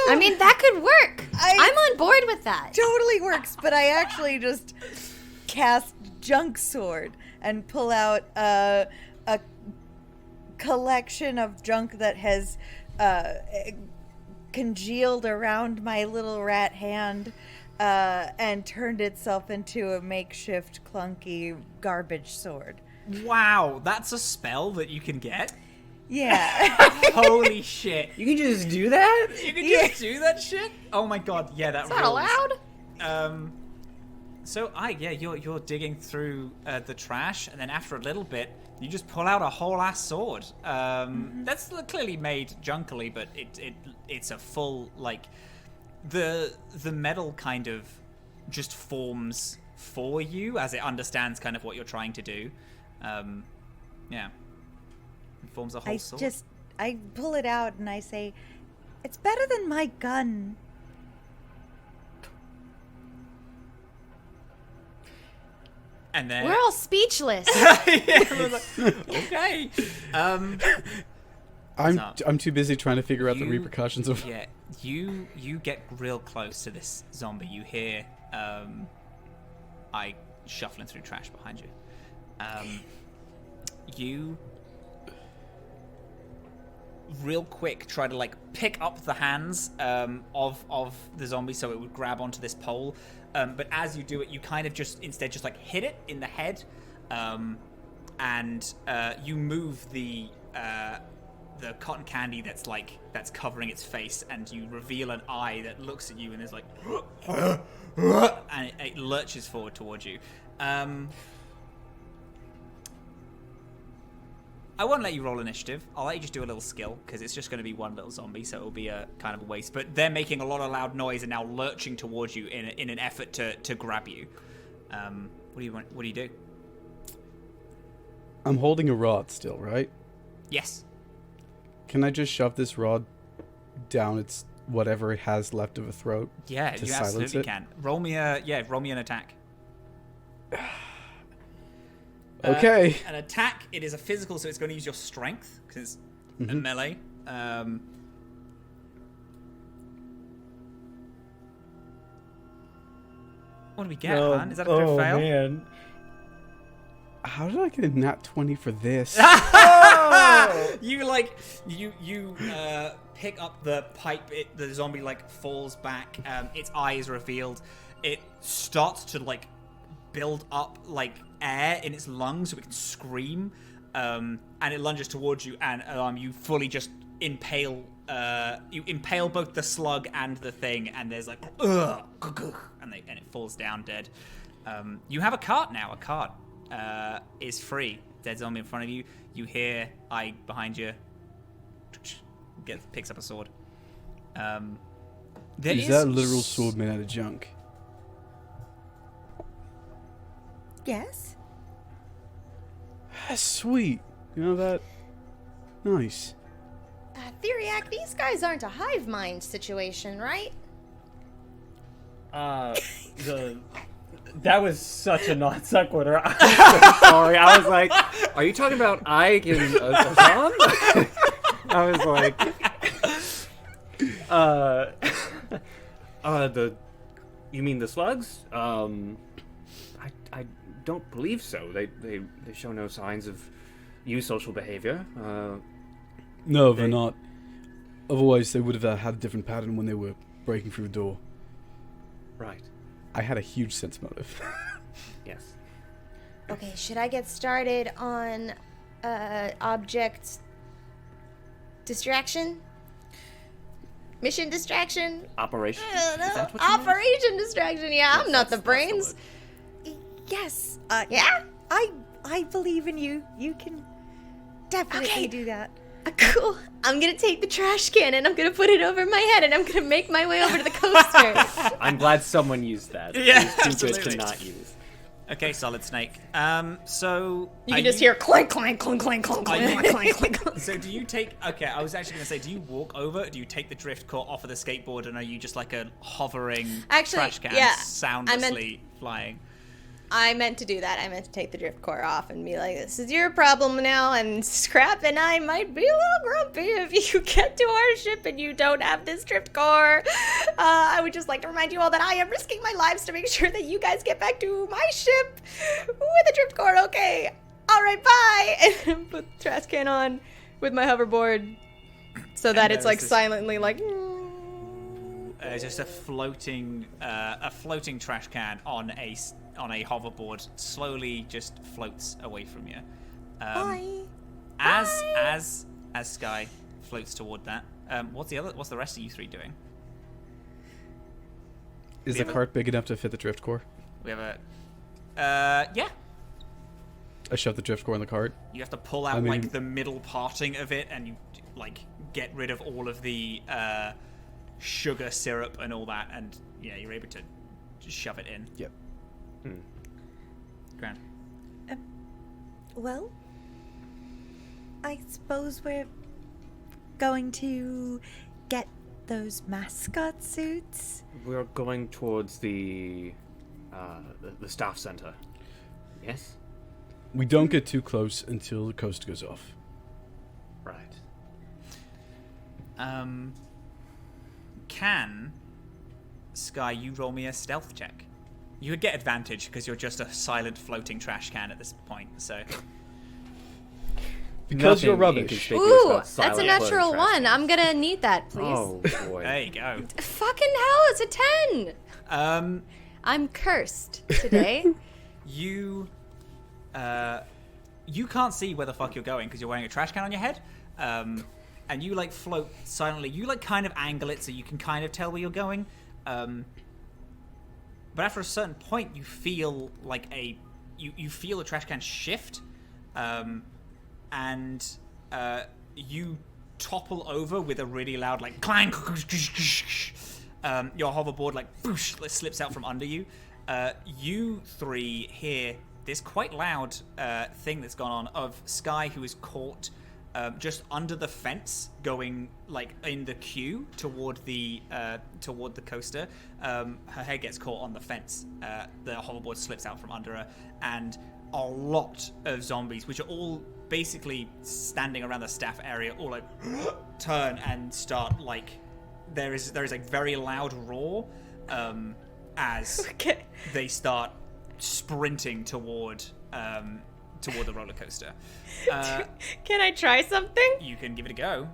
I mean, that could work. I'm on board with that. Totally works, but I actually just cast Junk Sword and pull out a collection of junk that has congealed around my little rat hand and turned itself into a makeshift clunky garbage sword. Wow, that's a spell that you can get? Yeah. Holy shit. You can just do that? You can just do that shit? Oh my god, yeah, that Is that allowed? So you're digging through the trash, and then after a little bit, you just pull out a whole ass sword. That's clearly made junkily, but it's a full like the metal kind of just forms for you as it understands kind of what you're trying to do. Yeah. It forms a whole sword. I pull it out and I say, it's better than my gun. And then We're all speechless. okay. I'm too busy trying to figure out the repercussions of. Yeah, you get real close to this zombie. You hear I shuffling through trash behind you. You real quick try to like pick up the hands of the zombie so it would grab onto this pole. But as you do it, you kind of just like hit it in the head, and you move the cotton candy that's covering its face, and you reveal an eye that looks at you and is like, and it lurches forward towards you. I won't let you roll initiative. I'll let you just do a little skill, because it's just going to be one little zombie, so it'll be a kind of a waste. But they're making a lot of loud noise and now lurching towards you in an effort to grab you. What do you do? I'm holding a rod still, right? Yes. Can I just shove this rod down its whatever it has left of a throat? Yeah, to you silence absolutely it? can. Roll me an attack. Okay. An attack, it is a physical, so it's going to use your strength, because it's a melee. What do we get, man? Is that a crit fail? Man. How did I get a nat 20 for this? You pick up the pipe, the zombie falls back, its eye is revealed, it starts to build up air in its lungs so it can scream, and it lunges towards you, and you fully just impale both the slug and the thing, and there's and it falls down dead. You have a cart now. A cart is free. Dead zombie in front of you. You hear eye behind you. Picks up a sword. Is that a literal sword made out of junk? Yes. That's sweet. You know that? Nice. Theriac, these guys aren't a hive mind situation, right? That was such a non sequitur. I'm so sorry. I was like, are you talking about Ike and Azan? I was like, you mean the slugs? I don't believe so. They show no signs of eusocial behavior. No, they're not. Otherwise, they would have had a different pattern when they were breaking through the door. Right. I had a huge sense motive. Yes. Okay, should I get started on object distraction? Mission distraction? Operation? I don't know. Is that what you meant? Operation distraction, yeah. Yes, I'm not the that's brains. Yes. Yeah? I believe in you. You can definitely Okay. do that. Cool. I'm gonna take the trash can and I'm gonna put it over my head and I'm gonna make my way over to the coaster. I'm glad someone used that. Yeah, It was too absolutely. good to not use. Okay, Solid Snake. So You are can just hear clank, clank, clank, clank, clank, Are you- clank, clank, clank, clank. So do you take? Okay, I was actually going to say, do you walk over? Do you take the drift core off of the skateboard, and are you just like a hovering Actually, trash can, yeah, soundlessly flying? I meant to do that. I meant to take the drift core off and be like, this is your problem now, and Scrap and I might be a little grumpy if you get to our ship and you don't have this drift core. I would just like to remind you all that I am risking my lives to make sure that you guys get back to my ship with a drift core, okay? All right, bye! And put the trash can on with my hoverboard so that it's like there's this- silently like... Just a floating trash can on a hoverboard slowly just floats away from you. Bye. As Skye floats toward that, what's the rest of you three doing? Is the cart big enough to fit the drift core? We have a yeah. I shove the drift core in the cart. You have to pull out I mean- like the middle parting of it, and you like get rid of all of the sugar syrup and all that, and yeah, you're able to just shove it in. Yep. Grand. Well, I suppose we're going to get those mascot suits. We're going towards the staff center. Yes? We don't get too close until the coast goes off. Right. Can Skye, you roll me a stealth check? You would get advantage because you're just a silent floating trash can at this point, so... Because you're Nothing rubbish. inconspicuous Ooh, about that's a silent natural floating trash 1. I'm gonna need that, please. Oh boy. There you go. Fucking hell, it's a 10! I'm cursed today. You can't see where the fuck you're going because you're wearing a trash can on your head. And you like float silently. You like kind of angle it so you can kind of tell where you're going. But after a certain point, you feel like you feel the trash can shift, and you topple over with a really loud like clang. Your hoverboard like boosh, slips out from under you. You three hear this quite loud thing that's gone on of Skye, who is caught just under the fence, going like in the queue toward the coaster. Her head gets caught on the fence. The hoverboard slips out from under her, and a lot of zombies, which are all basically standing around the staff area, all like turn and start like there is a very loud roar as they start sprinting toward the roller coaster. Can I try something? You can give it a go.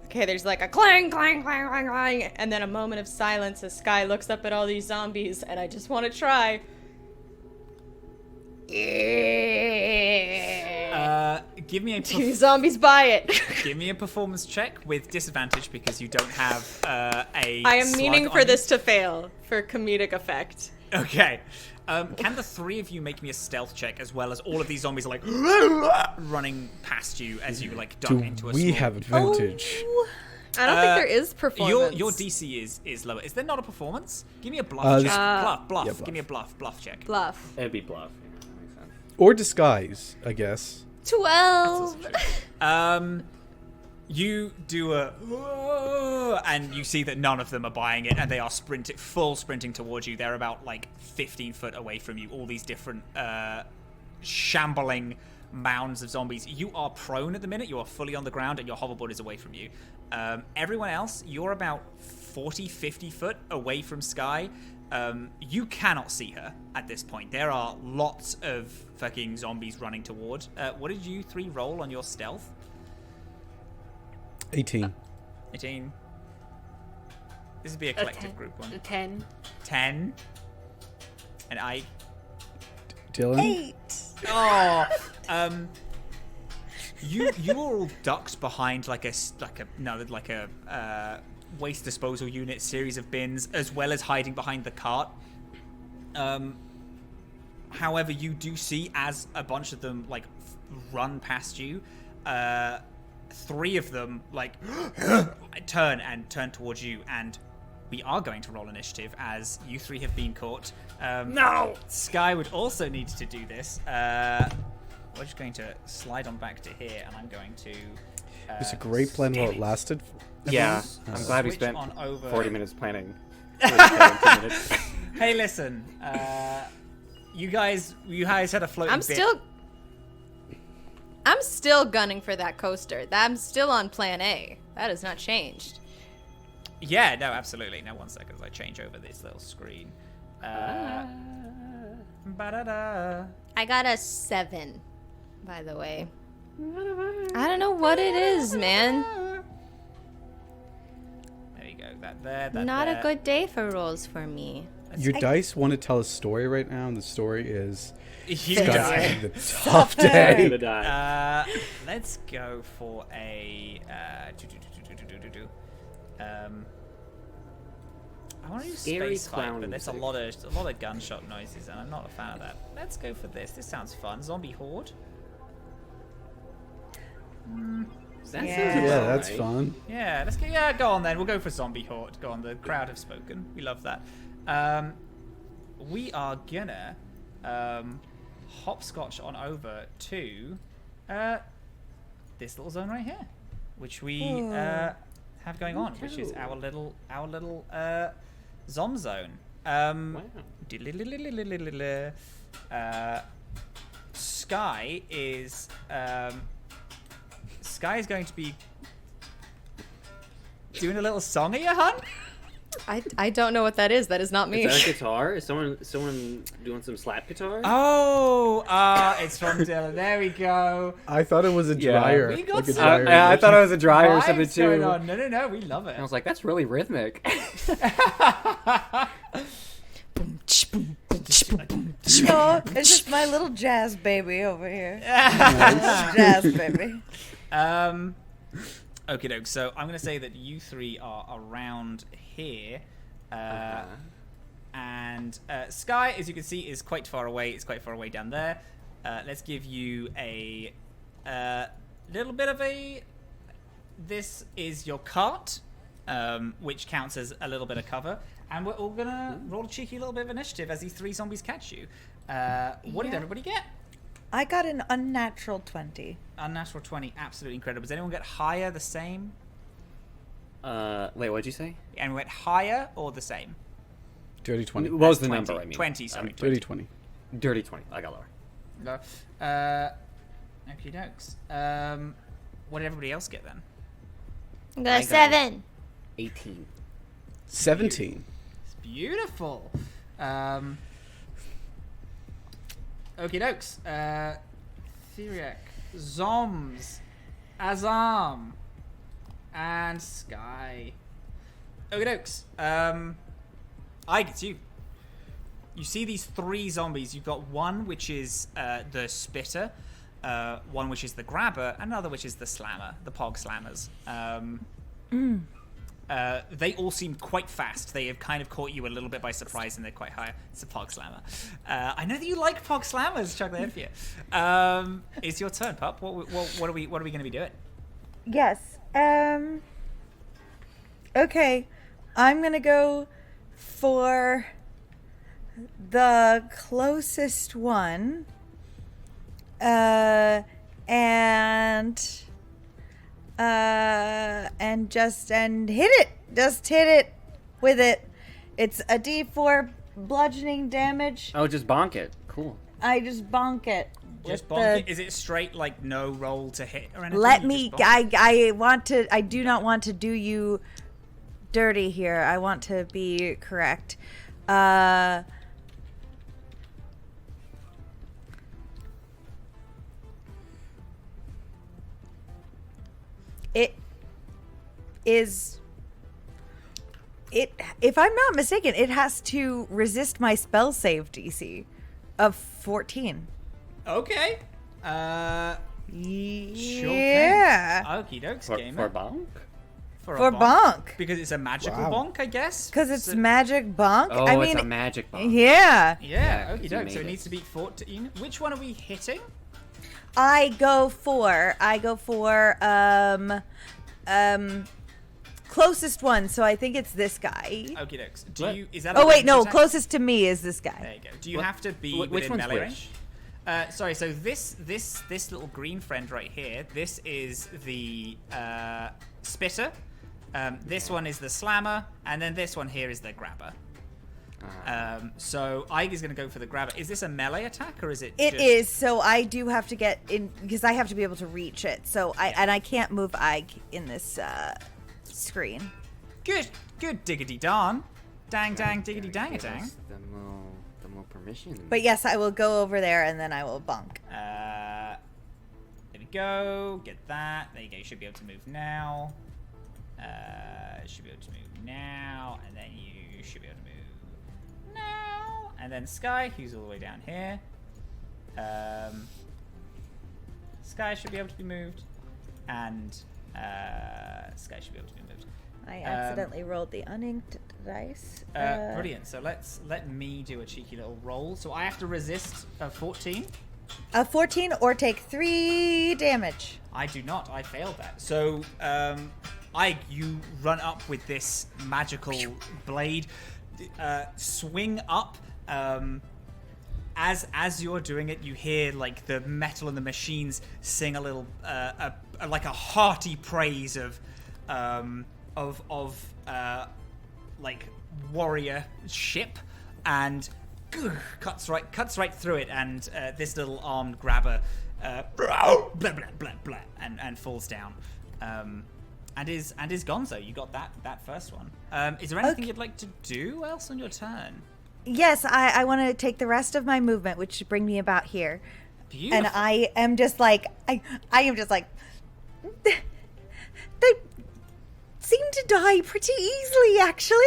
Okay, there's like a clang, clang, clang, clang, clang, and then a moment of silence as Skye looks up at all these zombies, and I just want to try. Give me a Two zombies buy it. give me a performance check with disadvantage because you don't have a. I am slug meaning on for you. this to fail for comedic effect. Okay. Can the three of you make me a stealth check as well as all of these zombies are like running past you as you like duck Do into a we swarm? have advantage? I don't think there is performance. Your DC is lower. Is there not a performance? Give me a bluff check. Bluff. yeah, bluff. Give me a bluff check. Bluff. It'd be bluff. Yeah, that makes sense. Or disguise, I guess. 12. You do and you see that none of them are buying it, and they are sprinting towards you. They're about like 15 foot away from you. All these different shambling mounds of zombies. You are prone at the minute. You are fully on the ground, and your hoverboard is away from you. Everyone else, you're about 40, 50 foot away from Skye. You cannot see her at this point. There are lots of fucking zombies running toward. What did you three roll on your stealth? 18. 18. This would be a collective group one. 10. 10. And I. Dylan? 8. Oh. You are all ducked behind like a waste disposal unit series of bins, as well as hiding behind the cart. However, you do see as a bunch of them like run past you. 3 of them like turn towards you, and we are going to roll initiative as you 3 have been caught. No! Skye would also need to do this. We're just going to slide on back to here, and I'm going to... It's a great plan while it lasted. Yeah, I'm glad we Switch spent on over. 40 minutes planning. 2 minutes. Hey, listen. You guys had a floating I'm still gunning for that coaster. I'm still on plan A. That has not changed. Yeah, no, absolutely. Now, 1 second as I change over this little screen. Ba-da-da. I got a 7, by the way. I don't know what it is, man. There you go. That there. Not a good day for rolls for me. Your dice want to tell a story right now, and the story is You Scott's die. having the tough I'm day. gonna die. Let's go for a. I want to do Scary space fight, clown but there's a music. lot of gunshot noises, and I'm not a fan of that. Let's go for this. This sounds fun. Zombie horde. That Yeah. sounds Yeah, about that's right. fun. Yeah, let's go. Yeah, go on then. We'll go for zombie horde. Go on. The crowd have spoken. We love that. We are gonna hopscotch on over to this little zone right here, which we have going on, which is our little zom zone. Skye is going to be doing a little song at your hun. I don't know what that is. That is not me. Is that a guitar? Is someone doing some slap guitar? Oh, it's from Dylan. There we go. I thought it was a dryer. We got like a some- dryer I thought it was a dryer or Vibes something going too. on. No, we love it. And I was like, that's really rhythmic. No, it's just my little jazz baby over here. Jazz baby. Okay, doke. So I'm gonna say that you three are around here, and Skye, as you can see, is quite far away. It's quite far away down there. Let's give you a little bit of a. This is your cart, which counts as a little bit of cover, and we're all gonna roll a cheeky little bit of initiative as these 3 zombies catch you. What did everybody get? I got an unnatural 20. Unnatural 20, absolutely incredible. Does anyone get higher, the same? Wait, what'd you say? Anyone get higher or the same? Dirty 20. What was the 20. number? I mean, 20, sorry. Dirty 20. Dirty 20. I got lower. No. Okie dokes. What did everybody else get then? I got a 7. 18. 17. It's beautiful. Okie dokes. Theriac, Zoms, Azam, and Skye. Okie dokes. It's you. You see these 3 zombies. You've got one which is the spitter, one which is the grabber, and another which is the slammer, the pog slammers. They all seem quite fast. They have kind of caught you a little bit by surprise, and they're quite high. It's a pog slammer. I know that you like pog slammers, Chuck the Head for you. It's your turn, pup. What are we going to be doing? Yes. Okay. I'm gonna go for the closest one. And hit it. Just hit it with it. It's a D4 bludgeoning damage. Oh, just bonk it. Cool. I just bonk it. Just with bonk it. the- Is it straight, like no roll to hit or anything? Let You me. just bonk it? I do not want to do you dirty here. I want to be correct. It is. If I'm not mistaken, it has to resist my spell save DC of 14. Okay. Yeah. Okie dokes, For gamer. bonk? For For bonk. Because it's a magical Wow. bonk, I guess. Because it's So- magic bonk. Oh, I mean, it's a magic bonk. yeah. Yeah, Yeah, okie you doke. made So it it. needs to beat 14. Which one are we hitting? I go for closest one. So I think it's this guy. Okie dokes. What? Is that? A Oh wait, ranged no. attack? Closest to me is this There guy. you go. Do you What- have to be which within one's melee which? range? Sorry. So this little green friend right here. This is the spitter. This one is the slammer, and then this one here is the grabber. So Ike is going to go for the grabber. Is this a melee attack or is it? It just... is. So I do have to get in because I have to be able to reach it. So I can't move Ike in this screen. Good diggity darn. Dang diggity dang a dang. The more permission. But yes, I will go over there and then I will bonk. There we go. Get that. There you go. You should be able to move now. Should be able to move now, and then you should be able to move now. And then Skye, who's all the way down here. Skye should be able to be moved, and Skye should be able to be moved. I accidentally rolled the uninked dice. Brilliant. So let me do a cheeky little roll. So I have to resist 14. A 14 or take 3 damage. I do not. I failed that. So, you run up with this magical blade, swing up. As you're doing it, you hear like the metal and the machines sing a little, like a hearty praise of like warrior ship, and cuts right through it, and this little armed grabber blah, blah, blah, blah, and falls down. And is gonzo. You got that first one. Is there anything you'd like to do else on your turn? Yes, I want to take the rest of my movement, which should bring me about here. Beautiful. And I am just like, I am just like, they seem to die pretty easily, actually.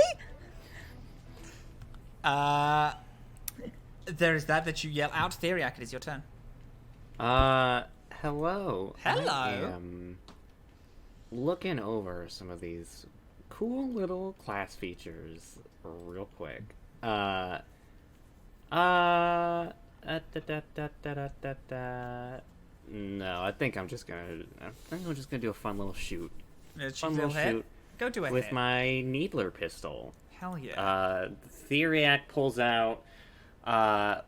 There is that you yell out. Theriac, it is your turn. Hello. Hello. I am looking over some of these cool little class features real quick. No, I think I'm just gonna do a fun little shoot. Go do it with my needler pistol. Hell yeah. Theriac pulls out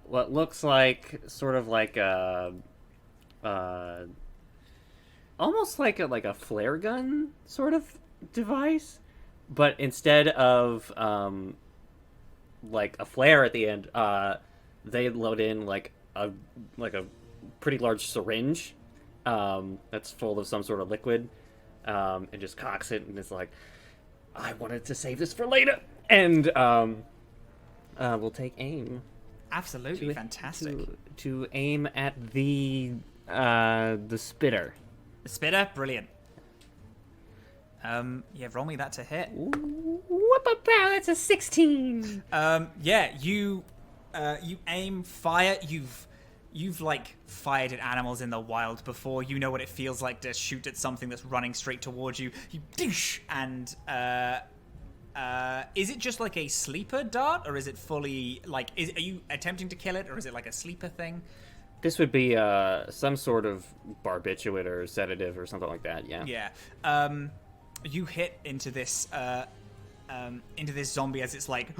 what looks like sort of like a almost like a flare gun sort of device, but instead of like a flare at the end, they load in like a pretty large syringe that's full of some sort of liquid, and just cocks it, and it's like, I wanted to save this for later, and we'll take aim. Absolutely fantastic. To aim at the spitter. The spitter, brilliant. Roll me that to hit. Whoop-a-pow, that's a 16. You aim, fire. You've like fired at animals in the wild before. You know what it feels like to shoot at something that's running straight towards you. You dish, and is it just like a sleeper dart, or is it fully like? Are you attempting to kill it, or is it like a sleeper thing? This would be some sort of barbiturate or sedative or something like that. Yeah. Yeah. You hit into this zombie as it's like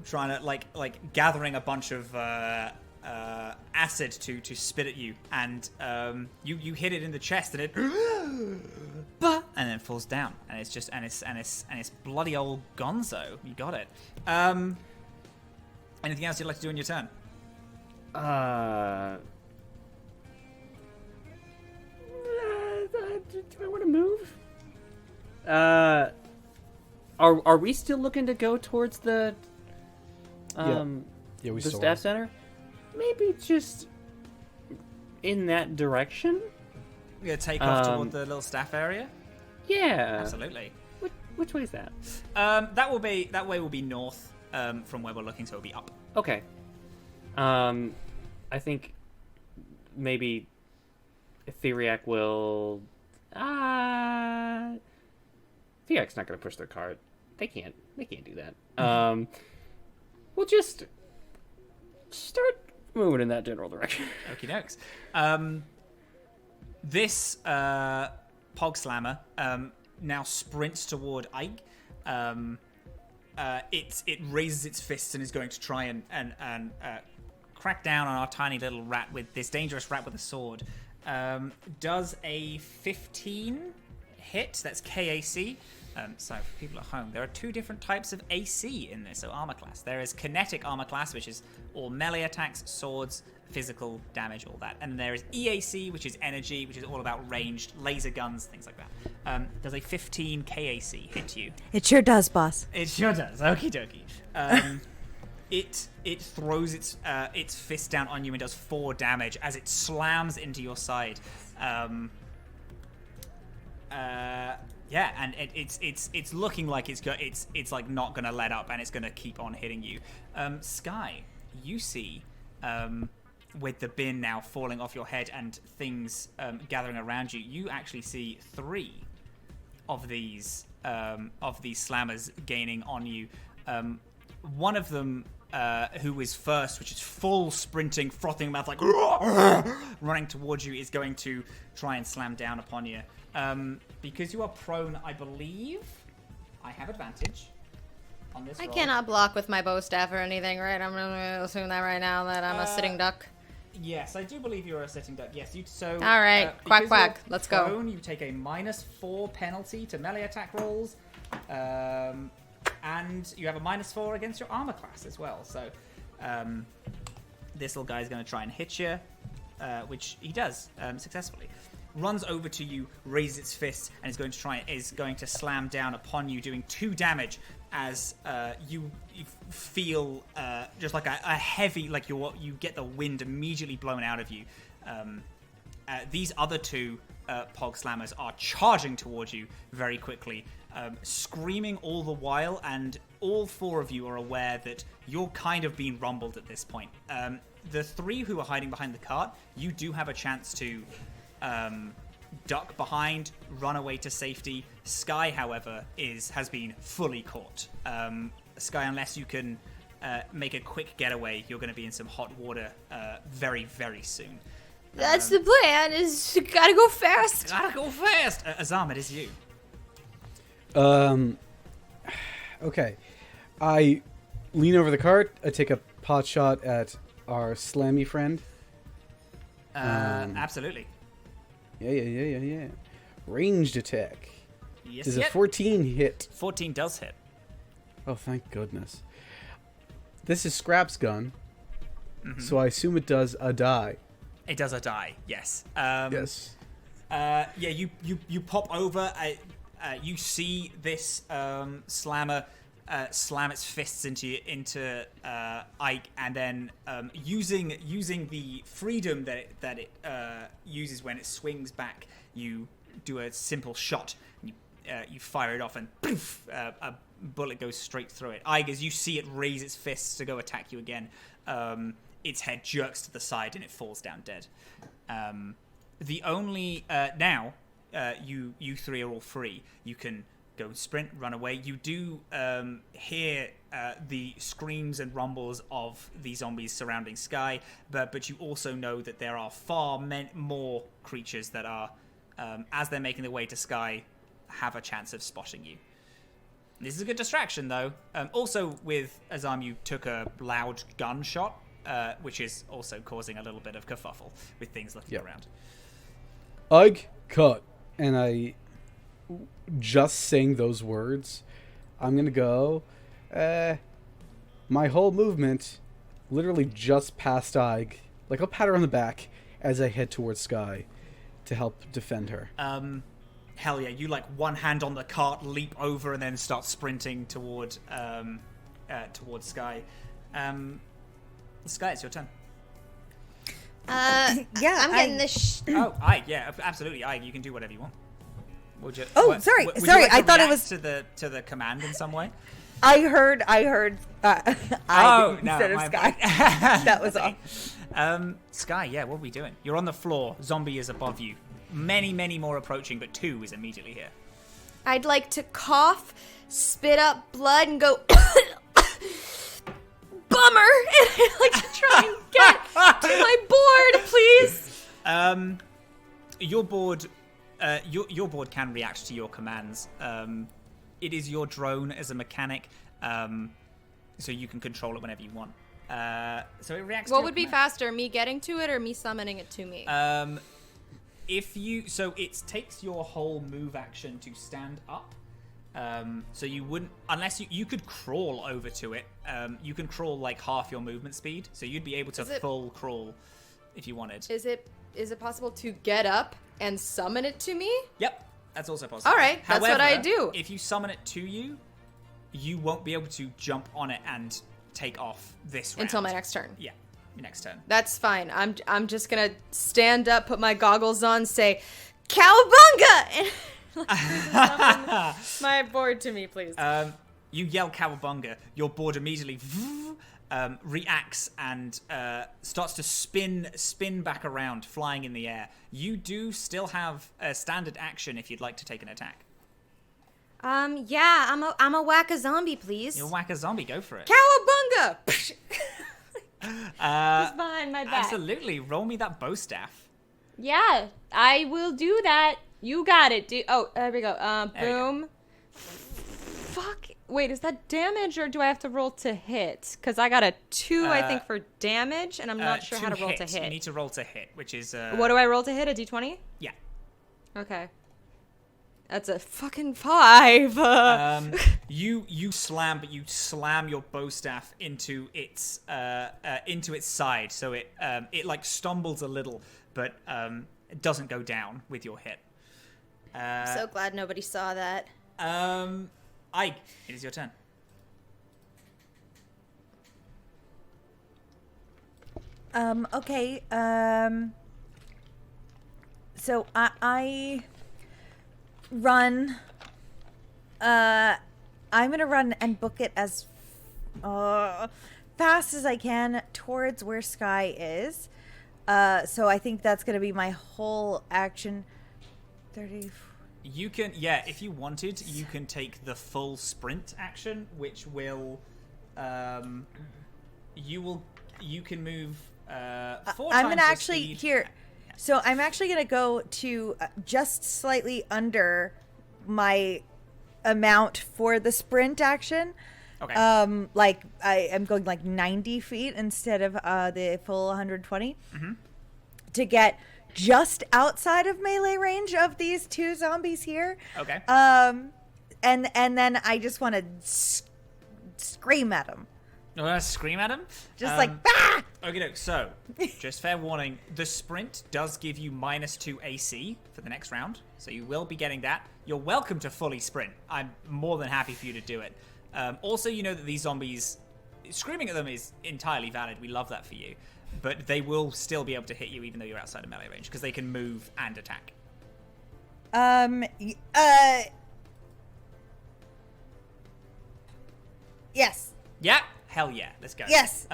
trying to like gathering a bunch of acid to spit at you, and you hit it in the chest, and it and then it falls down, and it's just and it's bloody old gonzo. You got it. Anything else you'd like to do in your turn? Do I want to move? Are we still looking to go towards the we the still staff are. center? Maybe just in that direction. You're gonna take off toward the little staff area. Yeah, Absolutely. Which way is that? That way will be north from where we're looking, so it'll be up. Okay. I think maybe Theriac will. Theriac's not going to push their cart. They can't do that. We'll just start moving in that general direction. Okie dokes. This Pog Slammer now sprints toward Ike. It raises its fists and is going to try and crack down on our tiny little rat with this dangerous rat with a sword. Does a 15 hit? That's KAC. So for people at home, there are two different types of AC in this, so armor class. There is kinetic armor class, which is all melee attacks, swords, physical damage, all that. And there is EAC, which is energy, which is all about ranged laser guns, things like that. Does a 15 KAC hit you? It sure does, boss. It sure does. Okie dokie. It throws its fist down on you and does 4 damage as it slams into your side. Yeah, and it's looking like it's like not gonna let up, and it's gonna keep on hitting you. Skye, you see, with the bin now falling off your head and things gathering around you, you actually see 3 of these slammers gaining on you. One of them who is first, which is full sprinting, frothing mouth, like running towards you, is going to try and slam down upon you. Because you are prone, I believe I have advantage on this roll. I cannot block with my bow staff or anything, right? I'm going to assume that right now that I'm a sitting duck. Yes, I do believe you're a sitting duck. Yes, you. So. All right, quack quack. Let's go. You take a -4 penalty to melee attack rolls, and you have a -4 against your armor class as well. So, this little guy is going to try and hit you, which he does successfully. Runs over to you, raises its fist, and is going to slam down upon you, doing 2 damage as you feel just like a heavy, like you get the wind immediately blown out of you. These other 2 Pog Slammers are charging towards you very quickly, screaming all the while, and all 4 of you are aware that you're kind of being rumbled at this point. The 3 who are hiding behind the cart, you do have a chance to duck behind, run away to safety. Skye, however, has been fully caught. Skye, unless you can make a quick getaway, you're going to be in some hot water very, very soon. That's the plan, is gotta go fast. Gotta go fast! Azam, it is you. Okay. I lean over the cart. I take a pot shot at our slammy friend. Absolutely. Yeah. Ranged attack. Yes, Does a 14 hit? 14 does hit. Oh, thank goodness. This is Scrap's gun, so I assume it does a die. It does a die, yes. Yes. You pop over. You see this slammer slam its fists into Ike, and then using the freedom that it uses when it swings back, you do a simple shot. You fire it off, and poof, a bullet goes straight through it. Ike, as you see it raise its fists to go attack you again, its head jerks to the side and it falls down dead. The only now you 3 are all free. You can go sprint, run away. You do hear the screams and rumbles of the zombies surrounding Skye, but you also know that there are far more creatures that are, as they're making their way to Skye, have a chance of spotting you. This is a good distraction, though. Also, with Azam, you took a loud gunshot, which is also causing a little bit of kerfuffle with things looking around. Ike, cut. And I, just saying those words, I'm going to go, my whole movement, literally just past Ike. Like, I'll pat her on the back as I head towards Skye to help defend her. Hell yeah, you one hand on the cart, leap over, and then start sprinting towards Skye. Skye, it's your turn. I'm getting this. Oh, Ike, yeah, absolutely, Ike. You can do whatever you want. Sorry. Would you I thought it was to the command in some way. I heard. Instead of Skye. That was all. Skye, yeah, what are we doing? You're on the floor. Zombie is above you. Many more approaching, but 2 is immediately here. I'd like to cough, spit up blood, and go, bummer! And I'd like to try and get to my board, please! Your board, your board can react to your commands. It is your drone as a mechanic, so you can control it whenever you want. So it reacts. What would be faster, me getting to it or me summoning it to me? It takes your whole move action to stand up. So you wouldn't, unless you could crawl over to it. You can crawl half your movement speed, so you'd be able to full crawl if you wanted. Is it possible to get up and summon it to me? Yep, that's also possible. All right, that's what I do. If you summon it to you, you won't be able to jump on it and take off this round. Until my next turn. Yeah, your next turn. That's fine. I'm just gonna stand up, put my goggles on, say, "Cowabunga!" and my board to me, please. You yell "Cowabunga." Your board immediately reacts and starts to spin back around, flying in the air. You do still have a standard action if you'd like to take an attack. Yeah, I'm a whack a zombie, please. You'll whack a zombie. Go for it. Cowabunga! Just behind my back. Absolutely. Roll me that bow staff. Yeah, I will do that. You got it, dude. Oh, there we go. Boom. Fuck. Wait, is that damage or do I have to roll to hit? Because I got a 2, I think, for damage, and I'm not sure how to roll to hit. You need to roll to hit, which is... What do I roll to hit? A d20? Yeah. Okay. That's a fucking 5. You slam, but you slam your bow staff into its side, so it like stumbles a little, but it doesn't go down with your hit. I'm so glad nobody saw that. Ike, it is your turn. Okay. So I run. I'm gonna run and book it as fast as I can towards where Skye is. So I think that's gonna be my whole action. 30. You can, if you wanted, you can take the full sprint action, which will, you can move 4 times. I'm gonna the actually speed. here. So I'm actually gonna go to just slightly under my amount for the sprint action. Okay. Like I am going like 90 feet instead of the full 120 to get just outside of melee range of these 2 zombies here. Okay. And then I just want to scream at them. You want to scream at him? Just like, bah! Okay, so, just fair warning, the sprint does give you -2 AC for the next round, so you will be getting that. You're welcome to fully sprint. I'm more than happy for you to do it. Also, you know that these zombies, screaming at them is entirely valid. We love that for you. But they will still be able to hit you even though you're outside of melee range, because they can move and attack. Yes. Yeah? Hell yeah. Let's go. Yes.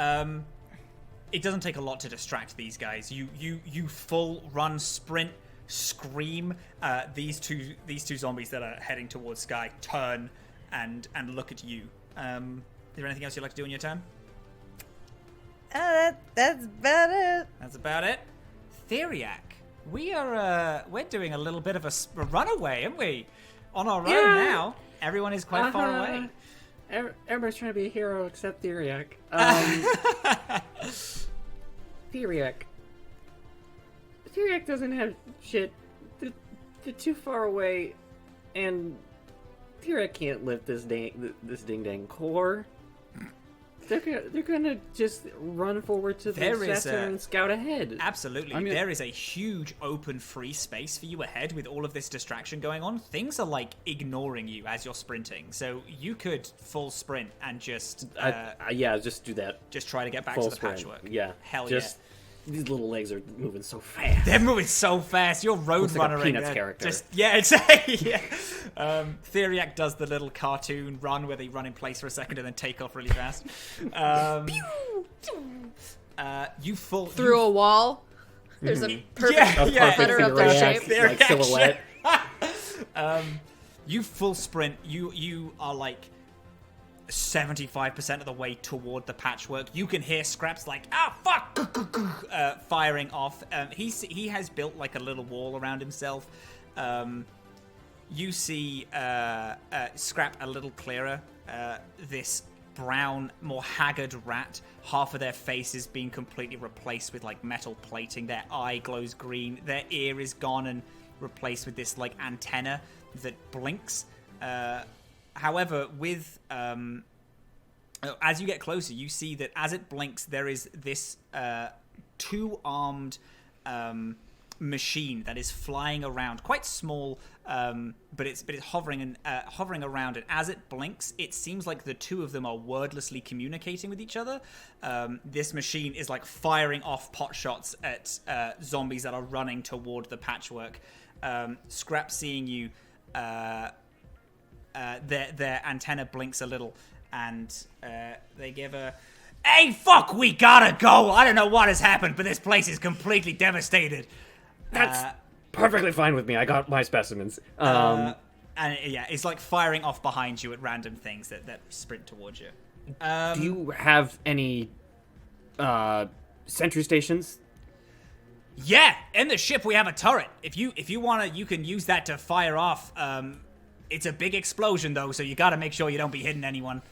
It doesn't take a lot to distract these guys. You full run, sprint, scream. These two zombies that are heading towards Skye turn and look at you. Is there anything else you'd like to do in your turn? That's about it. That's about it. Theriac, we're doing a little bit of a runaway, aren't we? On our own now. Everyone is quite far away. Everybody's trying to be a hero except Theriac. Theriac doesn't have shit. They're too far away, and Theriac can't lift this ding dang core. They're gonna just run forward to the center and scout ahead. Absolutely. There is a huge open free space for you ahead with all of this distraction going on. Things are like ignoring you as you're sprinting. So you could full sprint and just just do that. Just try to get back full to the sprint. patchwork. Yeah. Hell just, these little legs are moving so fast. They're moving so fast. You're road runner. Like a Peanuts character. Exactly. Yeah. Theriac does the little cartoon run where they run in place for a second and then take off really fast. You fall through a wall. There's a perfect cutter of their shape. Like silhouette. You full sprint. You are like 75% of the way toward the patchwork. You can hear Scraps like, fuck, firing off. He has built like a little wall around himself. You see Scrap a little clearer. This brown, more haggard rat. Half of their face is being completely replaced with like metal plating. Their eye glows green. Their ear is gone and replaced with this like antenna that blinks. However, with as you get closer, you see that as it blinks, there is this 2-armed machine that is flying around, quite small, but it's hovering around. And as it blinks, it seems like the two of them are wordlessly communicating with each other. This machine is like firing off pot shots at zombies that are running toward the patchwork. Scrap, seeing you. Their antenna blinks a little, and they give a, "Hey, fuck, we gotta go. I don't know what has happened, but this place is completely devastated." That's perfectly fine with me. I got my specimens. And yeah, it's like firing off behind you at random things that sprint towards you. Do you have any sentry stations? Yeah, in the ship we have a turret. If you wanna, you can use that to fire off. It's a big explosion though, so you gotta make sure you don't be hitting anyone.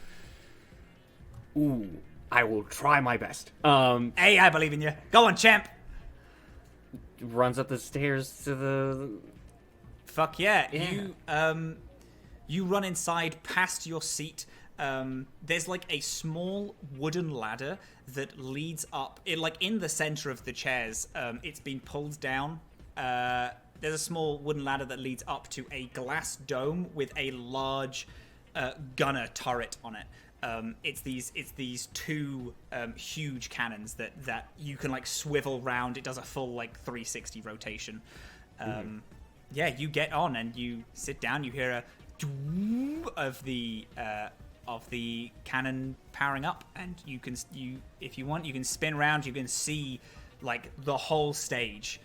Ooh, I will try my best. Hey, I believe in you. Go on, champ. Runs up the stairs to the... Fuck yeah. You run inside past your seat. There's like a small wooden ladder that leads up. In the center of the chairs, it's been pulled down. There's a small wooden ladder that leads up to a glass dome with a large gunner turret on it. It's these two huge cannons that you can like swivel round. It does a full like 360 rotation. Yeah, you get on and you sit down. You hear a of the cannon powering up, and if you want, you can spin around. You can see like the whole stage.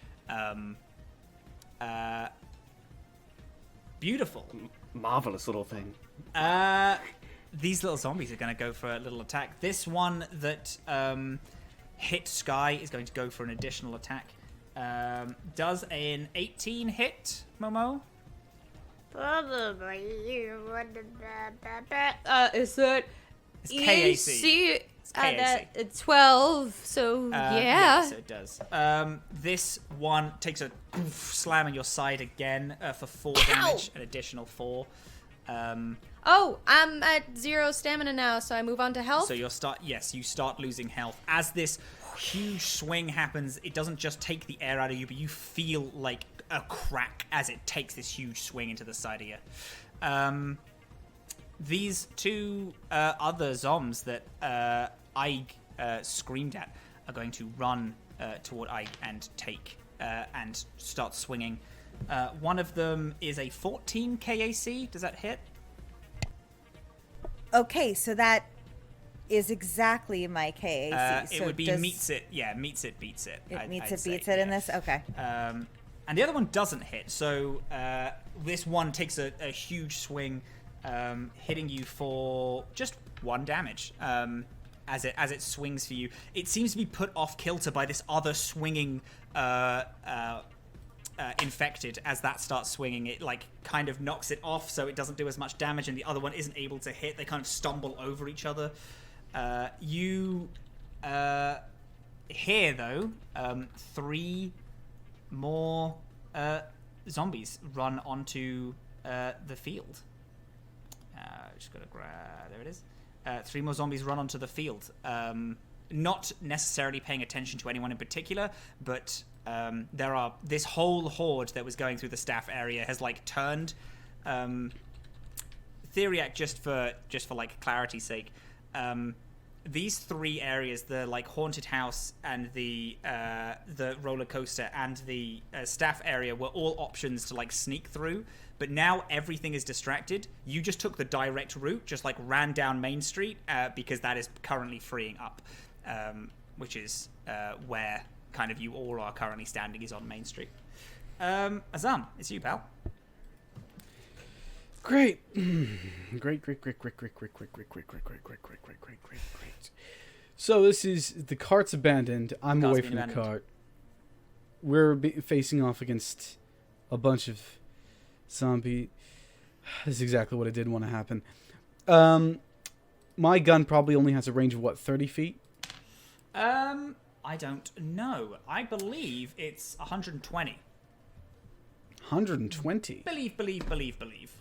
Beautiful, marvelous little thing. These little zombies are going to go for a little attack. This one that hit Skye is going to go for an additional attack. Does an 18 hit, Momo? Probably. Is it It's KAC. It's 12, so yeah. Yes, it does. This one takes a slam on your side again for 4 damage, an additional 4. Oh, I'm at 0 stamina now, so I move on to health. So you start losing health. As this huge swing happens, it doesn't just take the air out of you, but you feel like a crack as it takes this huge swing into the side of you. These two other zombs that Ike screamed at are going to run toward Ike and take and start swinging. One of them is a 14 KAC. Does that hit? Okay, so that is exactly my KAC. It would be meets it. Yeah, meets it, beats it. It beats it in this? Okay. And the other one doesn't hit. So this one takes a huge swing, hitting you for just 1 damage. As it swings for you, it seems to be put off kilter by this other swinging infected. As that starts swinging, it like kind of knocks it off, so it doesn't do as much damage, and the other one isn't able to hit. They kind of stumble over each other. You hear though 3 more zombies run onto the field. Just gotta grab. There it is. 3 more zombies run onto the field. Not necessarily paying attention to anyone in particular, but there are this whole horde that was going through the staff area has like turned. Theriac, just for like clarity's sake, these 3 areas, the like haunted house and the roller coaster and the staff area, were all options to like sneak through. But now everything is distracted. You just took the direct route, just like ran down Main Street because that is currently freeing up, which is where kind of you all are currently standing, is on Main Street. Azam, it's you, pal. Great. Great. So this is, the cart's abandoned. I'm away from the cart. We're facing off against a bunch of zombie. This is exactly what I didn't want to happen. My gun probably only has a range of what, 30 feet? I don't know. I believe it's 120. 120. Believe.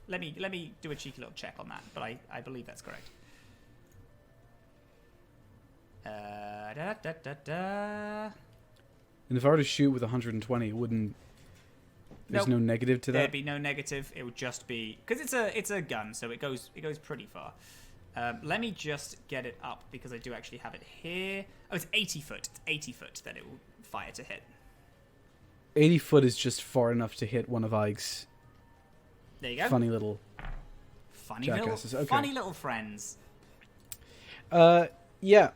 Let me do a cheeky little check on that, but I believe that's correct. And if I were to shoot with 120, it wouldn't. There's no negative to that. There'd be no negative. It would just be because it's a gun, so it goes pretty far. Let me just get it up because I do actually have it here. Oh, it's 80 foot. It's 80 foot that it will fire to hit. 80 foot is just far enough to hit one of Ike's. There you go. Funny little jackasses. Funny little friends. Yeah.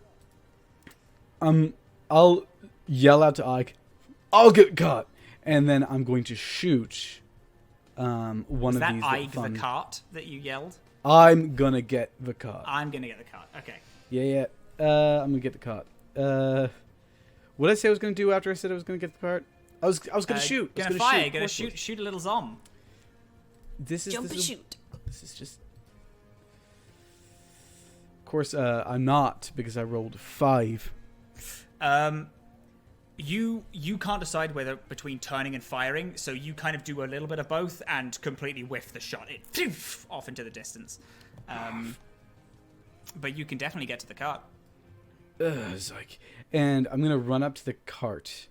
I'll yell out to Ike, "I'll get caught," and then I'm going to shoot one Was of that these. Ike fun. the cart that you yelled? I'm gonna get the cart. I'm gonna get the cart. Okay. Yeah. I'm gonna get the cart. What did I say I was gonna do after I said I was gonna get the cart? I was gonna shoot. Gonna fire. Gonna shoot a little zom. Jump and shoot. This is just. Of course, I'm not because I rolled 5. You can't decide whether between turning and firing, so you kind of do a little bit of both and completely whiff the shot. It poof, off into the distance. But you can definitely get to the cart. Zyke. And I'm gonna run up to the cart,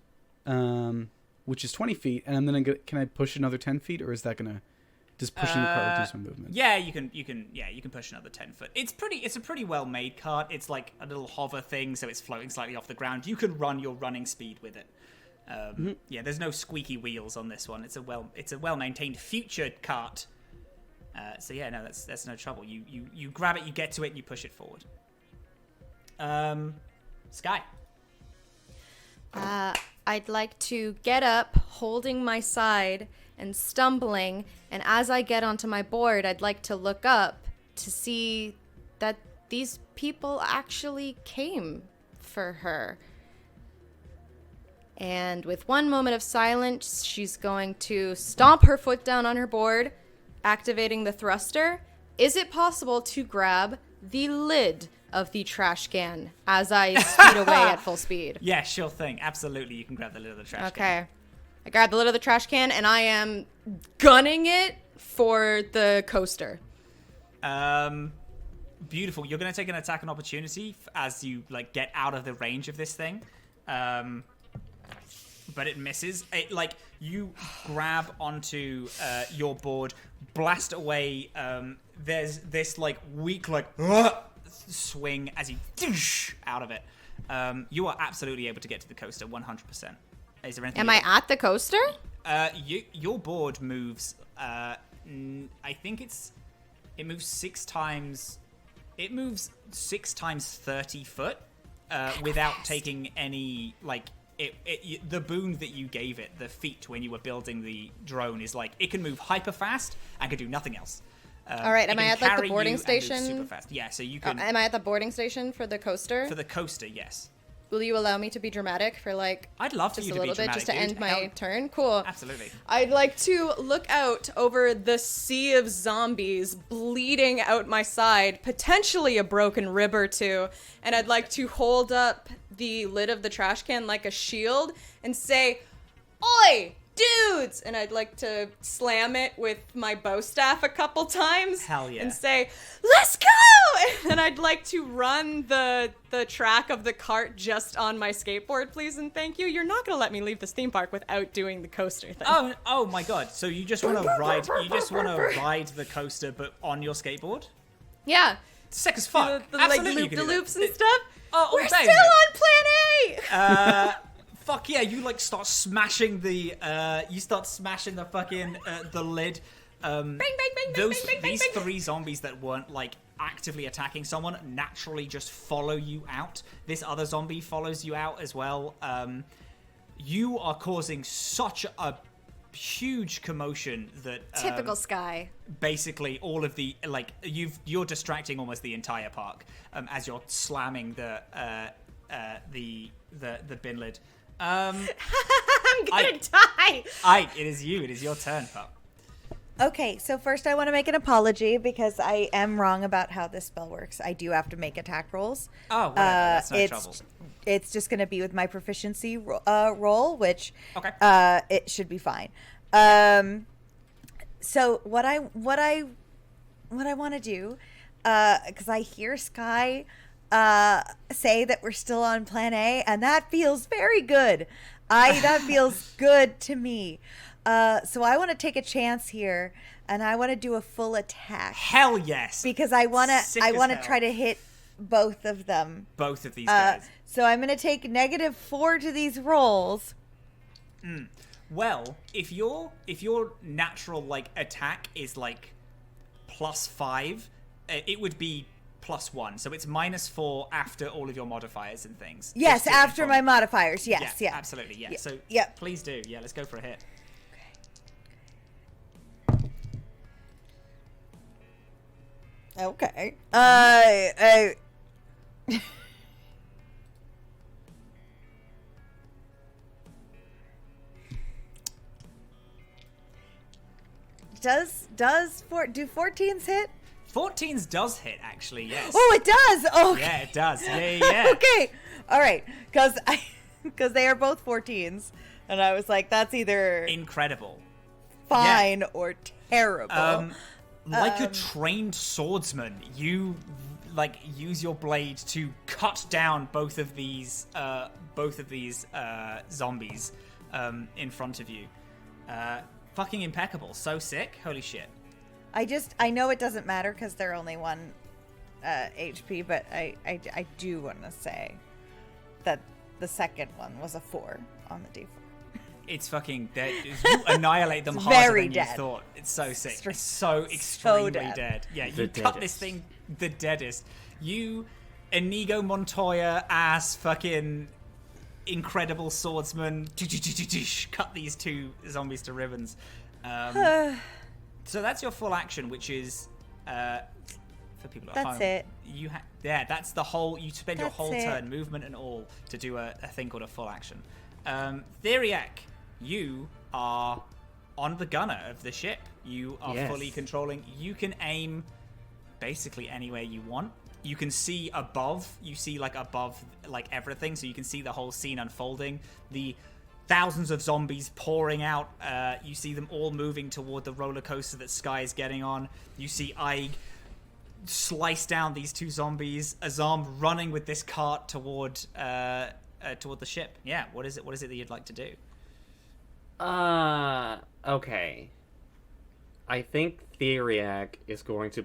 which is 20 feet, and I'm gonna can I push another 10 feet, or is that gonna just pushing the cart reduce my movement? Yeah, you can push another 10 foot. It's a pretty well made cart. It's like a little hover thing, so it's floating slightly off the ground. You can run your running speed with it. Yeah, there's no squeaky wheels on this one. It's a well maintained future cart. So yeah, no, that's no trouble. You grab it, you get to it, and you push it forward. Skye. I'd like to get up, holding my side and stumbling, and as I get onto my board, I'd like to look up to see that these people actually came for her. And with one moment of silence, she's going to stomp her foot down on her board, activating the thruster. Is it possible to grab the lid of the trash can as I speed away at full speed? Yeah, sure thing. Absolutely, you can grab the lid of the trash can. Okay. I grab the lid of the trash can, and I am gunning it for the coaster. Beautiful. You're going to take an attack and opportunity as you get out of the range of this thing. But it misses. You grab onto your board, blast away. There's this weak swing as you out of it. You are absolutely able to get to the coaster 100%. Is there anything? Am I at the coaster? Your board moves. I think it moves 6 times. It moves 6 times 30 foot without taking any the boon that you gave it, the feat when you were building the drone, is it can move hyper fast and can do nothing else. All right, am I at the boarding station? Super fast. Yeah, so you can. Am I at the boarding station for the coaster? For the coaster, yes. Will you allow me to be dramatic for I'd love just you a to little be bit, dramatic, just to dude. end my turn? Cool. Absolutely. I'd like to look out over the sea of zombies bleeding out my side, potentially a broken rib or two, and I'd like to hold up the lid of the trash can like a shield and say, "Oi, dudes!" And I'd like to slam it with my bow staff a couple times. Hell yeah. And say, "Let's go!" And I'd like to run the track of the cart just on my skateboard, please and thank you. You're not going to let me leave this theme park without doing the coaster thing. Oh my god. So you just want to ride the coaster but on your skateboard? Yeah. Sick as fuck. The Absolutely, you can do that. loops and stuff. We're still on Plan A! Fuck yeah, you start smashing the fucking the lid. Bang, bang, bang, These 3 zombies that weren't actively attacking someone naturally just follow you out. This other zombie follows you out as well. You are causing such a huge commotion that typical Skye. Basically all of the you're distracting almost the entire park as you're slamming the bin lid. I'm gonna die. Ike, it is your turn, pup. Okay, so first I want to make an apology because I am wrong about how this spell works. I do have to make attack rolls. Oh, whatever. That's no trouble. It's just going to be with my proficiency roll, which okay. It should be fine. So what I want to do, because I hear Skye say that we're still on Plan A, and that feels very good. That feels good to me. So I want to take a chance here, and I want to do a full attack. Hell yes! Because I want to try to hit both of them. Both of these guys. So I'm going to take -4 to these rolls. Well, if your natural attack is +5, it would be +1. So it's -4 after all of your modifiers and things. Yes, after my modifiers. Yes, yeah. Absolutely, yeah. So yeah. please do. Yeah, let's go for a hit. Okay. Do 14s hit? 14s does hit, actually, yes. Oh, it does. Oh, okay. Yeah, it does. Yeah. Okay. All right. Because they are both 14s, and I was like, that's either Incredible. fine or terrible. Like a trained swordsman, you use your blade to cut down both of these zombies in front of you. Fucking impeccable. So sick. Holy shit. I know it doesn't matter because they're only 1 HP, but I do want to say that the second one was a 4 on the D4. It's fucking dead. You annihilate them harder very than dead. you thought. It's so sick. It's So so extremely dead. dead. Yeah, you The cut this deadest. thing the deadest. You, Inigo Montoya ass fucking incredible swordsman, cut these 2 zombies to ribbons. So that's your full action, which is for people at That's home. it. That's the whole. You spend your That's whole it. turn, movement and all, to do a thing called a full action. Theriac, you are on the gunner of the ship. You are Yes. fully controlling. You can aim basically anywhere you want. You can see above. You see above everything, so you can see the whole scene unfolding. The thousands of zombies pouring out. You see them all moving toward the roller coaster that Skye is getting on. You see Aig slice down these 2 zombies. Azam running with this cart toward the ship. Yeah. What is it that you'd like to do? Okay. I think Theriac is going to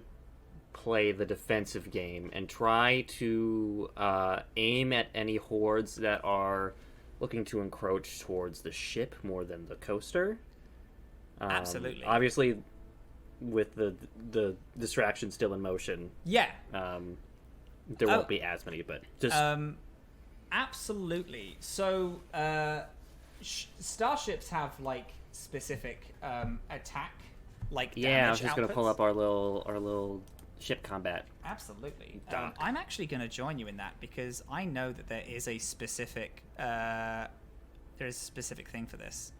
play the defensive game and try to aim at any hordes that are looking to encroach towards the ship more than the coaster. Absolutely. Obviously, with the distraction still in motion, Yeah. there won't be as many, but just... Absolutely. So, starships have specific attack, yeah, I was damage just going to pull outputs. up our little ship combat. Absolutely. Doc. I'm actually going to join you in that because I know that there is a specific thing for this.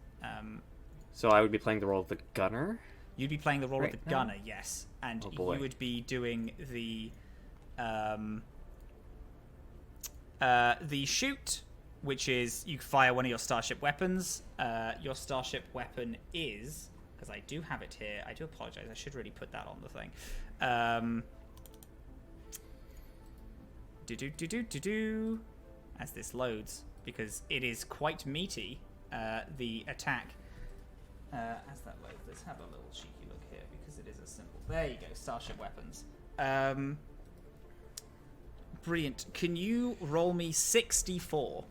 So I would be playing the role of the gunner. You'd be playing the role Right of the now? gunner, yes, and Oh, boy. you would be doing the shoot, which is you fire one of your starship weapons. Your starship weapon is, because I do have it here. I do apologize. I should really put that on the thing. As this loads, because it is quite meaty. The attack. As that loads, let's have a little cheeky look here because it is a symbol. There you go, starship weapons. Brilliant. Can you roll me 64?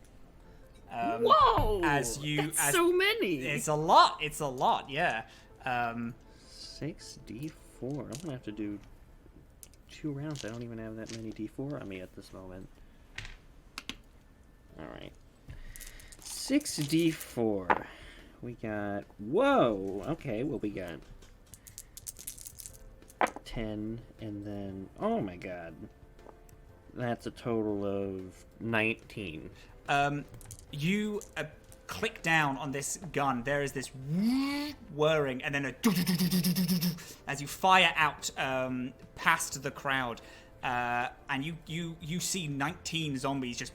Whoa! That's so many. It's a lot. Yeah. 6d4. I'm gonna have to do 2 rounds. I don't even have that many d4 on me at this moment. All right. 6d4. We got... Whoa! Okay, well, we got 10, and then... Oh, my God. That's a total of 19. You click down on this gun. There is this whirring, and then as you fire out past the crowd, and you see 19 zombies just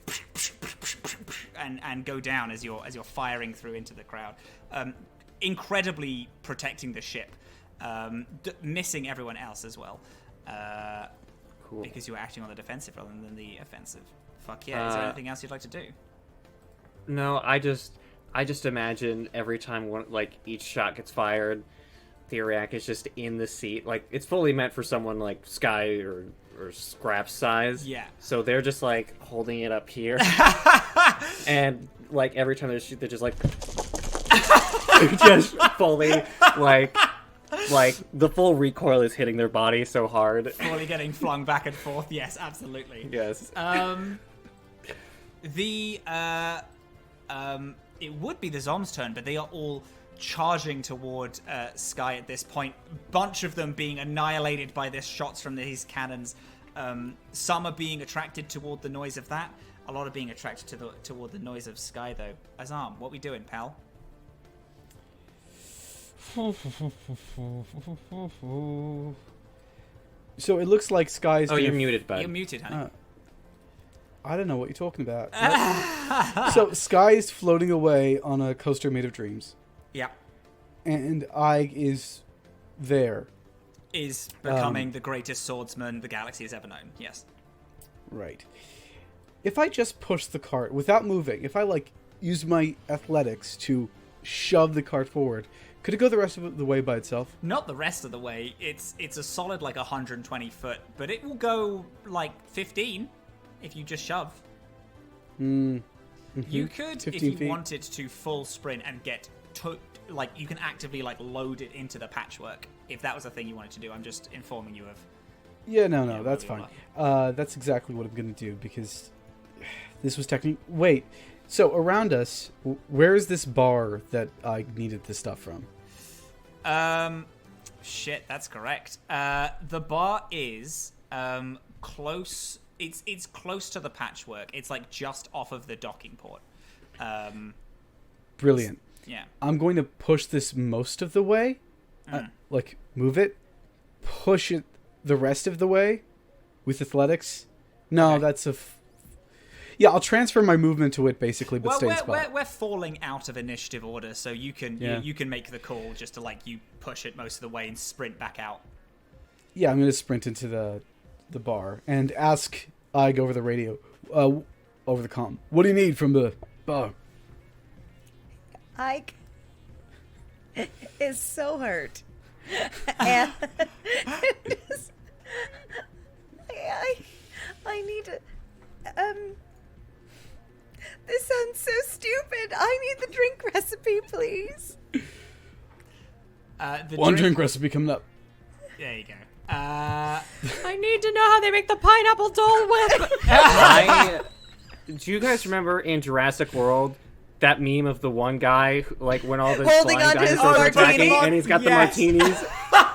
and go down as you're firing through into the crowd, incredibly protecting the ship, missing everyone else as well, Cool. because you were acting on the defensive rather than the offensive. Fuck yeah! Is there anything else you'd like to do? No, I just imagine every time each shot gets fired, Theriac is just in the seat. It's fully meant for someone like Skye or Scrap's size. Yeah. So they're just holding it up here, and every time they shoot, they're just just fully the full recoil is hitting their body so hard. Fully getting flung back and forth. Yes, absolutely. Yes. It would be the Zom's turn, but they are all charging toward Skye at this point. Bunch of them being annihilated by this shots from these cannons. Some are being attracted toward the noise of that. A lot are being attracted toward the noise of Skye, though. Azam, what we doing, pal? So it looks like Skye's. Oh, you're muted, bud. You're muted, honey. I don't know what you're talking about. So Skye is floating away on a coaster made of dreams. Yeah. And Ige is there. Is becoming the greatest swordsman the galaxy has ever known. Yes. Right. If I just push the cart without moving, if I use my athletics to shove the cart forward, could it go the rest of the way by itself? Not the rest of the way. It's a solid 120 foot, but it will go 15 if you just shove. You could, if you wanted to, full sprint and get you can actively load it into the patchwork if that was a thing you wanted to do. I'm just informing you of. Yeah, no, that's fine. That's exactly what I'm going to do because this was technically. Wait, so around us, where is this bar that I needed this stuff from? Shit, that's correct. The bar is close. It's close to the patchwork. It's just off of the docking port. Brilliant. Yeah. I'm going to push this most of the way. Move it. Push it the rest of the way with athletics. No, okay. That's yeah, I'll transfer my movement to it basically, but stay in spot. We're falling out of initiative order, so you can you can make the call just to you push it most of the way and sprint back out. Yeah, I'm going to sprint into the bar and ask Ige over the radio, over the comm. What do you need from the bar? Ike is so hurt. And I need to. This sounds so stupid. I need the drink recipe, please. One drink recipe coming up. There you go. I need to know how they make the pineapple Dole Whip. Do you guys remember in Jurassic World that meme of the one guy, when all the holding flying on to his dinosaurs are attacking, martini? and he's got the martinis?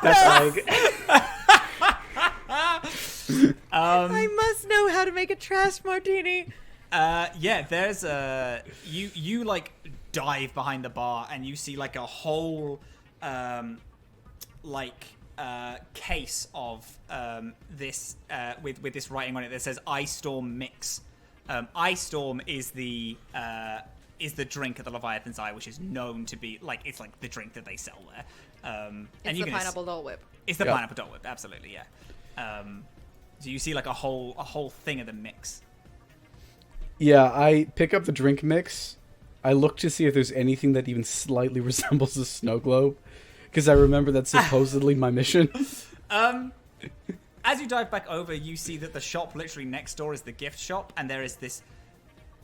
That's I must know how to make a trash martini. There's you dive behind the bar and you see a whole case of this with this writing on it that says Ice Storm Mix. Ice Storm is the drink at the Leviathan's Eye, which is known to be it's the drink that they sell there. It's the pineapple Dole Whip. It's the pineapple Dole Whip, absolutely, yeah. So you see a whole thing of the mix. Yeah, I pick up the drink mix. I look to see if there's anything that even slightly resembles a snow globe, because I remember that's supposedly my mission. As you dive back over, you see that the shop literally next door is the gift shop, and there is this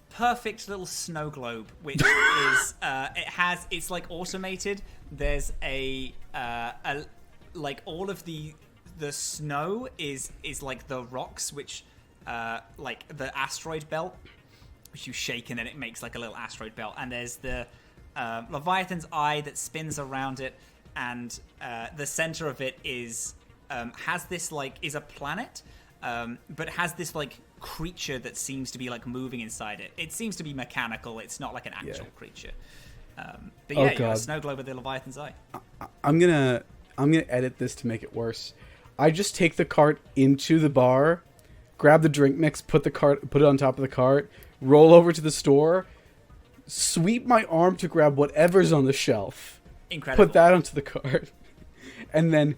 perfect little snow globe, which is it's automated. There's all of the snow is the rocks, which the asteroid belt, which you shake and then it makes a little asteroid belt, and there's the Leviathan's Eye that spins around it, and the center of it is has this is a planet, but has this creature that seems to be moving inside it. It seems to be mechanical. It's not an actual creature. But yeah, you got a snow globe with the Leviathan's Eye. I'm gonna edit this to make it worse. I just take the cart into the bar, grab the drink mix, put it on top of the cart, roll over to the store, sweep my arm to grab whatever's on the shelf. Incredible. Put that onto the cart, and then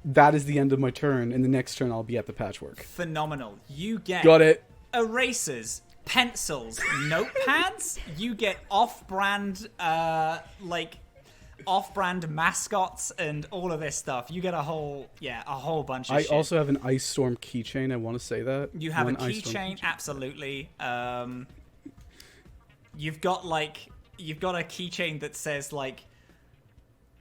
that is the end of my turn. And the next turn, I'll be at the patchwork. Phenomenal. You get got it. Erasers, pencils, notepads. You get off-brand off-brand mascots and all of this stuff. You get a whole bunch of shit. I also have an Ice Storm keychain. I want to say that. You have a keychain, absolutely. You've got a keychain that says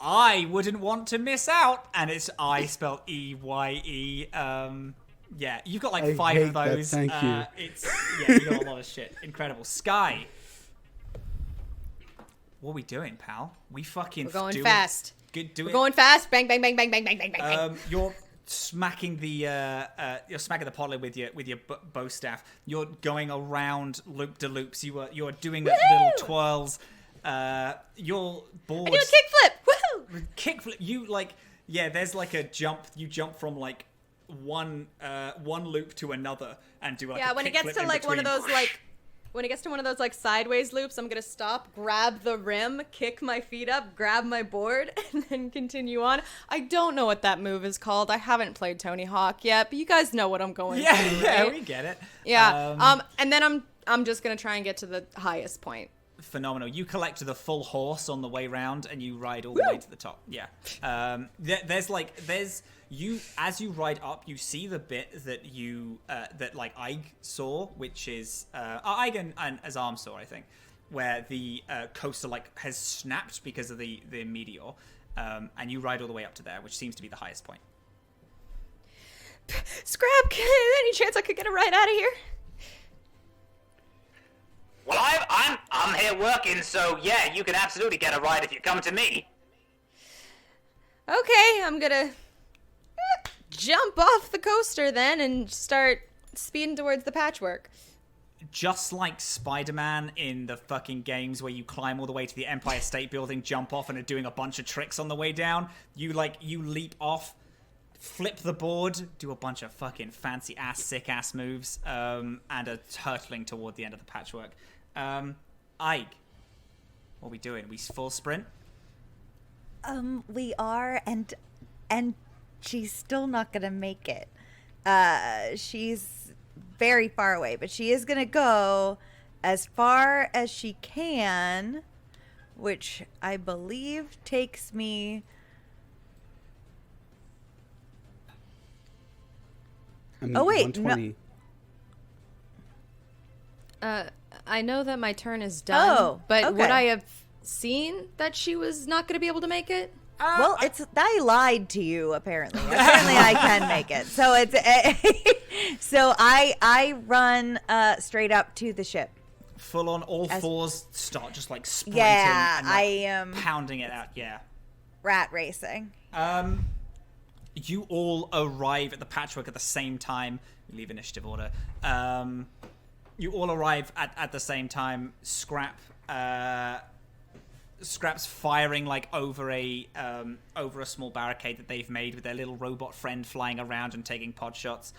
I wouldn't want to miss out, and it's I spelled E-Y-E. Yeah, you've got 5 of those. Thank you. You got a lot of shit. Incredible. Skye. What are we doing, pal? We fucking We're going fast. Good, We're going fast. Bang, bang, bang, bang, bang, bang, bang, bang. You're smacking the pottery with your bow staff. You're going around loop de loops. You're doing little twirls. Your board. I do a kickflip. Woohoo! Kickflip. You there's like a jump. You jump from like one loop to another and do like when it gets to like one of those like. When it gets to one of those like sideways loops, I'm gonna stop, grab the rim, kick my feet up, grab my board, and then continue on. I don't know what that move is called. I haven't played Tony Hawk yet, but you guys know what I'm going through, right? Yeah, we get it. Yeah. And then I'm just gonna try and get to the highest point. Phenomenal. You collect the full horse on the way round, and you ride all the way to the top. Yeah. As you ride up, you see the bit that that Ig saw, which is Ig and Azam saw, I think, where the coaster has snapped because of the meteor, and you ride all the way up to there, which seems to be the highest point. Scrap, any chance I could get a ride out of here? Well, I'm here working, so yeah, you can absolutely get a ride if you come to me. Okay, I'm gonna jump off the coaster then and start speeding towards the Patchwork. Just like Spider-Man in the fucking games where you climb all the way to the Empire State Building, jump off, and are doing a bunch of tricks on the way down. You leap off, flip the board, do a bunch of fucking fancy ass, sick ass moves, and are hurtling toward the end of the Patchwork. Ig, what are we doing? We full sprint? We are, and she's still not gonna make it. She's very far away, but she is gonna go as far as she can, which I believe takes me. Oh wait, 120. I know that my turn is done, but okay. would I have seen that she was not going to be able to make it? Well, I lied to you. Apparently, I can make it. So so I run straight up to the ship. Full on all fours, start just sprinting. Yeah, and, I am pounding it out. Yeah, rat racing. You all arrive at the Patchwork at the same time. You leave initiative order. You all arrive at the same time. Scrap's firing over a small barricade that they've made with their little robot friend flying around and taking pod shots.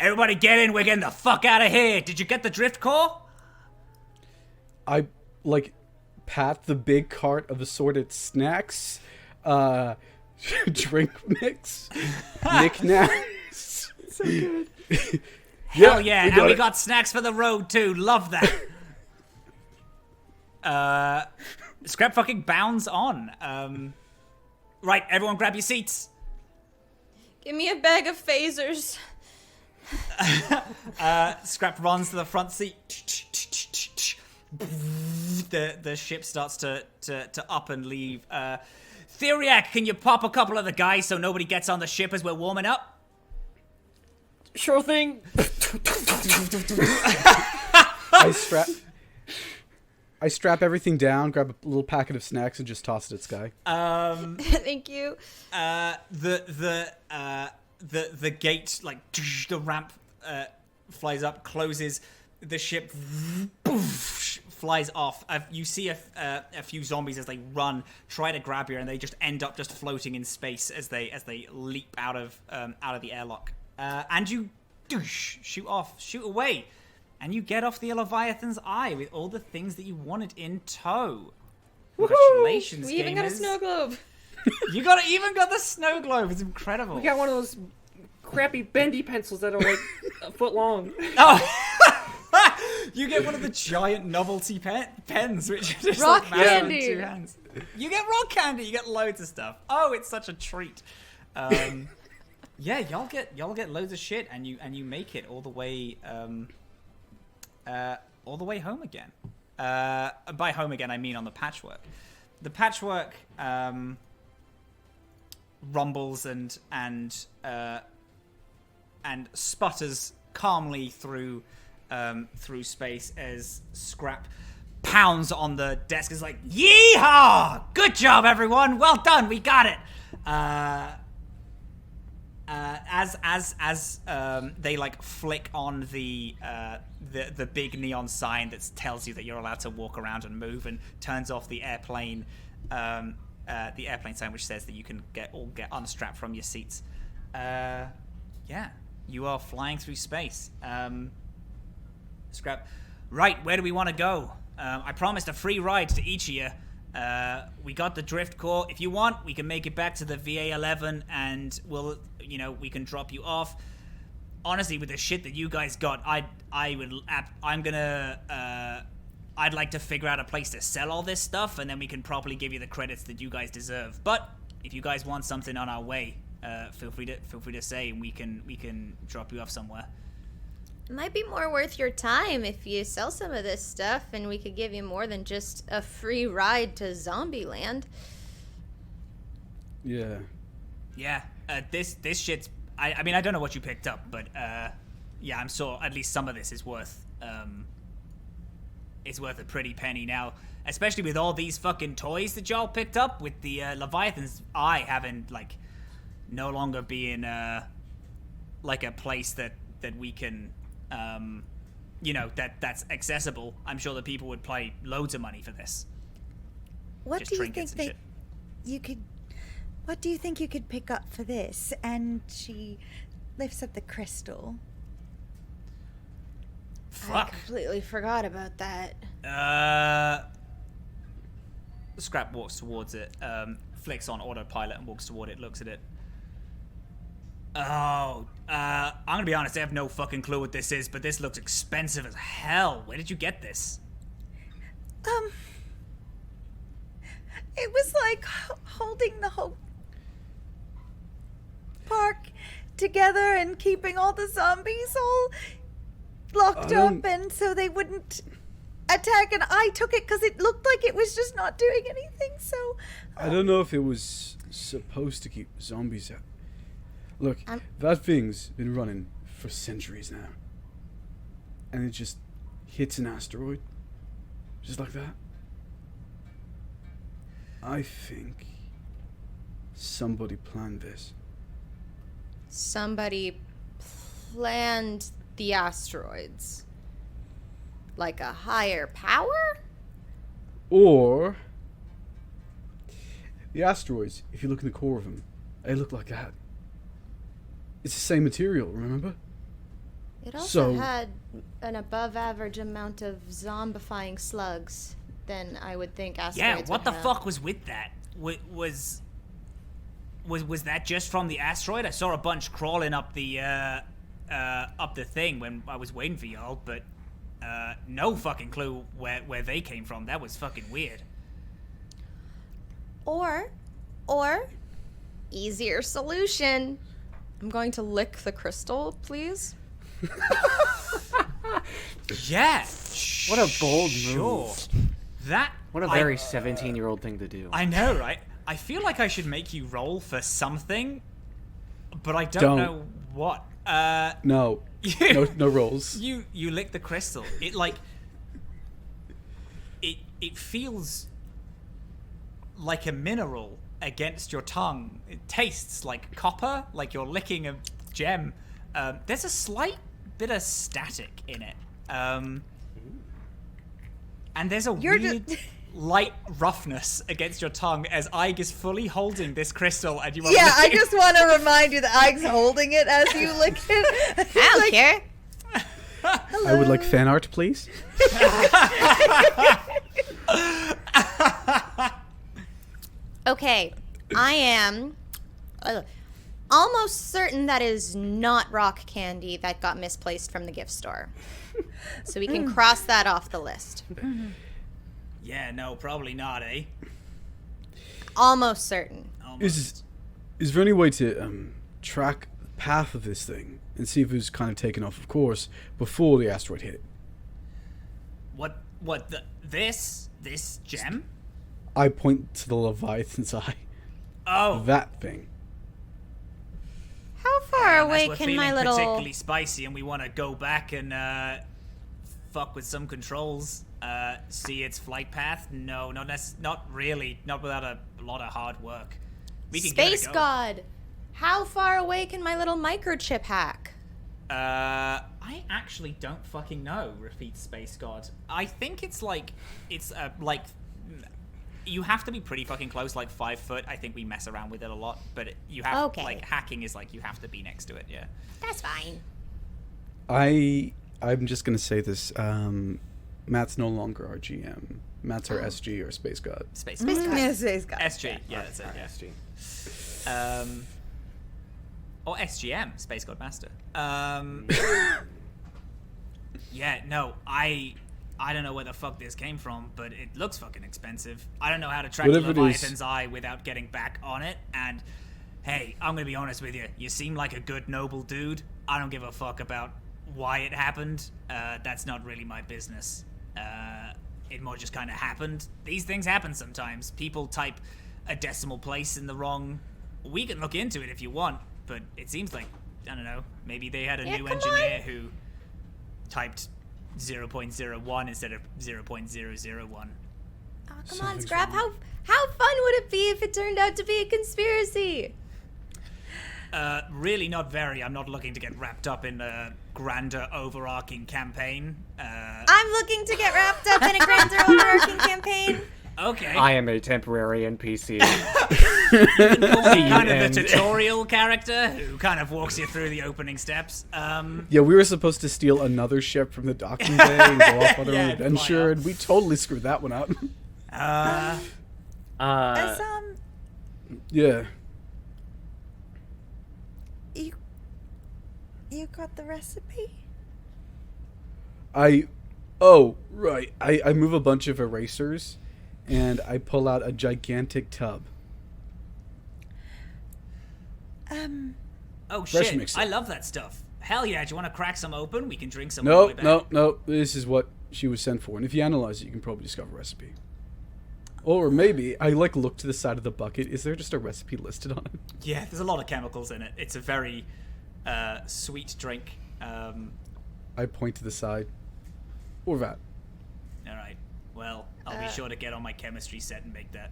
Everybody get in, we're getting the fuck out of here. Did you get the drift core? I pat the big cart of assorted snacks, drink mix, knickknacks. So good. Hell yeah, and we got snacks for the road too. Love that. Scrap fucking bounds on. Right, everyone grab your seats. Give me a bag of phasers. Scrap runs to the front seat. The ship starts to up and leave. Theriac, can you pop a couple of the guys so nobody gets on the ship as we're warming up? Sure thing. I strap everything down, grab a little packet of snacks, and just toss it at Skye. Thank you. The gate, the ramp flies up, closes. The ship flies off. You see a few zombies as they run, try to grab you, and they just end up just floating in space as they leap out of the airlock. And you shoot away, and you get off the Leviathan's eye with all the things that you wanted in tow. Congratulations, We even got a snow globe. You even got the snow globe. It's incredible. We got one of those crappy bendy pencils that are a foot long. Oh, you get one of the giant novelty pens, which are just rock massive candy. in 2 hands. You get rock candy. You get loads of stuff. Oh, it's such a treat. Yeah, y'all get loads of shit, and you make it all the way home again. By home again, I mean on the Patchwork. The Patchwork rumbles and sputters calmly through space as Scrap pounds on the desk. Is like, yeehaw! Good job, everyone. Well done. We got it. As they like flick on the big neon sign that tells you that you're allowed to walk around and move, and turns off the airplane sign which says that you can get unstrapped from your seats. Yeah, you are flying through space. Scrap. Right, where do we want to go? I promised a free ride to each of you. We got the drift core. If you want, we can make it back to the VA-11 and we can drop you off. Honestly, with the shit that you guys got, I'd like to figure out a place to sell all this stuff, and then we can probably give you the credits that you guys deserve. But if you guys want something on our way, feel free to say, and we can drop you off somewhere. It might be more worth your time if you sell some of this stuff, and we could give you more than just a free ride to Zombieland. Yeah. Yeah. This shit's. I mean, I don't know what you picked up, but yeah, I'm sure at least some of this is worth. It's worth a pretty penny now, especially with all these fucking toys that y'all picked up, with the Leviathan's eye having no longer being like a place that we can. That's accessible. I'm sure that people would pay loads of money for this. What do you think What do you think you could pick up for this? And she lifts up the crystal. Fuck. I completely forgot about that. Scrap walks towards it, flicks on autopilot and walks toward it, looks at it. Oh, I'm gonna be honest, I have no fucking clue what this is, but this looks expensive as hell. Where did you get this? It was like holding the whole park together and keeping all the zombies all locked up, and so they wouldn't attack, and I took it because it looked like it was just not doing anything, so... I don't know if it was supposed to keep zombies out. Look, that thing's been running for centuries now. And it just hits an asteroid. Just like that. I think somebody planned this. Somebody planned the asteroids? Like a higher power? Or... the asteroids, if you look in the core of them, they look like that. It's the same material, remember? It also had an above-average amount of zombifying slugs than I would think asteroids Yeah, what the have. fuck was with that? Was that just from the asteroid? I saw a bunch crawling up the thing when I was waiting for y'all, but no fucking clue where they came from. That was fucking weird. Or, easier solution. I'm going to lick the crystal, please. Yeah. What a bold move. What a very 17-year-old thing to do. I know, right? I feel like I should make you roll for something, but I don't know what. No rolls. You lick the crystal. It it feels like a mineral against your tongue. It tastes like copper, like you're licking a gem. There's a slight bit of static in it. And there's a weird light roughness against your tongue as Ige is fully holding this crystal and you are Yeah, I just want to remind you that Ike's holding it as you lick it. I don't care. Hello. I would like fan art, please. Okay, I am almost certain that is not rock candy that got misplaced from the gift store. So we can cross that off the list. Yeah, no, probably not, eh? Almost certain. Is there any way to track the path of this thing and see if it was kind of taken off, of course, before the asteroid hit it? This gem? I point to the Leviathan's eye. Oh. That thing. How far away we're can my feeling little... particularly spicy and we want to go back and fuck with some controls. See its flight path? No, not really. Not without a lot of hard work. We can Space give it a go. God, how far away can my little microchip hack? I actually don't fucking know, repeats Space God. I think it's like, you have to be pretty fucking close, like 5 foot. I think we mess around with it a lot, but you have, Okay. like, hacking is like, you have to be next to it, yeah. That's fine. I'm just gonna say this. Matt's no longer our GM. Matt's our SG or Space God. Space God. Yeah, Space God. SG, yeah, that's it, yeah. SG. Or SGM, Space God Master. Yeah, no, I don't know where the fuck this came from, but it looks fucking expensive. I don't know how to track the Whatever it is. Leviathan's eye without getting back on it, and hey, I'm gonna be honest with you. You seem like a good, noble dude. I don't give a fuck about why it happened. That's not really my business. It more just kind of happened. These things happen sometimes. People type a decimal place in the wrong... We can look into it if you want, but it seems like, I don't know, maybe they had a new come engineer who typed 0.01 instead of 0.001. Oh, come on, Scrap. How fun would it be if it turned out to be a conspiracy? Really not very. I'm not looking to get wrapped up in a grander overarching campaign. I'm looking to get wrapped up in a grander overarching campaign. Okay. I am a temporary NPC. Kind of the tutorial character who kind of walks you through the opening steps. Yeah, we were supposed to steal another ship from the docking bay and go off on our Yeah, adventure, fly and we totally screwed that one up. Yeah. You got the recipe? Oh, right. I move a bunch of erasers, and I pull out a gigantic tub. Oh Fresh shit, mixer. I love that stuff. Hell yeah, do you want to crack some open? We can drink some on the way back. No. This is what she was sent for, and if you analyze it, you can probably discover a recipe. Or maybe I look to the side of the bucket. Is there just a recipe listed on it? Yeah, there's a lot of chemicals in it. It's a very sweet drink. I point to the side. Or that. Alright, well, I'll be sure to get on my chemistry set and make that.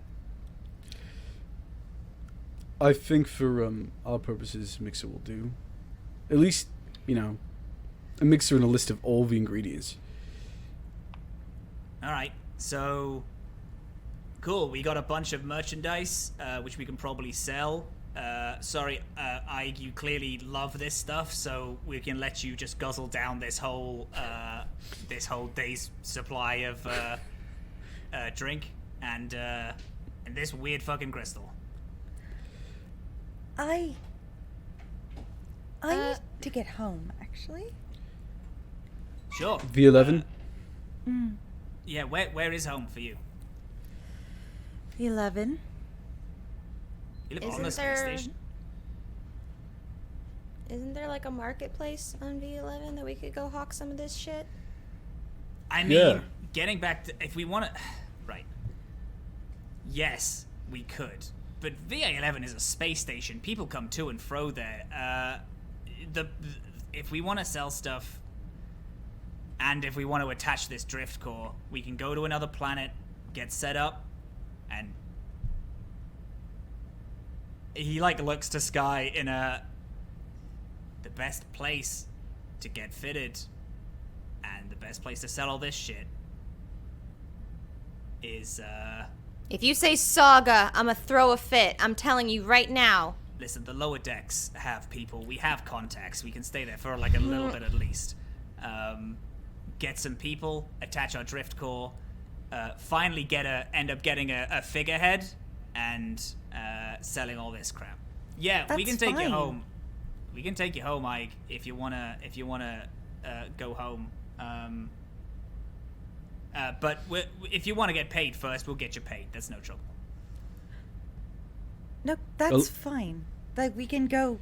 I think for our purposes, mixer will do. At least, a mixer and a list of all the ingredients. Alright, so... Cool, we got a bunch of merchandise, which we can probably sell. Sorry, you clearly love this stuff, so we can let you just guzzle down this whole day's supply of drink and this weird fucking crystal. I need to get home, actually. Sure. V11? Yeah, where is home for you? 11. You live Isn't on the space there- station? Isn't there like a marketplace on V11 that we could go hawk some of this shit? I mean, Yeah. getting back to... If we want to... Right. Yes, we could. But VA11 is a space station. People come to and fro there. If we want to sell stuff, and if we want to attach this drift core, we can go to another planet, get set up, and... He, looks to Skye in the best place to get fitted and the best place to sell all this shit is, If you say Saga, I'ma throw a fit. I'm telling you right now. Listen, the lower decks have people. We have contacts. We can stay there for, a little bit at least. Get some people, attach our drift core, finally end up getting a figurehead, and selling all this crap. Yeah, we can That's take you fine. home. We can take you home, Ike, if you wanna go home. But if you want to get paid first, we'll get you paid. That's no trouble. No, that's fine. We can go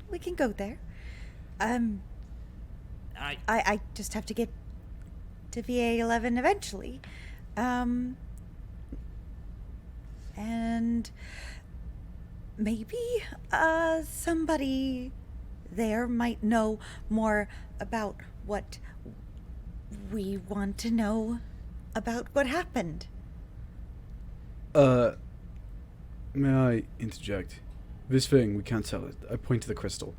there. I just have to get to VA11 eventually. And maybe somebody there might know more about what We want to know about what happened. May I interject? This thing, we can't sell it. I point to the crystal.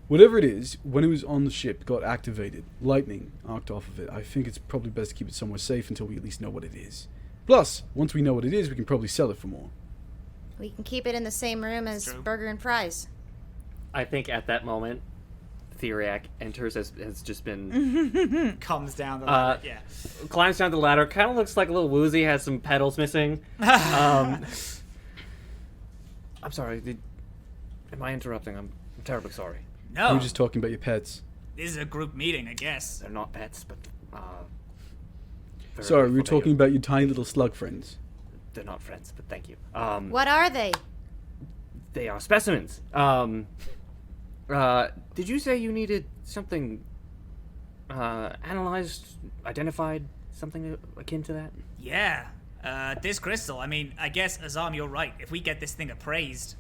Whatever it is, when it was on the ship, it got activated. Lightning arced off of it. I think it's probably best to keep it somewhere safe until we at least know what it is. Plus, once we know what it is, we can probably sell it for more. We can keep it in the same room as Burger and Fries. I think at that moment, Theriac enters, has just been... Comes down the ladder, yeah. Climbs down the ladder, kind of looks like a little woozy, has some pedals missing. I'm sorry, am I interrupting? I'm terribly sorry. No. We were just talking about your pets. This is a group meeting, I guess. They're not pets, but... Sorry, we were talking about your tiny little slug friends. They're not friends, but thank you. What are they? They are specimens. Did you say you needed something analyzed, identified, something akin to that? Yeah. This crystal, I mean, I guess, Azam, you're right. If we get this thing appraised,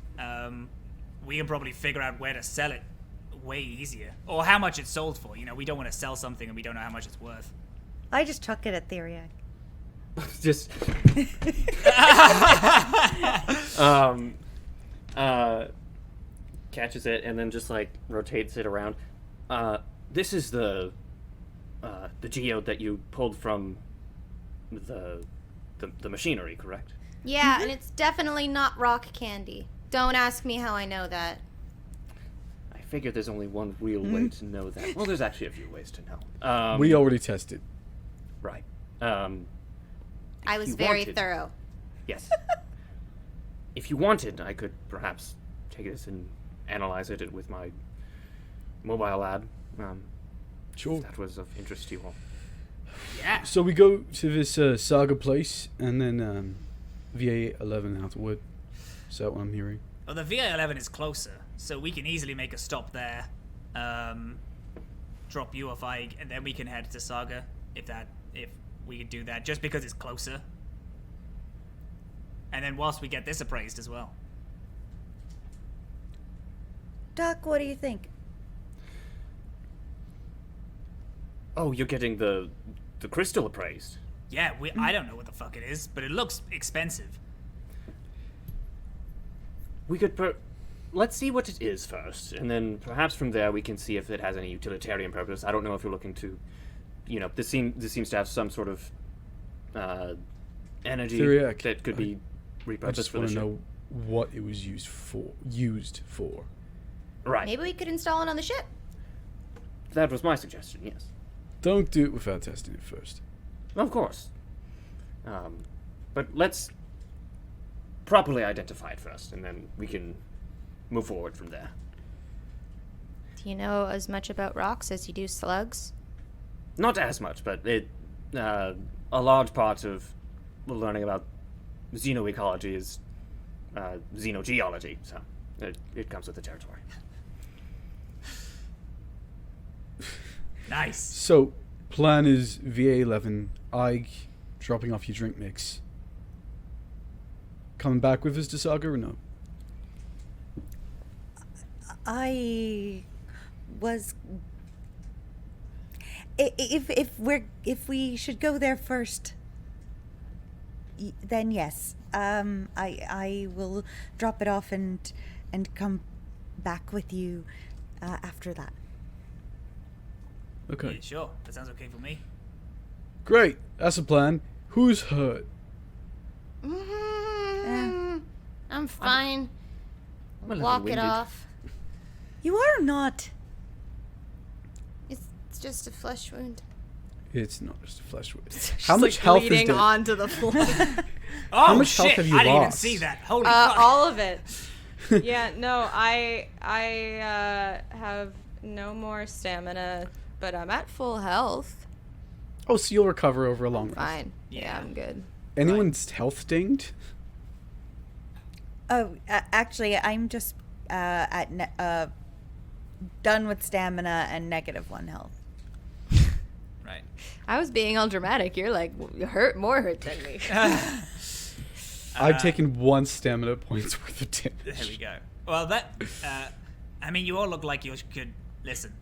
we can probably figure out where to sell it way easier. Or how much it's sold for. You know, we don't want to sell something and we don't know how much it's worth. I just chuck it at Theriac. Just... catches it and then just, like, rotates it around. This is the geode that you pulled from the machinery, correct? Yeah, and it's definitely not rock candy. Don't ask me how I know that. I figure there's only one real way to know that. Well, there's actually a few ways to know. We already tested. Right. I was very thorough. Yes. If you wanted, I could perhaps take this and analyze it with my mobile lab. Sure. If that was of interest to you all. Yeah. So we go to this Saga place, and then VA-11 outward. Is that what I'm hearing? Well, the VA-11 is closer, so we can easily make a stop there, drop you off Ike, and then we can head to Saga, if we could do that, just because it's closer. And then whilst we get this appraised as well. Doc, what do you think? Oh, you're getting the crystal appraised? Yeah, I don't know what the fuck it is, but it looks expensive. We could let's see what it is first, and then perhaps from there we can see if it has any utilitarian purpose. I don't know if you're looking to, this seems to have some sort of energy Theriac, that could be repurposed. I just for want the to ship. know what it was used for. Right. Maybe we could install it on the ship. That was my suggestion. Yes. Don't do it without testing it first. Of course. But let's properly identify it first, and then we can move forward from there. Do you know as much about rocks as you do slugs? Not as much, but a large part of learning about xenoecology is xenogeology, so it comes with the territory. Nice. So, plan is VA-11, Ike, dropping off your drink mix. Coming back with us to Saga or no? I was... If we should go there first, then yes. I will drop it off and come back with you after that. Okay. Yeah, sure. That sounds okay for me. Great. That's the plan. Who's hurt? I'm fine. I'm a little Walk it winded. off. You are not. It's just a flesh wound. It's not just a flesh wound. She's How much health is bleeding there? onto the floor. Oh, How much health shit! have you I didn't even lost? see that. Holy fuck. All of it. Yeah, no, I have no more stamina, but I'm at full health. Oh, so you'll recover over a long rest. Fine. Yeah, Yeah. I'm good. Anyone's health dinged? Oh, actually, I'm just done with stamina and -1 health. Right. I was being all dramatic. You're like more hurt than me. I've taken 1 stamina points worth of damage. There we go. Well, that. I mean, you all look like you could listen.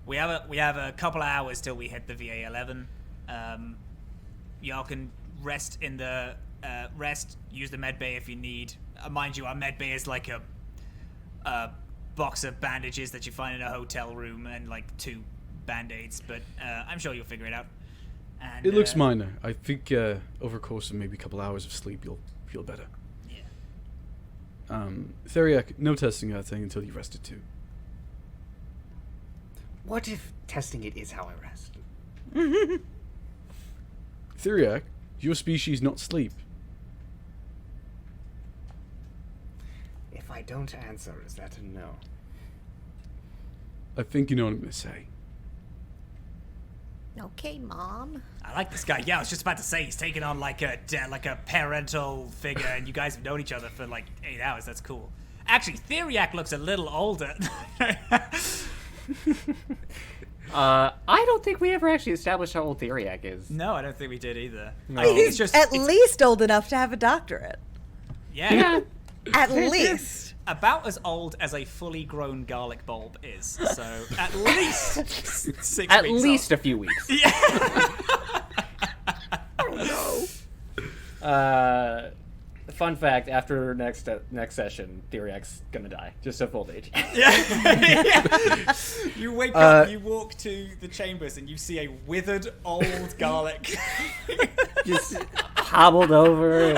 we have a couple of hours till we hit the VA-11. Y'all can rest in the use the med bay if you need. Mind you, our med bay is like a box of bandages that you find in a hotel room and like 2 band-aids, but I'm sure you'll figure it out. And, It looks minor. I think over the course of maybe a couple hours of sleep, you'll feel better. Yeah. Theriac, no testing that thing until you rested too. What if testing it is how I rest? Theriac, your species not sleep. If I don't answer, is that a no? I think you know what I'm going to say. Okay, Mom. I like this guy. Yeah, I was just about to say he's taken on like a parental figure, and you guys have known each other for like 8 hours. That's cool. Actually, Theriac looks a little older. I don't think we ever actually established how old Theriac is. No, I don't think we did either. No. I think He's at least old enough to have a doctorate. Yeah. At least. About as old as a fully grown garlic bulb is. So at least 6 At weeks least old. a few weeks. Yeah. Fun fact: after next session, Theriac's gonna die just of old age. Yeah. You wake up, you walk to the chambers, and you see a withered old garlic. Just hobbled over.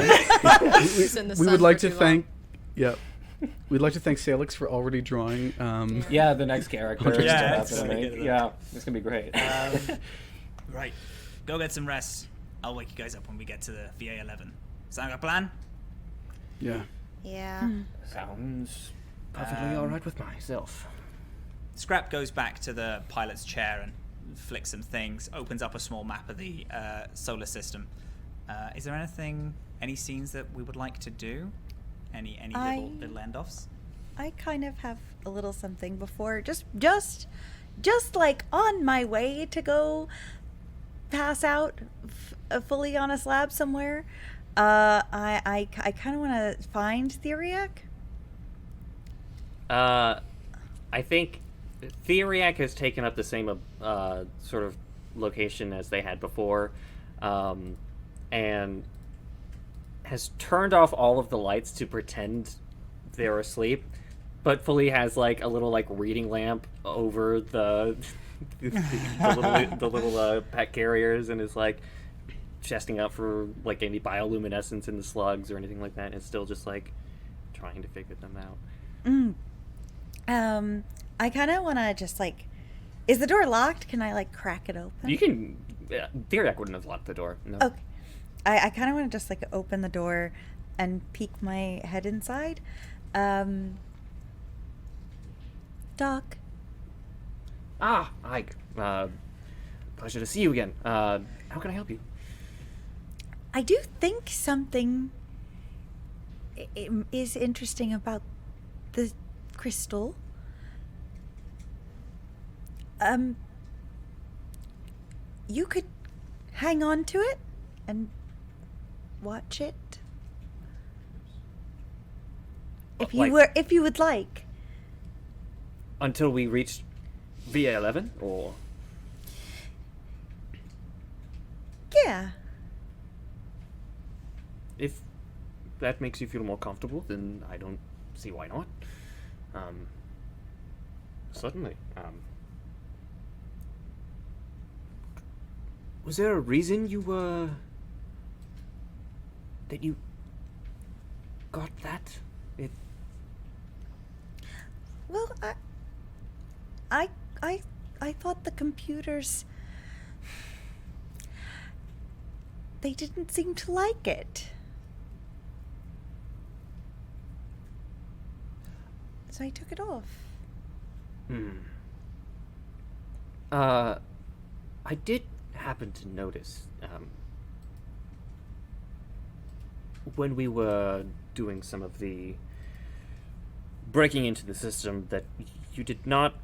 We would like to thank. Yep. We'd like to thank Salix for already drawing. Yeah, the next character. Yeah, it's gonna it's gonna be great. Right, go get some rest. I'll wake you guys up when we get to the VA-11. Sound like a plan? Yeah. Yeah. Sounds perfectly all right with myself. Scrap goes back to the pilot's chair and flicks some things, opens up a small map of the solar system. Is there any scenes that we would like to do? Any little end-offs? I kind of have a little something before, just like on my way to go pass out fully on a slab somewhere. I kind of want to find Theriac. I think Theriac has taken up the same sort of location as they had before, and has turned off all of the lights to pretend they're asleep, but fully has like a little like reading lamp over the little pet carriers, and is like chesting out for like any bioluminescence in the slugs or anything like that. And it's still just like trying to figure them out. I kind of want to just like, is the door locked? Can I like crack it open? You can. Theriac wouldn't have locked the door. No. Okay. I kind of want to just like open the door and peek my head inside. Doc. Ah, Ike. Pleasure to see you again. How can I help you? I do think something is interesting about the crystal. You could hang on to it and watch it if you would like. Until we reach VA-11, or yeah. if that makes you feel more comfortable, then I don't see why not. Certainly. Was there a reason you that you got that? Well, I thought the computers, they didn't seem to like it. So I took it off. I did happen to notice, when we were doing some of the breaking into the system, that you did not,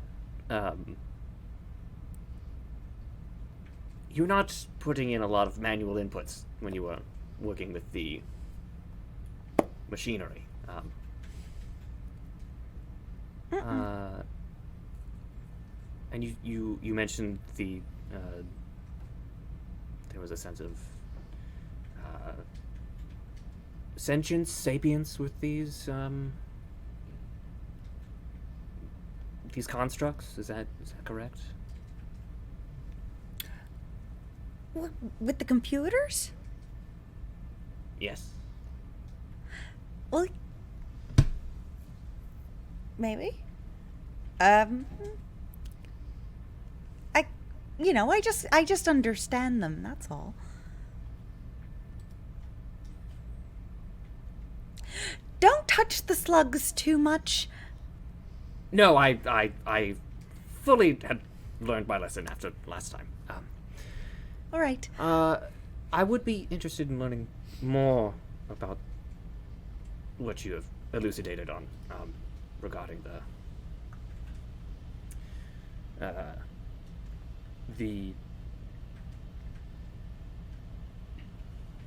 you're not putting in a lot of manual inputs when you were working with the machinery. And you mentioned the there was a sense of sentience, sapience with these constructs. Is that correct? With the computers? Yes. Well, maybe. I just understand them, that's all. Don't touch the slugs too much. No, I fully had learned my lesson after last time. All right. I would be interested in learning more about what you have elucidated on regarding the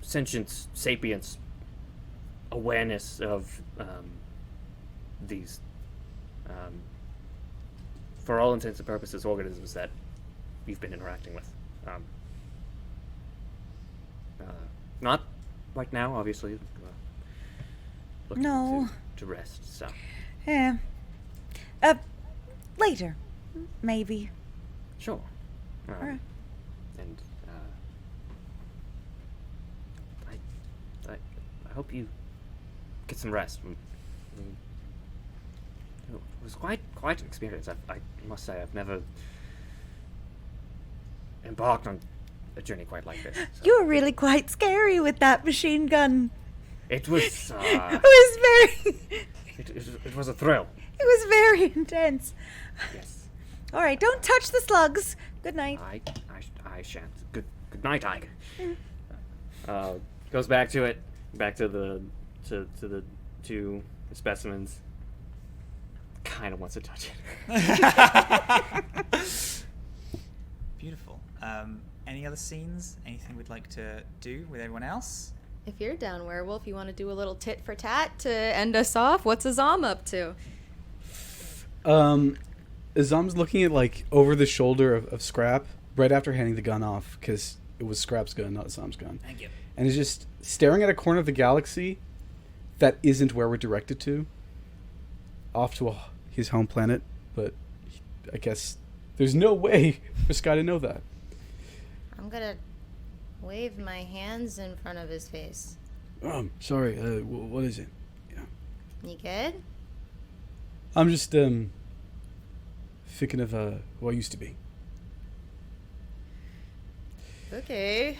sentience, sapience, awareness of these, for all intents and purposes, organisms that you've been interacting with. Not right now, obviously. Looking No. to rest, so. Yeah. Later. Maybe. Sure. All right. And I hope you get some rest. It was quite an experience. I must say, I've never embarked on a journey quite like this. So. You were really quite scary with that machine gun. It was. It was very. It was a thrill. It was very intense. Yes. All right, don't touch the slugs. Good night. I shan't. Good night, Ike. Goes back to it. Back to the two specimens. Kind of wants to touch it. Beautiful. Any other scenes? Anything we'd like to do with everyone else? If you're down, Werewolf, you want to do a little tit for tat to end us off? What's Azam up to? Azam's looking at, like, over the shoulder of Scrap right after handing the gun off, because it was Scrap's gun, not Azam's gun. Thank you. And he's just staring at a corner of the galaxy that isn't where we're directed to, off to his home planet, but I guess there's no way for Skye to know that. I'm gonna wave my hands in front of his face. Sorry, what is it? Yeah. You good? I'm just, thinking of, who I used to be. Okay.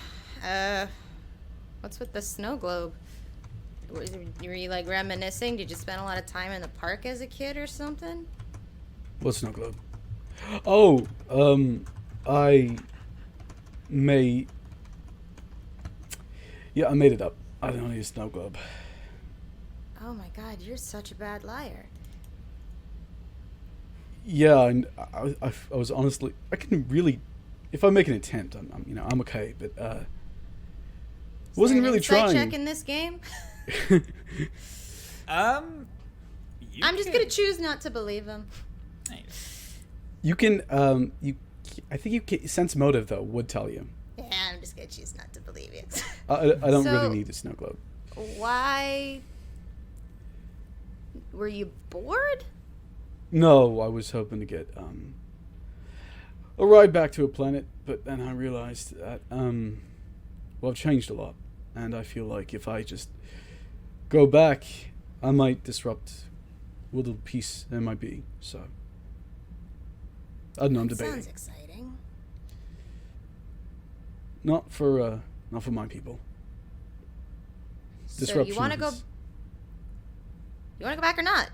What's with the snow globe? Were you, like, reminiscing? Did you spend a lot of time in the park as a kid or something? What snow globe? Oh, I made it up. I don't need a snow globe. Oh my god, you're such a bad liar. Yeah, and I was honestly, I can really, if I make an attempt, I'm okay, but wasn't really trying. Check in this game. I'm just gonna choose not to believe him. You can, I think you can sense motive though would tell you. Yeah, I'm just gonna choose not to believe you. I don't really need a snow globe. Why? Were you bored? No, I was hoping to get a ride back to a planet, but then I realized that I've changed a lot, and I feel like if I just go back, I might disrupt what little peace there might be. So I don't know. I'm debating. Sounds exciting. Not for my people. So you want to go? You want to go back or not?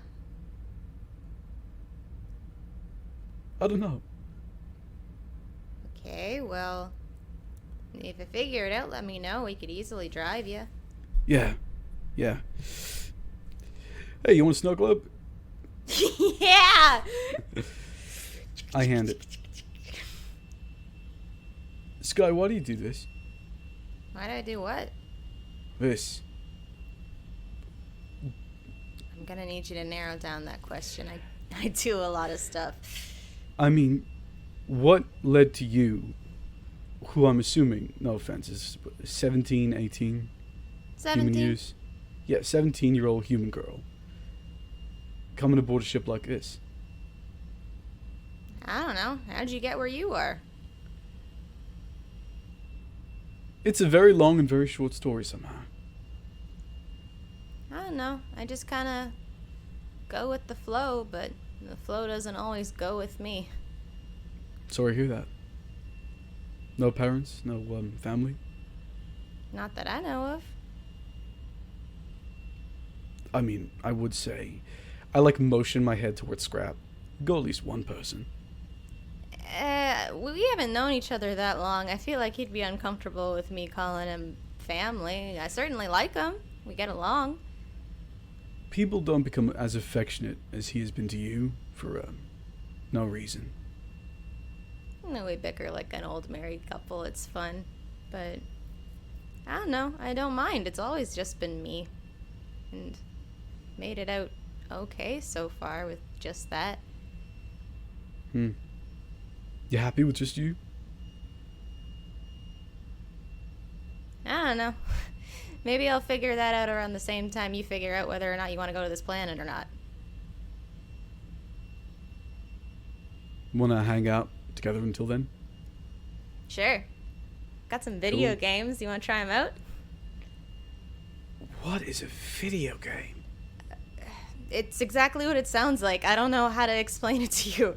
I don't know. Okay, well, if you figure it out, let me know. We could easily drive you. Yeah. Hey, you want a snow globe? Yeah! I hand it. Skye, why do you do this? Why do I do what? This. I'm gonna need you to narrow down that question. I do a lot of stuff. I mean, what led to you, who I'm assuming, no offense, is 17, 18 17. human years? Yeah, 17-year-old human girl coming aboard a ship like this. I don't know. How'd you get where you are? It's a very long and very short story somehow. I don't know. I just kind of go with the flow, but the flow doesn't always go with me. Sorry to hear that. No parents? No family? Not that I know of. I mean, I would say, I motion my head towards Scrap. Go at least one person. We haven't known each other that long. I feel like he'd be uncomfortable with me calling him family. I certainly like him. We get along. People don't become as affectionate as he has been to you for no reason. We bicker like an old married couple. It's fun. But I don't know. I don't mind. It's always just been me. And made it out okay so far with just that. You happy with just you? I don't know. Maybe I'll figure that out around the same time you figure out whether or not you want to go to this planet or not. Want to hang out together until then? Sure. Got some video Cool. games. You want to try them out? What is a video game? It's exactly what it sounds like. I don't know how to explain it to you.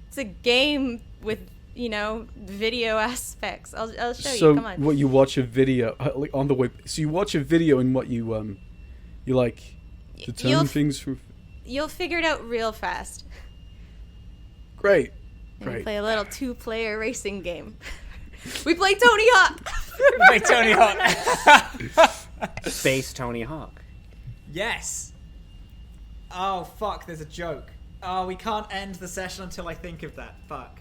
It's a game with, video aspects. I'll show you. Come on. So, what you watch a video on the way? So you watch a video and what you determine things from. You'll figure it out real fast. Great. And we Great. play a little 2-player racing game. We play Tony Hawk. Wait, Tony Hawk. Space Tony Hawk. Yes. Oh, fuck, there's a joke. Oh, we can't end the session until I think of that. Fuck.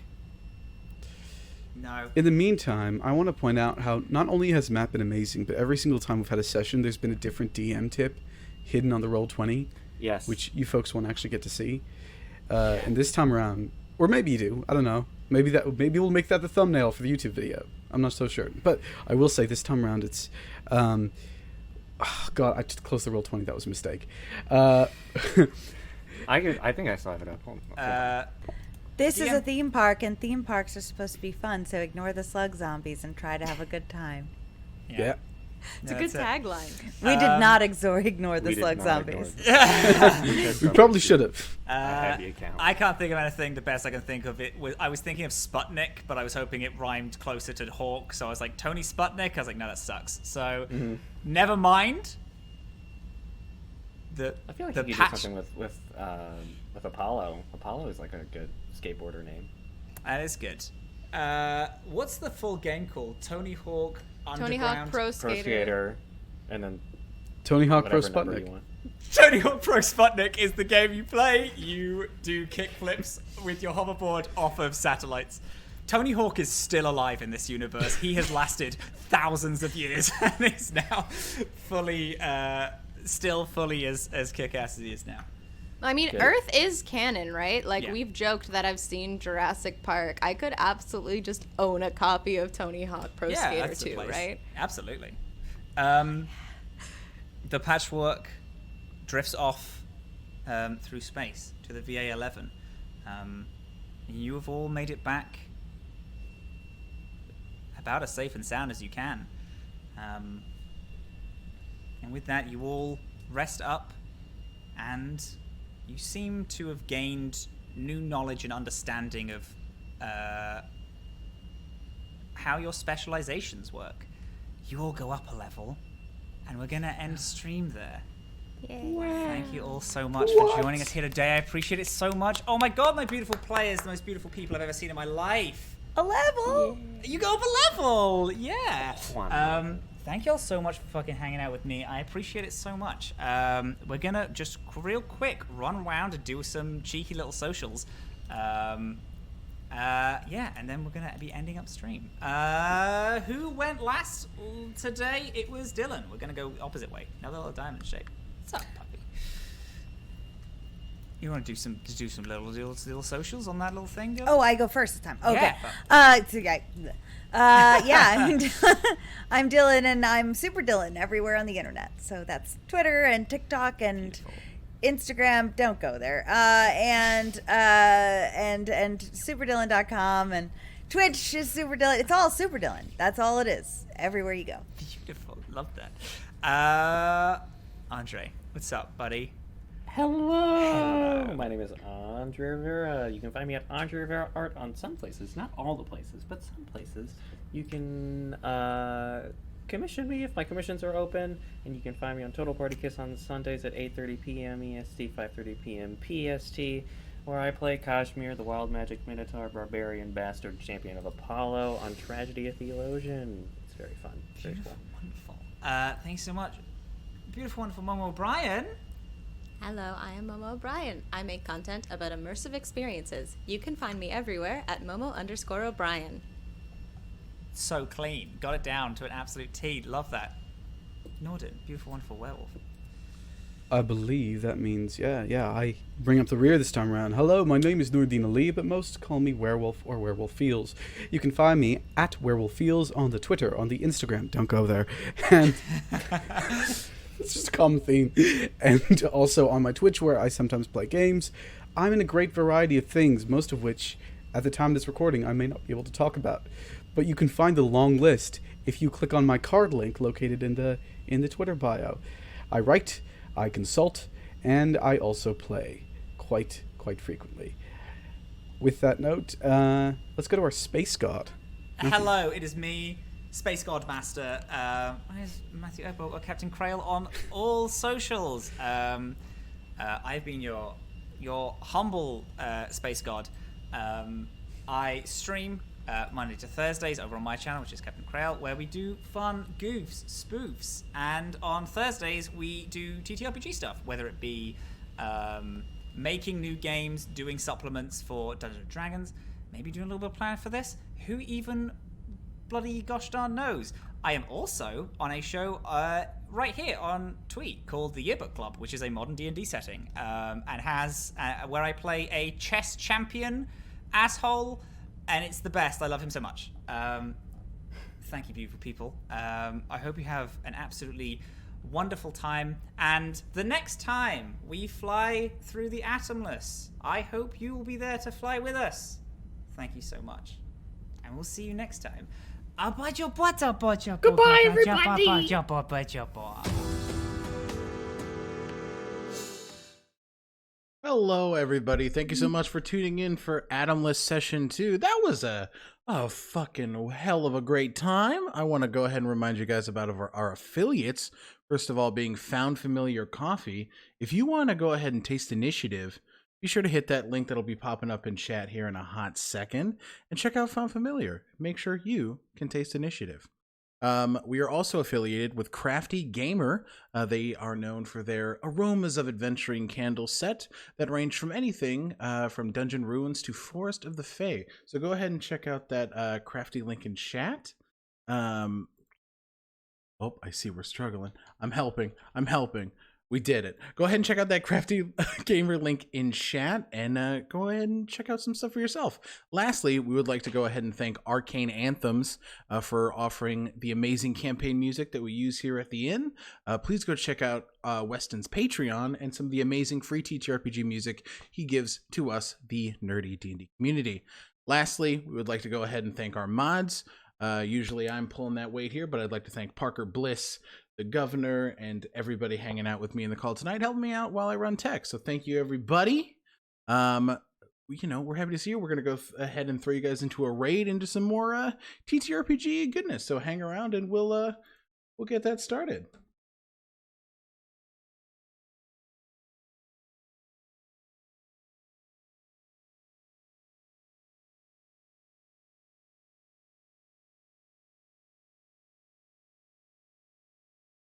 No. In the meantime, I want to point out how not only has Matt been amazing, but every single time we've had a session, there's been a different DM tip hidden on the Roll20. Yes. Which you folks won't actually get to see. And this time around, or maybe you do, I don't know. Maybe we'll make that the thumbnail for the YouTube video. I'm not so sure. But I will say this time around, it's... oh God, I just closed the Roll20. That was a mistake. I think I still have it up. This is a theme park, and theme parks are supposed to be fun, so ignore the slug zombies and try to have a good time. Yeah. It's a good tagline. We did not ignore the slug zombies. We probably should have. I had the account. I can't think of anything. The best I can think of I was thinking of Sputnik, but I was hoping it rhymed closer to Hawk, so I was like, Tony Sputnik? I was like, no, that sucks. So, never mind. I feel like you could do something with Apollo. Apollo is like a good skateboarder name. That is good. What's the full game called? Tony Hawk Underground? Tony Hawk Pro Skater. And then Tony Hawk Pro whatever number you Sputnik. want. Tony Hawk Pro Sputnik is the game you play. You do kickflips with your hoverboard off of satellites. Tony Hawk is still alive in this universe. He has lasted thousands of years and is now still fully as kick-ass as he is now. I mean, Good. Earth is canon, right? Like, Yeah. we've joked that I've seen Jurassic Park. I could absolutely just own a copy of Tony Hawk Pro Skater that's the 2, place. right? Absolutely. The Patchwork drifts off through space to the VA-11. You have all made it back about as safe and sound as you can. And with that, you all rest up, and you seem to have gained new knowledge and understanding of how your specializations work. You all go up a level, and we're going to end stream there. Thank you all so much for joining us here today. I appreciate it so much. Oh my god, my beautiful players, the most beautiful people I've ever seen in my life. A level? You go up a level! Yeah. One. Thank you all so much for fucking hanging out with me. I appreciate it so much. We're gonna just real quick run around and do some cheeky little socials. Yeah, and then we're gonna be ending up stream. Who went last today? It was Dylan. We're gonna go opposite way. Another little diamond shape. What's up, puppy? You want to do some little socials on that little thing? Oh, I go first this time. Okay. Yeah. I'm Dylan, and I'm Super Dylan everywhere on the internet. So that's Twitter and TikTok and Instagram. Don't go there. And superdylan.com, and Twitch is Super Dylan. It's all Super Dylan. That's all it is. Everywhere you go. Beautiful. Love that. Andre, what's up, buddy? Hello. My name is Andre Rivera. You can find me at Andre Rivera Art on some places, not all the places, but some places. You can commission me if my commissions are open, and you can find me on Total Party Kiss on Sundays at 8:30 p.m. EST, 5:30 p.m. PST, where I play Kashmir, the Wild Magic Minotaur, Barbarian Bastard, Champion of Apollo on Tragedy, a Theologian. It's very fun. Very Beautiful, cool. wonderful. Thanks so much. Beautiful, wonderful Momo O'Brien. Hello, I am Momo O'Brien. I make content about immersive experiences. You can find me everywhere at Momo_O'Brien. So clean. Got it down to an absolute T. Love that. Norden, beautiful, wonderful werewolf. I believe that means, I bring up the rear this time around. Hello, my name is Nordine Ali, but most call me Werewolf or Werewolf Feels. You can find me at Werewolf Feels on the Twitter, on the Instagram. Don't go there. And it's just a common theme. And also on my Twitch, where I sometimes play games. I'm in a great variety of things, most of which, at the time of this recording, I may not be able to talk about. But you can find the long list if you click on my card link located in the Twitter bio. I write, I consult, and I also play quite frequently. With that note, let's go to our Space God. Hello, it is me, Space God Master. My name is Matthew Eppel, or Captain Krail on all socials. I've been your humble Space God. I stream Monday to Thursdays over on my channel, which is Captain Krail, where we do fun goofs, spoofs, and on Thursdays we do TTRPG stuff, whether it be making new games, doing supplements for Dungeons & Dragons, maybe doing a little bit of planning for this. Who even bloody gosh darn knows? I am also on a show right here on Tweet called The Yearbook Club, which is a modern D&D setting, and has where I play a chess champion asshole, and it's the best. I love him so much. Thank you, beautiful people. I hope you have an absolutely wonderful time, and the next time we fly through the Atomless, I hope you will be there to fly with us. Thank you so much, and we'll see you next time. Goodbye, everybody. Hello, everybody. Thank you so much for tuning in for Atomless Session 2. That was a fucking hell of a great time. I want to go ahead and remind you guys about our affiliates. First of all, being Found Familiar Coffee. If you want to go ahead and taste Initiative, be sure to hit that link that'll be popping up in chat here in a hot second. And check out Found Familiar. Make sure you can taste Initiative. We are also affiliated with Crafty Gamer. They are known for their Aromas of Adventuring candle set that range from anything from Dungeon Ruins to Forest of the Fae. So go ahead and check out that Crafty link in chat. Oh, I see we're struggling. I'm helping. We did it. Go ahead and check out that Crafty Gamer link in chat, and go ahead and check out some stuff for yourself. Lastly, we would like to go ahead and thank Arcane Anthems for offering the amazing campaign music that we use here at the Inn. Please go check out Weston's Patreon and some of the amazing free TTRPG music he gives to us, the nerdy D&D community. Lastly, we would like to go ahead and thank our mods. Usually I'm pulling that weight here, but I'd like to thank Parker Bliss, the governor, and everybody hanging out with me in the call tonight, helping me out while I run tech. So thank you, everybody. We're happy to see you. We're going to go ahead and throw you guys into a raid, into some more TTRPG goodness. So hang around and we'll get that started.